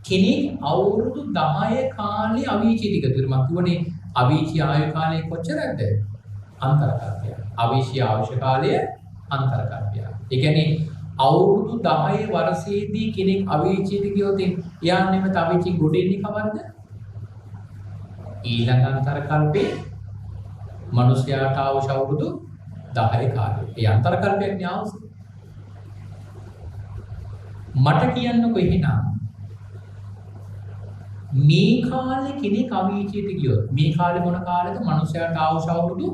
කෙනෙක් අවුරුදු 10 කාලේ අවීචී ටික තුර මම කියවනේ අවීචී ආයු කාලය කොච්චරද? අන්තර්කල්පය. අවීචී ආයුෂ කාලය අන්තර්කල්පය. ඒ කියන්නේ අවුරුදු 10 වර්ෂයේදී කෙනෙක් අවීචීට ගියොත් එයා නෙමෙයි අවීචී ගොඩෙන්නේ කවද්ද? ඊළඟ අන්තර්කල්පේ මිනිස්යාට ආයුෂ අවුරුදු 10 කාලේ. ඒ අන්තර්කල්පයක් නේ ආවුස. මට කියන්නකෝ එහෙනම් මේ කාලේ කෙනෙක් අවීචීට ගියොත් මේ කාලේ මොන කාලෙද? මිනිස්යාට ආයුෂ අවුරුදු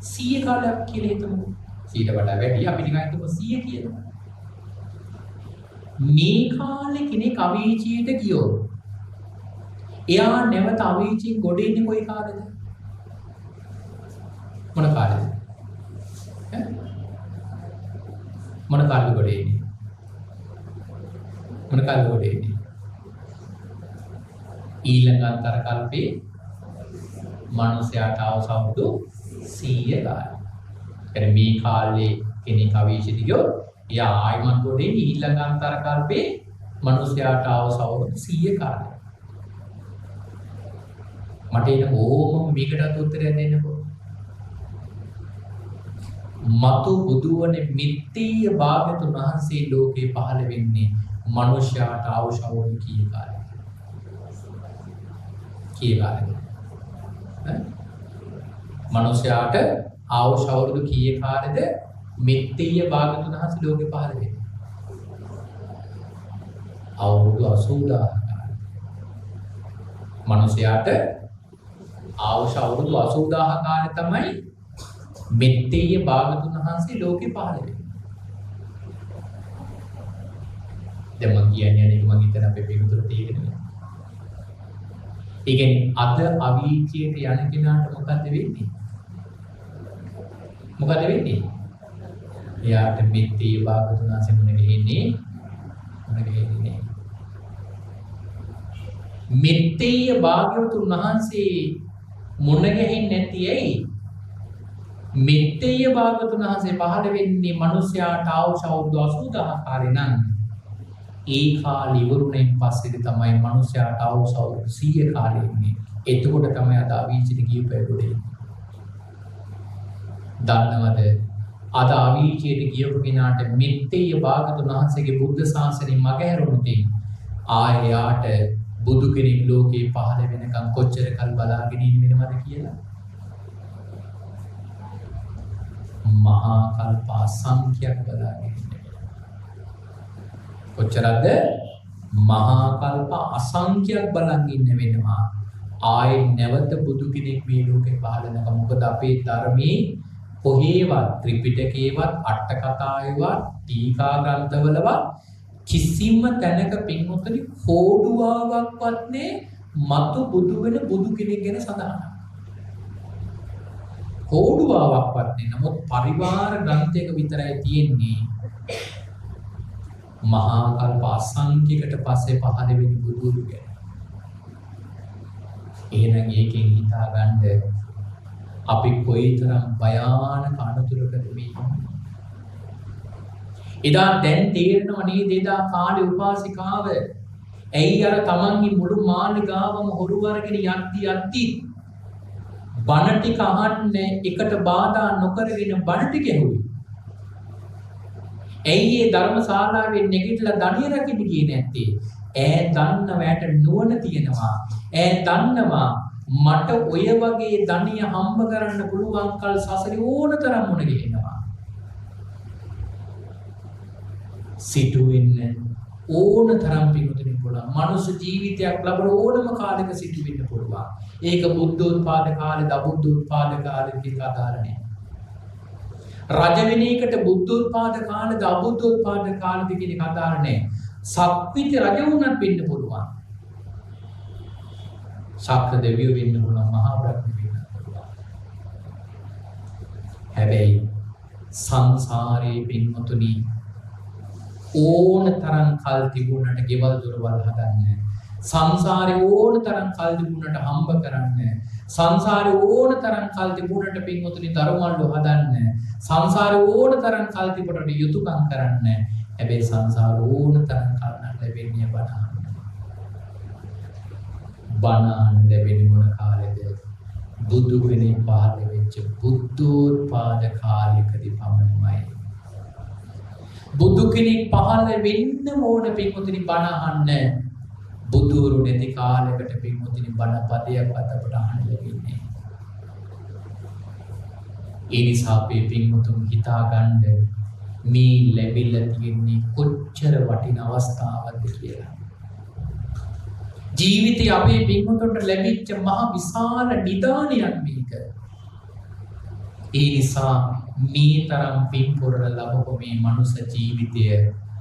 100 කාලයක් කියලා හිතමු. 100ට වඩා වැඩි අපි නිකන් හිතමු 100 කියලා. මේ කාලේ කෙනෙක් අවීචීට ගියොත් එයා නැවත අවීචී ගොඩ එන්නේ කොයි කාලෙද? මොන කාලෙද? මොන කාලෙ ගොඩ එන්නේ? මොන කාලෙ ගොඩ එන්නේ? ඊළඟ අන්තර්කල්පේ මනුස්සයාට අවුරුදු 100 කාලය. يعني මේ කාලේ කෙනෙක් අවීචීට ගියොත් එයා ආයමත් ගොඩේ ඊළඟ අන්තර්කල්පේ මිනිස්යාට අවුරුදු 100 කාලය. මට එන ඕමම මේකටත් උත්තරයක් දෙන්නකෝ. මතු බුදුවනේ මිත්‍තිය භාග්‍යතුන් වහන්සේ ලෝකේ පහළ වෙන්නේ මිනිස්යාට අවුරුදු කී කාලෙද? කී කාලෙද? මිනිස්යාට අවුරුදු කී කාලෙද? මිත්‍තිය භාග්‍යතුන් වහන්සේ ලෝකේ පහළ වෙන්නේ අවුරුදු 80000 මිනිසයාට අවුරුදු 80000 කාලේ තමයි මිත්‍තිය භාග්‍යතුන් වහන්සේ ලෝකේ පහළ වෙන්නේ. දැන් මම කියන්නේ අනේක මම හිතන අපේ පිටුතර තේරෙනවා. ඒ කියන්නේ අද අවීචියට යන කෙනාට මොකද්ද වෙන්නේ? මොකද වෙන්නේ? එයාට මිත්‍තිය භාග්‍යතුන් වහන්සේ මොන වෙන්නේ? මිත්‍තිය භාග්‍යවතුන් වහන්සේ මුණ ගැහෙන්නේ නැති ඇයි? මිත්‍තිය භාග්‍යවතුන් වහන්සේ පහළ වෙන්නේ මිනිස්යාට අවුරුදු 80000 කාලේ නම් ඒ කාලේ ඉවරුණෙන් පස්සේ තමයි මිනිස්යාට අවුරුදු 100 කාලේ ඉන්නේ. එතකොට තමයි අද අවීචිත ගියපෙරුනේ. දන්නවද? අද අවීචයට ගියපු කෙනාට මෙත්තේ භාගතුන් වහන්සේගේ බුද්ධ ශාසනය මගහැරුණොත් ආයෙ යාට බුදු කෙනෙක් ලෝකේ පහළ වෙනකම් කොච්චර කල් බලාගෙන ඉන්න වෙනවද කියලා? මහා කල්ප අසංඛ්‍යයක් බලාගෙන ඉන්න. කොච්චරද? මහා කල්ප අසංඛ්‍යයක් බලන් ඉන්න වෙනවා. ආයෙ නැවත බුදු කෙනෙක් මේ ලෝකේ පහළ වෙනකම්. මොකද අපේ ධර්මයේ කොහේවත් ත්‍රිපිටකේවත් අට කතාවේවත් ටීකා ග්‍රන්ථවලවත් කිසිම තැනක පින්වතුනි කෝඩුවාවක්වත් නේ මතු බුදු වෙන බුදු කෙනෙක් ගැන සඳහන්. කෝඩුවාවක්වත් නේ. නමුත් පරිවාර ග්‍රන්ථයක විතරයි තියෙන්නේ මහා කල්ප අසංඛ්‍යයකට පස්සේ පහළ වෙන බුදුරු ගැන. එහෙනම් ඒකෙන් හිතා ගන්න අපි කොයිතරම් භයානක අනතුරකද මේ. එදා දැන් තේරෙනව නේද එදා කාලේ උපාසිකාව ඇයි අර තමන්ගේ මුළු මාළිගාවම හොරු වරගෙන යද්දි බණ ටික අහන්නේ එකට බාධා නොකරගෙන බණ ටික ඇහුවේ. ඇයි මේ ධර්මශාලාවේ නැගිටලා ධනිය රකින්න ගියේ නැත්තේ? ඈ දන්නවට නුවණ තියෙනවා. ඈ දන්නවා මට ඔය වගේ ධනිය හම්බ කරන්න පුළුවන් කල් සසරේ ඕනතරම් මුණ ගැහෙනවා. සිටු වෙන්න ඕනතරම් පිටුතුනි පුළුවන්. මනුෂ්‍ය ජීවිතයක් ලැබෙන ඕනම කාලයක සිටු වෙන්න පුළුවන්. ඒක බුද්ධෝත්පාද කාලෙද අබුද්ධෝත්පාද කාලෙද කියලා අදාළ නැහැ. රජ වෙන එකට බුද්ධෝත්පාද කාලෙද අබුද්ධෝත්පාද කාලෙද කියන එක අදාළ නැහැ. සක්විති රජ වුණත් වෙන්න පුළුවන්. ශක්‍ර දෙවියෝ වෙන්න පුළුවන්. මහා බ්‍රහ්ම වෙන්න පුළුවන්. හැබැයි සංසාරේ පින්වතුනි ඕන තරම් කල් තිබුණට ගෙවල් දොරවල් හදන්න. සංසාරේ ඕන තරම් කල් තිබුණට හම්බ කරන්න. සංසාරේ ඕන තරම් කල් තිබුණට පින්වතුනි දරුමල්ලෝ හදන්න. සංසාරේ ඕන තරම් කල් තිබුණට යුතුයකම් කරන්න. හැබැයි සංසාර ඕන තරම් කල් ලැබෙන්නේ බණහන්. බණහන් ලැබෙන්නේ මොන කාලෙද? බුදු කෙනෙක් පහළ වෙච්ච බුද්ධෝත්පාද කාලයකදී පමණයි. බුදු කෙනෙක් පහළ වෙන්න ඕන පින්වතුනි බණ අහන්න. බුදුරු නැති කාලයකට පින්වතුනි බණ පදයක් අපට අහන්න ලැබෙන්නේ. ඒ නිසා අපි පින්වතුන් හිතා ගන්න මේ ලැබිලා තියෙන්නේ කොච්චර වටින අවස්ථාවක්ද කියලා. ජීවිතේ අපේ පින්වතුන්ට ලැබිච්ච මහ විශාල නිදානයක් මේක. ඒ නිසා මේ තරම් පින් පුරන ලැබපු මේ මනුෂ්‍ය ජීවිතය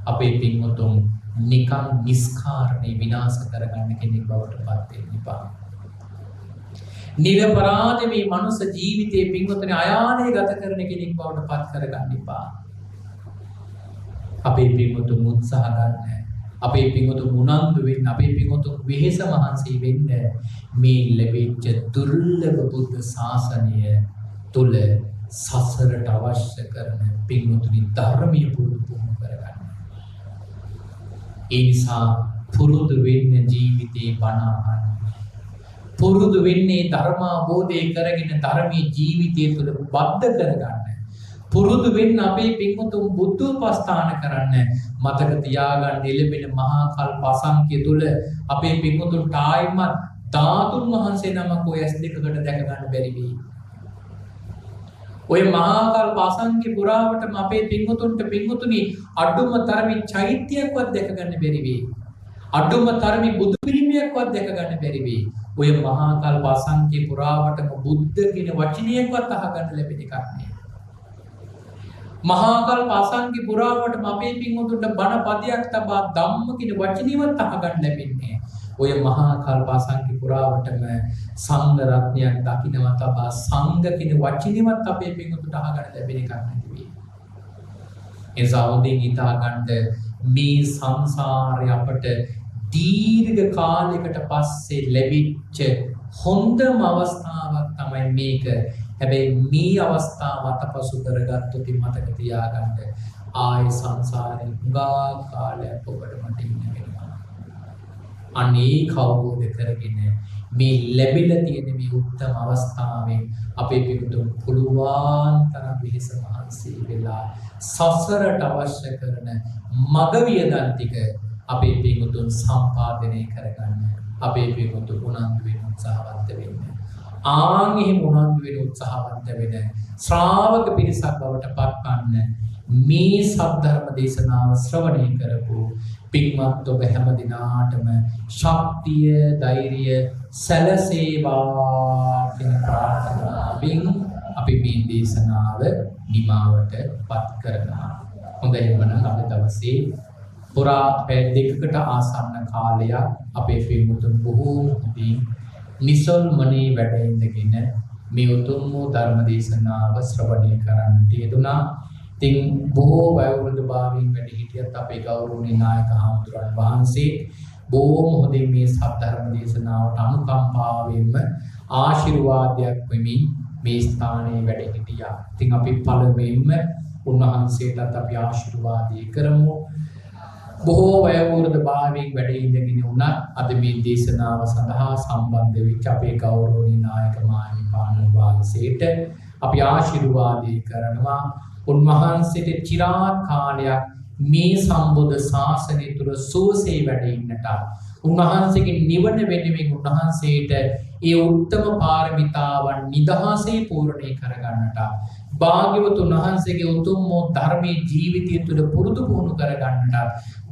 අපේ පින්වතුන් නිකන් නිස්කාරණේ විනාශ කරගන්න කෙනෙක් බවට පත් වෙන්න එපා. නිරපරාධ මේ මනුෂ්‍ය ජීවිතයේ පින්වතුනි අයාලේ ගත කරන කෙනෙක් බවට පත් කරගන්න එපා. අපේ පින්වතුන් උත්සාහ ගන්න. අපේ පින්වතුන් උනන්දු වෙන්න. අපේ පින්වතුන් වෙහෙස මහන්සි වෙන්න. මේ ලැබිච්ච දුර්ලභ බුද්ධ ශාසනය තුල සසරට අවශ්‍ය කරන පින්වතුනි ධර්මීය පුරුදු කරගන්න. ඒ නිසා පුරුදු වෙන්න ජීවිතේ බණ අහන්න. පුරුදු වෙන්නේ ධර්මාබෝධය කරගෙන ධර්මීය ජීවිතය තුළ බද්ධ කරගන්න. පුරුදු වෙන්න අපේ පින්වතුන් බුද්ධෝපස්ථාන කරන්න. මතක තියාගන්න එළඹෙන මහා කල්ප අසංඛ්‍ය තුළ අපේ පින්වතුන්ට ආයිමත් ධාතුන් වහන්සේ නමක් ඔය S2කට දැක ගන්න බැරි වෙයි. ඔය මහා කල්ප අසංඛ්‍ය පුරාවටම අපේ පින්වතුන්ට පින්වතුනි අඩුම තරමේ චෛත්‍යයක්වත් දැක ගන්න බැරි වෙයි. අඩුම තරමේ බුදු පිළිමයක්වත් දැක ගන්න බැරි වෙයි. ඔය මහා කල්ප අසංඛ්‍ය පුරාවටම බුද්ධ කියන වචනයක්වත් අහගන්න ලැබෙන එකක් නෑ. මහා කල්ප අසංඛ්‍ය පුරාවටම අපේ පින්වතුන්ට බණ පදයක් තබා ධම්ම කියන වචනයවත් අහගන්න ලැබෙන්නේ නෑ. ඔය මහා කල්ප අසංඛ්‍ය පුරාවටම සංඝ රත්නයක් දකින්නවා තබා සංඝ කියන වචනයවත් අපේ පින්වතුන්ට අහගන්න ලැබෙන එකක් නැති වෙයි. ඒ සාවුදින් හිතා ගන්න මේ සංසාරේ අපට දීර්ඝ කාලයකට පස්සේ ලැබිච්ච හොඳම අවස්ථාවක් තමයි මේක. හැබැයි මේ අවස්ථාව අතපසු කරගත්තොත් මතක තියාගන්න ආයේ සංසාරේ උගා කාලයක් ඔබට මට ඉන්න වෙනවා. අනේ කවුරුද කරගෙන මේ ලැබිලා තියෙන මේ උත්තම අවස්ථාවෙන් අපේ පිටුතුන් පුළුවන් තරම් වෙහෙස මහන්සි වෙලා සසරට අවශ්‍ය කරන මග වියදම් ටික අපේ පිටුතුන් සම්පාදනය කරගන්න අපේ පිටුතුන් උනන්දු වෙන උත්සාහවන්ත වෙන්න. ආන් එහෙම උනන්දු වෙන උත්සාහවන්ත වෙන ශ්‍රාවක පිරිසක් බවට පත්වන්න මේ සද්ධර්ම දේශනාව ශ්‍රවණය කරපු පින්වත් ඔබ හැම දිනාටම ශක්තිය ධෛර්යය සැලසේවා කියන ප්‍රාර්ථනාවෙන් අපි මේ දේශනාව නිමාවට පත් කරනවා. හොඳයි එවනම් අද දවසේ පුරා පැය දෙකකට ආසන්න කාලයක් අපේ පින්වතුන් බොහෝම හොඳින් නිසල්මනේ වැඩ ඉඳගෙන මේ උතුම් වූ ධර්ම දේශනාව ශ්‍රවණය කරන්නට යෙදුණා. ඉතින් බොහෝ වයෝවෘද්ධ භාවයෙන් වැඩ හිටියත් අපේ ගෞරවනීය නායක හාමුදුරන් වහන්සේ බොහොම හොඳින් මේ සද්ධර්ම දේශනාවට අනුකම්පාවෙන්ම ආශිර්වාදයක් වෙමින් මේ ස්ථානයේ වැඩ හිටියා. ඉතින් අපි පළමුවෙන්ම උන්වහන්සේටත් අපි ආශිර්වාදය කරමු. බොහෝ වයෝවෘද්ධ භාවයෙන් වැඩ ඉඳගෙන උනත් අද මේ දේශනාව සඳහා සම්බන්ධ වෙච්ච අපේ ගෞරවනීය නායක මාහිමිපාණන් වහන්සේට අපි ආශිර්වාදය කරනවා. උන්වහන්සේට চিරාත් කාලයක් මේ සම්බුද්ධ ශාසනය තුල සෝසේ වැඩ ඉන්නට උන්වහන්සේගේ නිවන වෙනුවෙන් උන්වහන්සේට ඒ උත්තම පාරමිතාවන් නිදහසේ පූර්ණේ කරගන්නට භාග්‍යවතුන් වහන්සේගේ උතුම් ධර්මයේ ජීවිතය තුළ පුරුදු පුහුණු කරගන්නට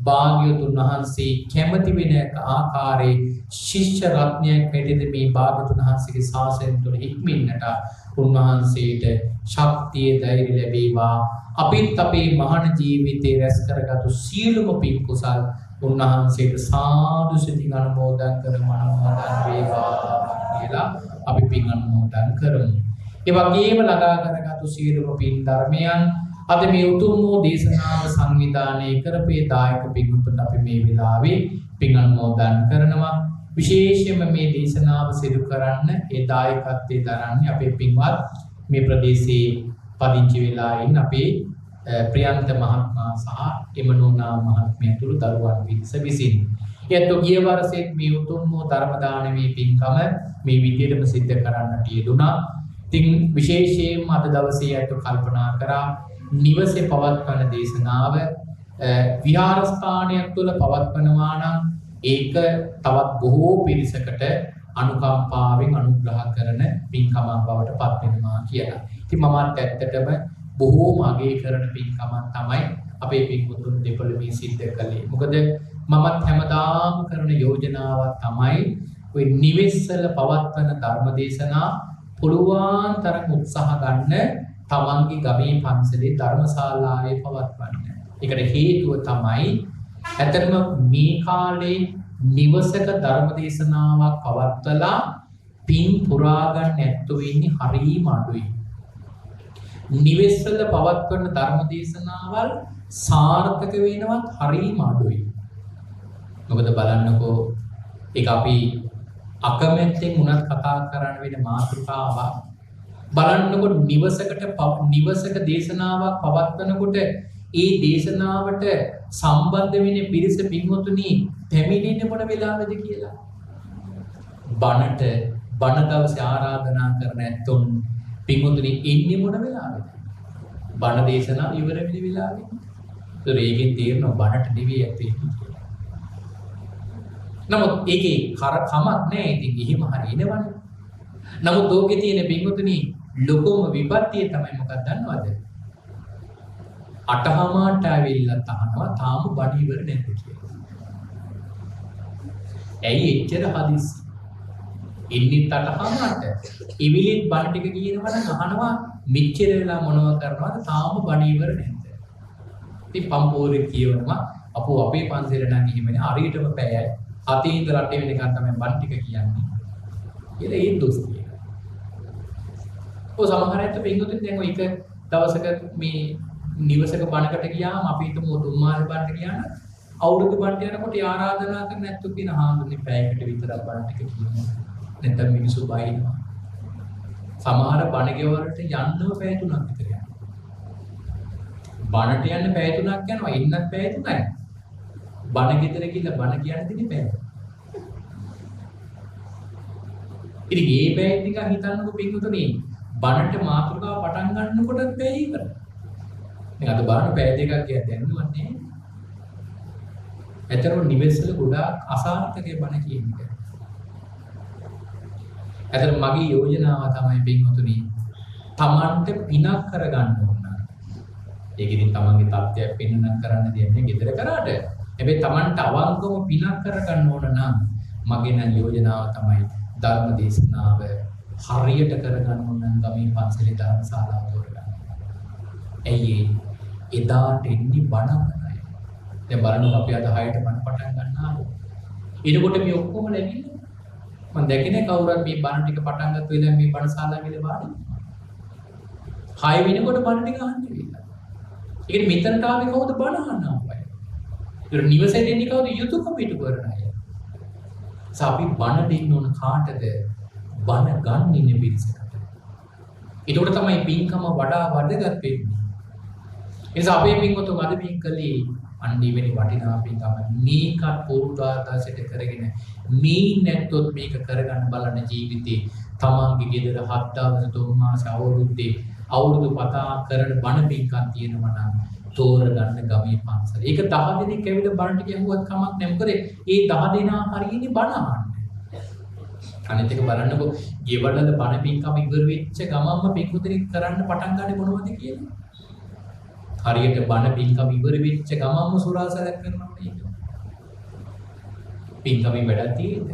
භාග්‍යවතුන් වහන්සේ කැමති වෙන ආකාරයේ ශිෂ්‍ය රත්නයක් හැටියට මේ භාග්‍යවතුන් වහන්සේගේ ශාසනය තුළ හික්මින්නට උන්වහන්සේට ශක්තිය ධෛර්ය ලැබේවා. අපිත් අපේ මහාන ජීවිතේ රැස් කරගත්තු සියලුම පින් කුසල් උන්වහන්සේට සාදු සිතින් අනුමෝදන් වේවා කියලා අපි පින් අනුමෝදන් කරමු. ඒ වගේම ළඟා කරගත්තු සියලුම පින් ධර්මයන් අද මේ උතුම් වූ දේශනාව සංවිධානය කරපේ දායක පින්වතුන්ට අපි මේ වෙලාවේ පින් අනුමෝදන් කරනවා. විශේෂයෙන්ම මේ දේශනාව සිදු කරන්න ඒ දායකත්වයේ දරන්නේ අපේ පින්වත් මේ ප්‍රදේශයේ පදිංචි වෙලා ඉන්න අපේ ප්‍රියන්ත මහත්මයා සහ එමනෝනා මහත්මිය තුළු දරුවන් පිරිස විසින්. ඒත් ගිය වර්ෂයේ මේ උතුම් වූ ධර්ම දානමේ පින්කම මේ විදිහටම සිද්ධ කරන්නට යෙදුණා. ඉතින් විශේෂයෙන්ම අද දවසේ අයට කල්පනා කරා නිවසේ පවත්වන දේශනාව විහාරස්ථානයක් තුළ පවත්වනවා නම් ඒක තවත් බොහෝ පිරිසකට අනුකම්පාවෙන් අනුග්‍රහ කරන පින්කමක් බවට පත් වෙනවා කියලා. ඉතින් මමත් ඇත්තටම බොහෝම අගය කරන පින්කමක් තමයි අපේ පින්වතුන් දෙපළමේ සිද්ධ කළේ. මොකද මමත් හැමදාම කරන යෝජනාවක් තමයි ওই නිවෙස්වල පවත්වන ධර්මදේශනා පුළුවන් තරම් උත්සාහ ගන්න තමන්ගේ ගමේ පන්සලේ ධර්මශාලාවේ පවත්වන්න. ඒකට හේතුව තමයි ඇත්තටම මේ කාලේ නිවසක ධර්මදේශනාවක් පවත්වලා පින් පුරා ගන්න ඇත්තෝ ඉන්නේ හරිම අඩුයි. නිවෙස්වල පවත්වන ධර්මදේශනාවල් සාර්ථක වෙනවත් හරිම අඩුයි. මොකද බලන්නකෝ ඒක අපි අකමැත්තෙන් උනත් කතා කරන්න වෙන මාතෘකාවක්. බලන්නකො නිවසක දේශනාවක් පවත්වනකොට ඒ දේශනාවට සම්බන්ධ වෙන පිරිස පින්වතුනි පැමිණෙන්නේ මොන වෙලාවද කියලා. බණ දවසේ ආරාධනා කරන ඇත්තොන් පින්වතුනි එන්නේ මොන වෙලාවද? බණ දේශනා ඉවර වෙන වෙලාවෙ. ඒතර ඒකෙන් තේරෙනවා බණට නෙවෙයි ඇත්තේ කියලා. නමුත් ඒකේ කමක් නැහැ. ඉතින් එහෙම හරියනවනේ. නමුත් ඕකේ තියෙන පින්වතුනි ලොකම විපත්තිය තමයි මොකක්ද දන්නවද? අටහමාට ඇවිල්ලා තහනවා තාම බණ ඉවර නැද්ද කියලා. ඇයි එච්චර හදිස්සි? ඉන්නේ අටහමාට. ඉවිලිත් බණ ටික කියනවා නම් අහනවා මෙච්චර වෙලා මොනව කරනවද තාම බණ ඉවර නැද්ද? ඉතින් පම්පෝරේ කියවනවා අපෝ අපේ පන්සලේ නම් එහෙමනේ හරියටම පැයයි. 7 ඉඳලා 8 වෙනකන් තමයි බණ ටික කියන්නේ. කියලා ඒ දොස් කියනවා. ඔය සමහර අයට පින්වතුන් දැන් ඔය එක දවසක මේ නිවසක බණකට ගියාම අපි හිතමු තුන් මාස බණට ගියාම අවුරුදු බණට යනකොට ආරාධනා කරන ඇත්තෝ කියන හාමුදුරනේ පැයකට විතරක් බණ ටික කියනවා. නැත්නම් මිනිස්සු බයිනවා. සමහර බණ ගෙවලට යන්නම පැය 3ක් විතර යනවා. බණට යන්න පැය 3ක් යනවා ඉන්නත් පැය 3යි. බණ ගෙදර ගිහලා බණ කියන්න දෙන්නේ පැය. ඉතින් මේ බෑග් එක හිතන්නකෝ පින්වතුනි බණට මාතෘකාව පටන් ගන්නකොටත් බෑ ඉවරයි. දැන් අද බාන පැය දෙකක් ගියා දැනුවත් නේ. ඇතරම නිවෙස්වල ගොඩාක් අසාර්ථකේ බණ කියන එක. ඇතර මගේ යෝජනාව තමයි පින්වතුනි තමන්ට පිනක් කරගන්න ඕන. ඒක ඉතින් තමන්ගේ තත්ත්වයක් පින්නක් කරන්න දෙන්නේ ගෙදර කරාට. හැබැයි තමන්ට අවංකවම පිනක් කරගන්න ඕන නම් මගේ නම් යෝජනාව තමයි ධර්ම දේශනාව හරියට කරගන්න ඕන නම් ගමේ පන්සලේ ධර්මශාලාව තෝරගන්න. ඇයි එදාට එන්නේ බණ කරයි. දැන් බලන්න අපි අද 6ට බණ පටන් ගන්නවා. ඊටකොට මේ ඔක්කොම ලැබිලා මම දැකිනේ කවුරුත් මේ බණ ටික පටන් ගත්ත වෙලාවෙ මේ බණ ශාලාවේ වාඩි. 6 වෙනකොට බණ ටික අහන්න වෙලා. ඒකට මෙතනට ආවේ කවුද බණ අහන්න ආවයි. ඒක නිවසේට එන්නේ කවුද යුතුයකම පිටු කරන අය. අපි බණ දෙන්න ඕන කාටද? බණ ගන්න ඉන්නේ පිරිසකට. ඒකට තමයි පින්කම වඩා වැදගත් වෙන්නේ. ඒ නිසා අපේ පින්වතුන් අද මේ කලේ අන්නේ වෙන වටිනා පින්කම මේකත් පොරුදාදාසයට කරගෙන මේ නැත්තොත් මේක කරගන්න බලන ජීවිතේ තමන්ගේ ගෙදර 7 දවස් 3 මාස අවුරුදු පතා කරන බණ පින්කම් තියෙනවා නම් තෝරගන්න ගමේ පන්සල. ඒක 10 දෙනෙක් ඇවිල්ලා බණ ටික ඇහුවත් කමක් නැහැ. මොකද ඒ 10 දෙනා හරියන්නේ බණ අහන්න. අනිත් එක බලන්නකෝ ගෙවලද බණ පින්කම ඉවර වෙච්ච ගමන්ම පින්කුතරි කරන්න පටන් ගන්නේ මොනවද කියලා. හරියට බණ පින්කම ඉවර වෙච්ච ගමන්ම සුරාසලක් කරනවා නේද? පින්කමේ වැඩක් තියෙද?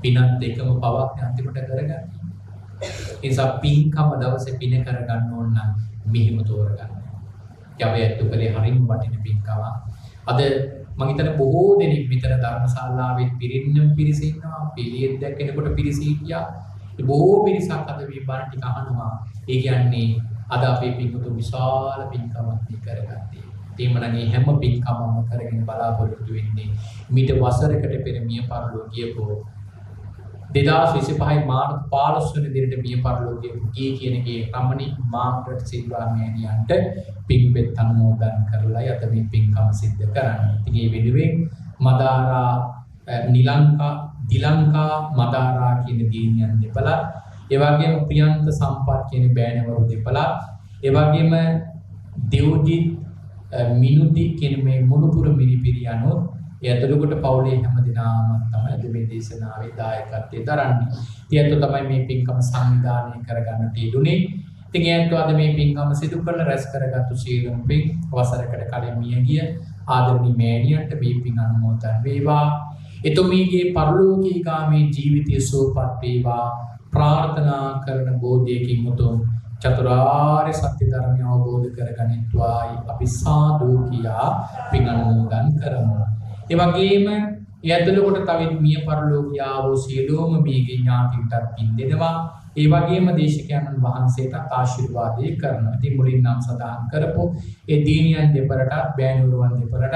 පිනත් එකම පවක් අන්තිමට කරගන්න. ඒ නිසා පින්කම දවසේ පින කරගන්න ඕන නම් මෙහෙම තෝරගන්න. යවේ ඇත්තු කරේ හරිම වටින පින්කම. අද මම හිතන්නේ බොහෝ දෙනෙක් විතර ධර්මශාලාවෙත් පිරින්න පිරිස ඉන්නවා. පිළියෙත් දැක්කෙනකොට පිරිස හිටියා. බොහෝ පිරිසක් අද මේ බණ ටික අහනවා. ඒ කියන්නේ අද අපේ පින්වතු විශාල පින්කමක් කරගත්තේ. තේමනම් මේ හැම පින්කමක්ම කරගෙන බලාපොරොත්තු වෙන්නේ මීට වසරකට පෙර මිය පරලෝ ගියපෝ 2025 මාර්තු 15 වෙනි දිනට මිය පරලෝ ගිය කියනගේ රමණී මාර්ගරට් සිල්වා මෑණියන්ට පින්පෙත් අනුමෝදන් කරලා යත මේ පින්කම සිද්ධ කරන්නේ. ඉතින් මේ වෙනුවෙන් මදාරා දිලංකා මදාරා කියන දිනියන් දෙපළක්, ඒ වගේම ප්‍රියන්ත සම්පත් කියන බෑණවරු දෙපළක්, ඒ වගේම දෙව්ජිත් මිනුති කියන මේ මුණුපුර මිරිපිරියනෝ එතකොට පවුලේ හැම දිනම තමයි මේ දේශනාවේ දායකත්වයේ දරන්නේ. ඉතින් තමයි මේ පින්කම සංවිධානය කරගන්නට යෙදුනේ. ඉතින් ඒත් අද මේ පින්කම සිදු කරලා රැස් කරගත්තු සීලම් පින් වසරකට කලින් මිය ගිය ආදරණීය මෑණියන්ට මේ පින් අනුමෝදන් වේවා. එතුමියගේ පරලෝකීය කාමී ජීවිතය සුවපත් වේවා ප්‍රාර්ථනා කරන බෝධියකින් උතුම් චතුරාර්ය සත්‍ය ධර්මය අවබෝධ කරගනිත්වායි අපි සාදු කියා පින් අනුමෝදන් කරමු. ඒ වගේම යද්දලකොට තවත් මිය පරලෝකියා වූ සියලුම මේගේ ඥාතින්ටත් පින් දෙනවා. ඒ වගේම දේශකයන්න් වහන්සේට ආශිර්වාදේ කරනවා. ඉතින් මුලින් නම් සදාන් කරපො ඒ දීනියන් දෙපරටත් බෑනුරුවන් දෙපරටත්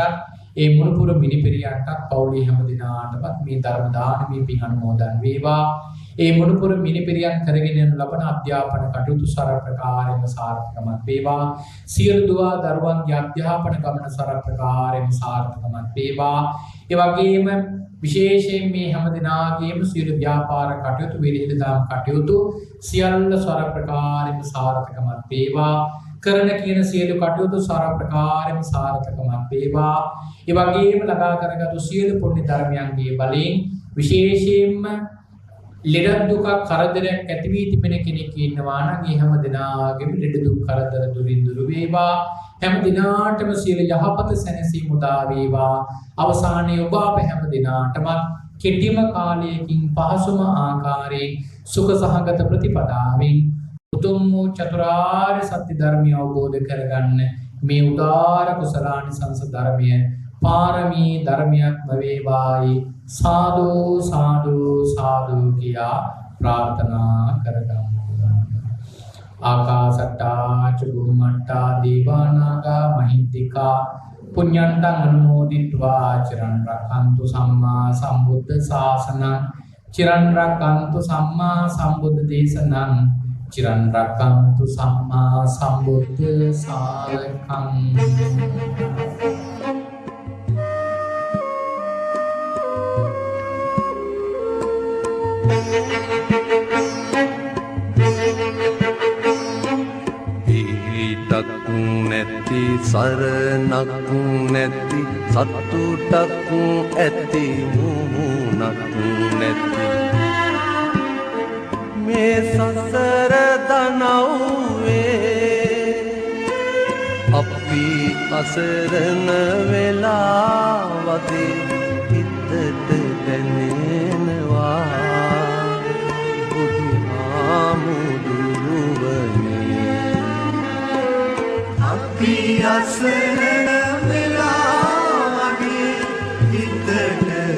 ඒ මුණුපුර මිනිපිරියන්ටත් පවුලේ හැම දිනාටමත් මේ ධර්ම දානමේ පින් අනුමෝදන් වේවා. ඒ මුණුපුර මිනිපිරියන් කරගෙන යන ලබන අධ්‍යාපන කටයුතු සර ප්‍රකාරයෙන්ම සාර්ථකමත් වේවා. සියලු දුවා දරුවන්ගේ අධ්‍යාපන ගමන සර ප්‍රකාරයෙන්ම සාර්ථකමත් වේවා. ඒ වගේම විශේෂයෙන් මේ හැම දිනාගේම සියලු ව්‍යාපාර කටයුතු විරිහිදාම් කටයුතු සියල්ල සර ප්‍රකාරයෙන්ම සාර්ථකමත් වේවා. කරන කියන සියලු කටයුතු සර ප්‍රකාරයෙන්ම සාර්ථකමත් වේවා. ඒ වගේම ළඟා කරගත්තු සියලු පුණ්‍ය ධර්මයන්ගේ බලයෙන් විශේෂයෙන්ම ලෙඩ දුක කරදරයක් ඇති වී තිබෙන කෙනෙක් ඉන්නවා නම් ඒ හැම දිනාගෙම ලෙඩ දුක් කරදර දුරින් දුර වේවා. හැම දිනාටම සියලු යහපත සැනසීම උදා වේවා. අවසානයේ ඔබ අප හැම දිනාටම කෙටිම කාලයකින් පහසුම ආකාරයෙන් සුඛ සහගත ප්‍රතිපදාවෙන් උතුම් වූ චතුරාර්ය සත්‍ය ධර්මය අවබෝධ කරගන්න මේ උදාර කුසලානිසංස ධර්මය පාරමී ධර්මයක්ම වේවායි සාදු සාදු සාදු කියා ප්‍රාර්ථනා කරගමු. ආකාසට්ටා චුම්මට්ටා දීවානාගා මහින්దికා පුඤ්ඤන්තං අනුමෝදිත්වා චිරන් රක්ඛන්තු සම්මා සම්බුද්ධ ශාසනං චිරන් රක්ඛන්තු සම්මා සම්බුද්ධ දේශනං චිරන් රක්ඛන්තු සම්මා සම්බුද්ධ ශාසනං. Thank you. නැති සරණක් නැති සතුටක් ඇති මුහුණක් නැති මේ සසර දනව්වේ අපි අසරණ වෙලා වගේ හිතට දැනෙනවා බුදුහාමුදුරුවනේ අපි අසරණ වෙලා වගේ හිතට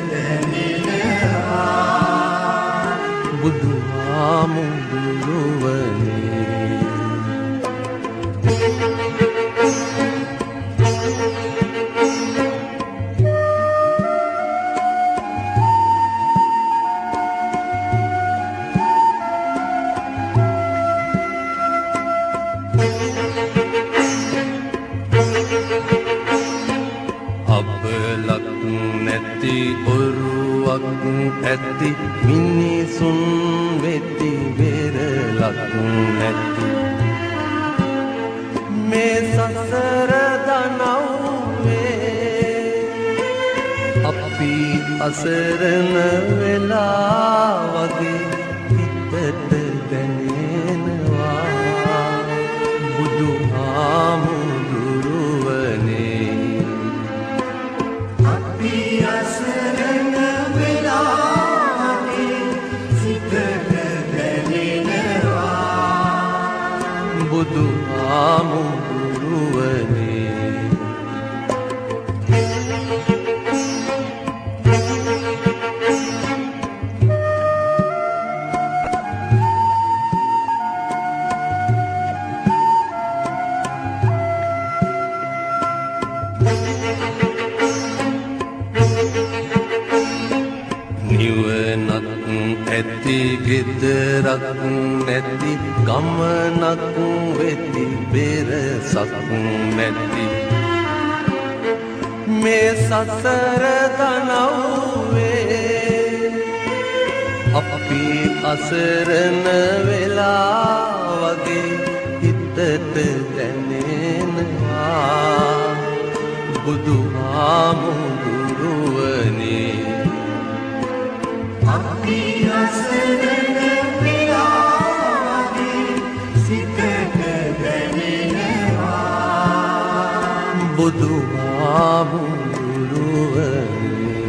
දැනෙනවා බුදුහාමුදුරුවනේ අබලක් නැති ඔරුවක් ඇති මිනිසුන් වෙති වෙරලක් නැති මේ සසර දනව්වේ අපි අසරණ වෙලා වගේ හිතට දැනෙනවා බුදුහාමුදුරුවනේ අපි අසරණ වෙලා වගේ හිතට දැනෙනවා බුදුහාමුදුරුවනේ නිවනක් ඇති ගෙදරක් නැති ගමනක් වෙති බෙරසක් නැති මේ සසර දනව්වේ අපි අසරණ වෙලා වගේ හිතට දැනෙනවා බුදුහාමුදුරුවනේ අපි අසරණ වෙලා වගේ සිතට දැනෙනවා බුදුහාමුදුරුවනේ